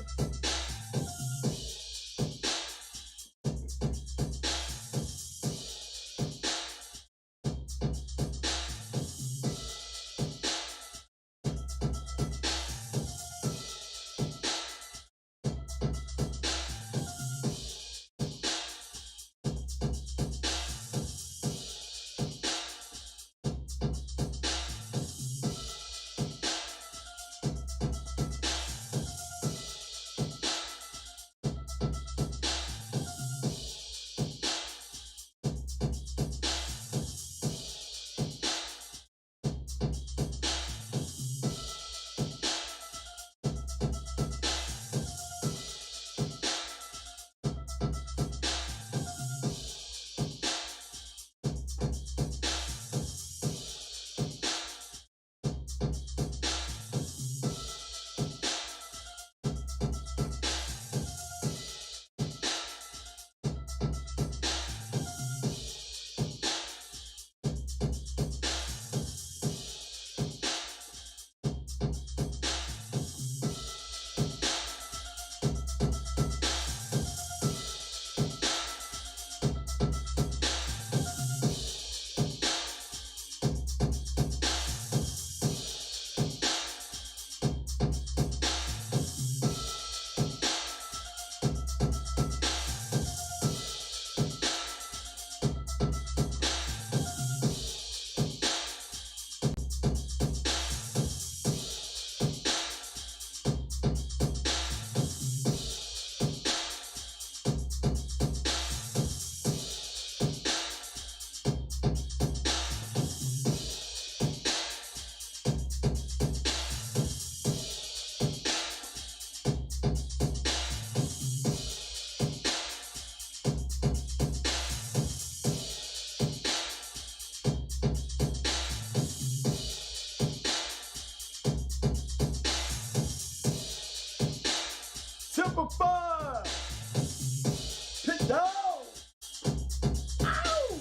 Simple fun. Pit down. Ow.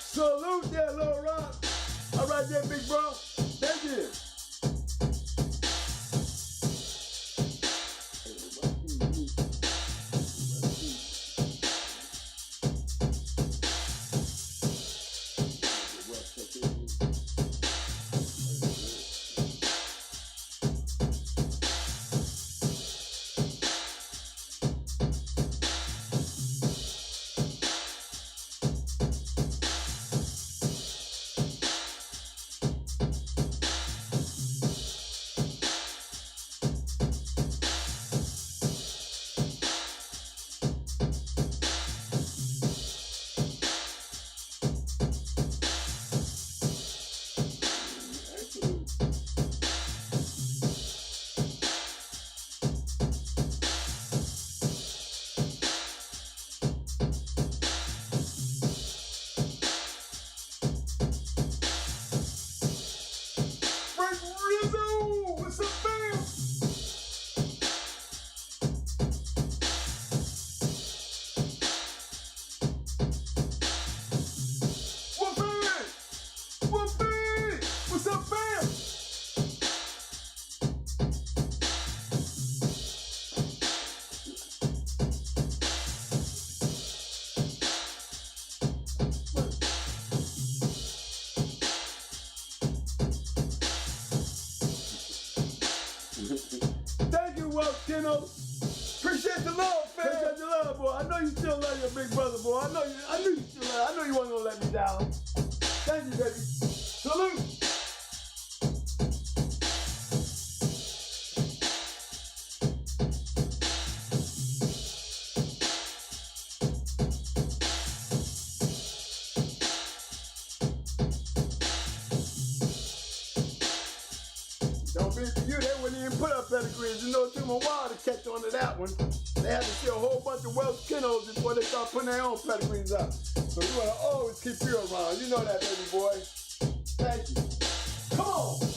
Salute there, Lil Rock. All right there, big bro. Thank you. Wells Kennels. Appreciate the love, fam. Appreciate your love, boy. I know you still love your big brother, boy. I knew you still love. I know you wasn't gonna let me down. Thank you, baby. Salute. Don't be for you, they wouldn't even put up pedigrees. You know, it took them a while to catch on to that one. They had to see a whole bunch of Welsh Kennels before they start putting their own pedigrees up. So we want to always keep you around. You know that, baby boy. Thank you. Come on.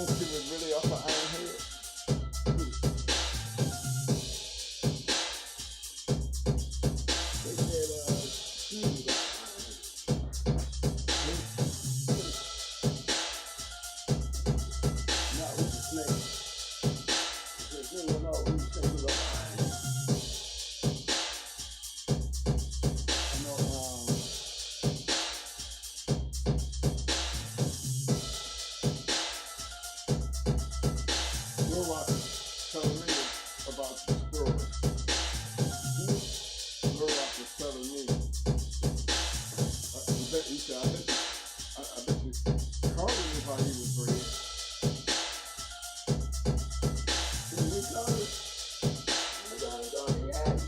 think she was really off her iron head? They said, she was not with the snake. They said, no, we think it was iron. I know, Your rock was telling me about the story. Your rock was telling me. I bet you, I bet you Carter knew how he was bred. we got it. We got it on the ad.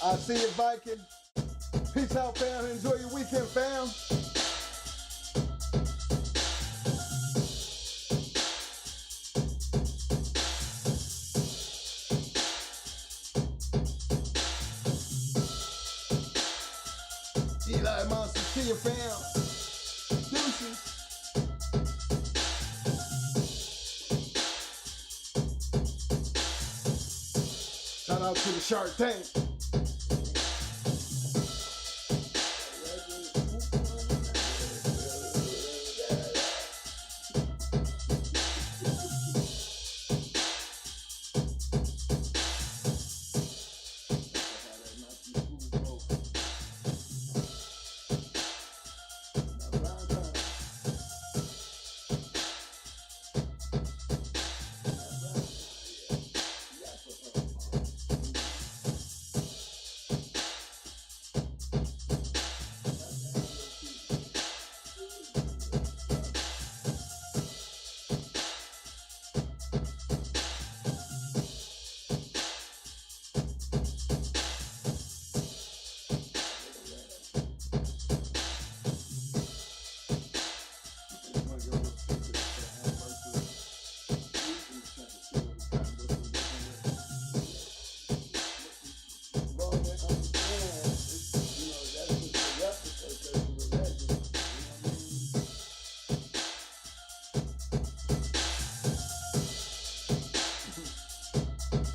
I see you, Viking. Peace out, fam. Enjoy your weekend, fam. Eli Monster, see you, fam. Deuces. Shout out to the Shark Tank.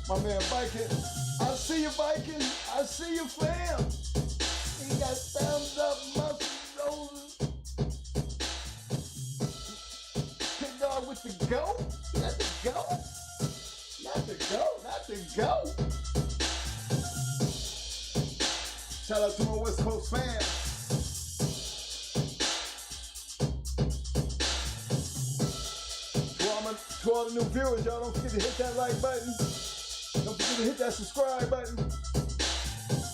My man Viking, I see you, Viking. I see you, fam. He got thumbs up, muscles, shoulders. Big dog with the go. Not the go. Not the go. Not the go. Shout out to my West Coast fans. To all the new viewers, y'all don't forget to hit that like button. Don't forget to hit that subscribe button.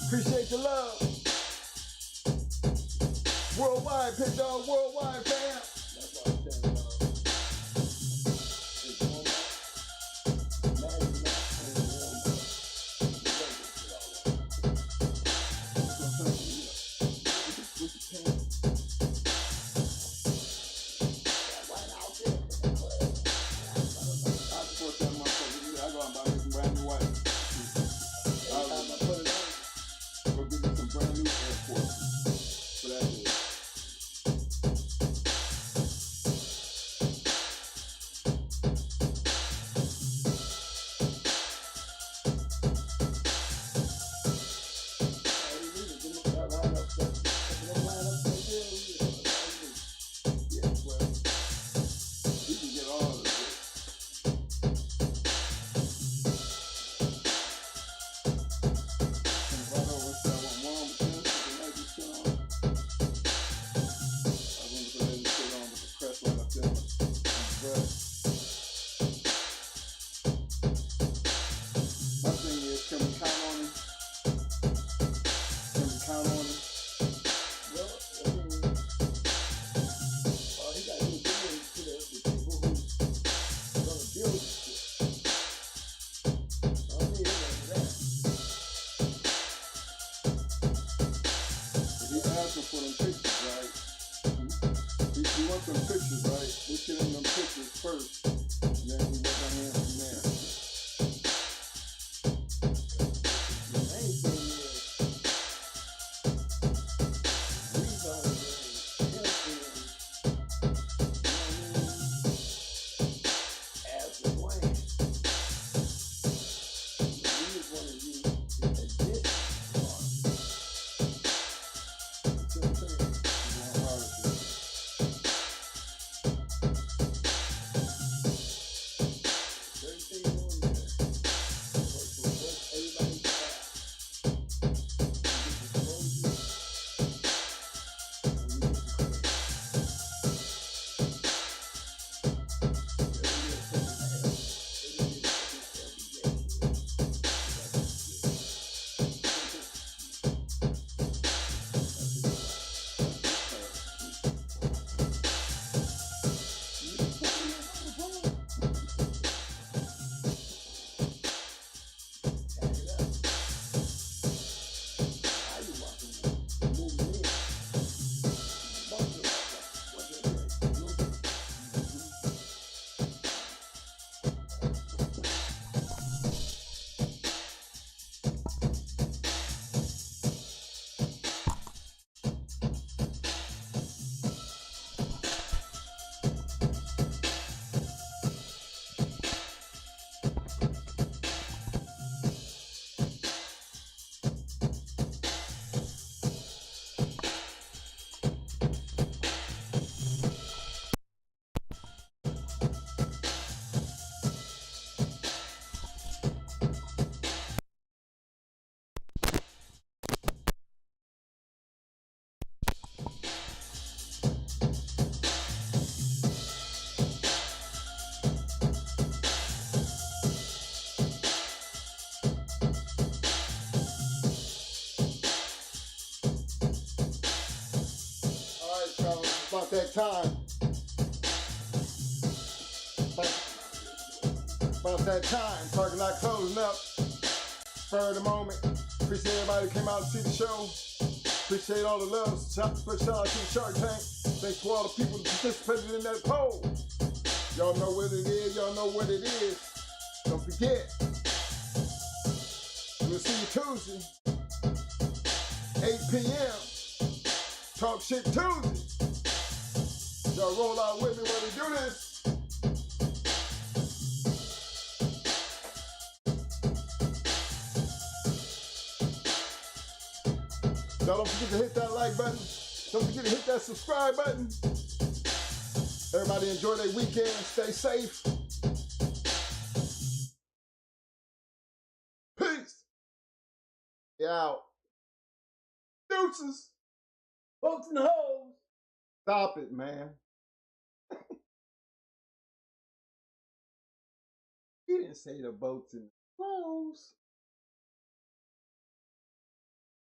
Appreciate the love. Worldwide, Pit Dog, worldwide, fam. That's what I'm saying, Some pictures, right? Let's get in them pictures first, and then we work on him from there. The main thing is, these are the as the plan. We just want to use the addition part. You see what I'm saying? that time. About that time. Parking lot closing up. Spur of the moment. Appreciate everybody who came out to see the show. Appreciate all the love. Shout out to the Shark Tank. Thanks to all the people that participated in that poll. Y'all know what it is. Y'all know what it is. Don't forget. We'll see you Tuesday. 8 p.m. Talk Shit Tuesday. Y'all roll out with me when we do this. Y'all don't forget to hit that like button. Don't forget to hit that subscribe button. Everybody enjoy their weekend. Stay safe. Peace. Yeah. Out. Deuces. Boats and hoes. Stop it, man. He didn't say the boats and hoes.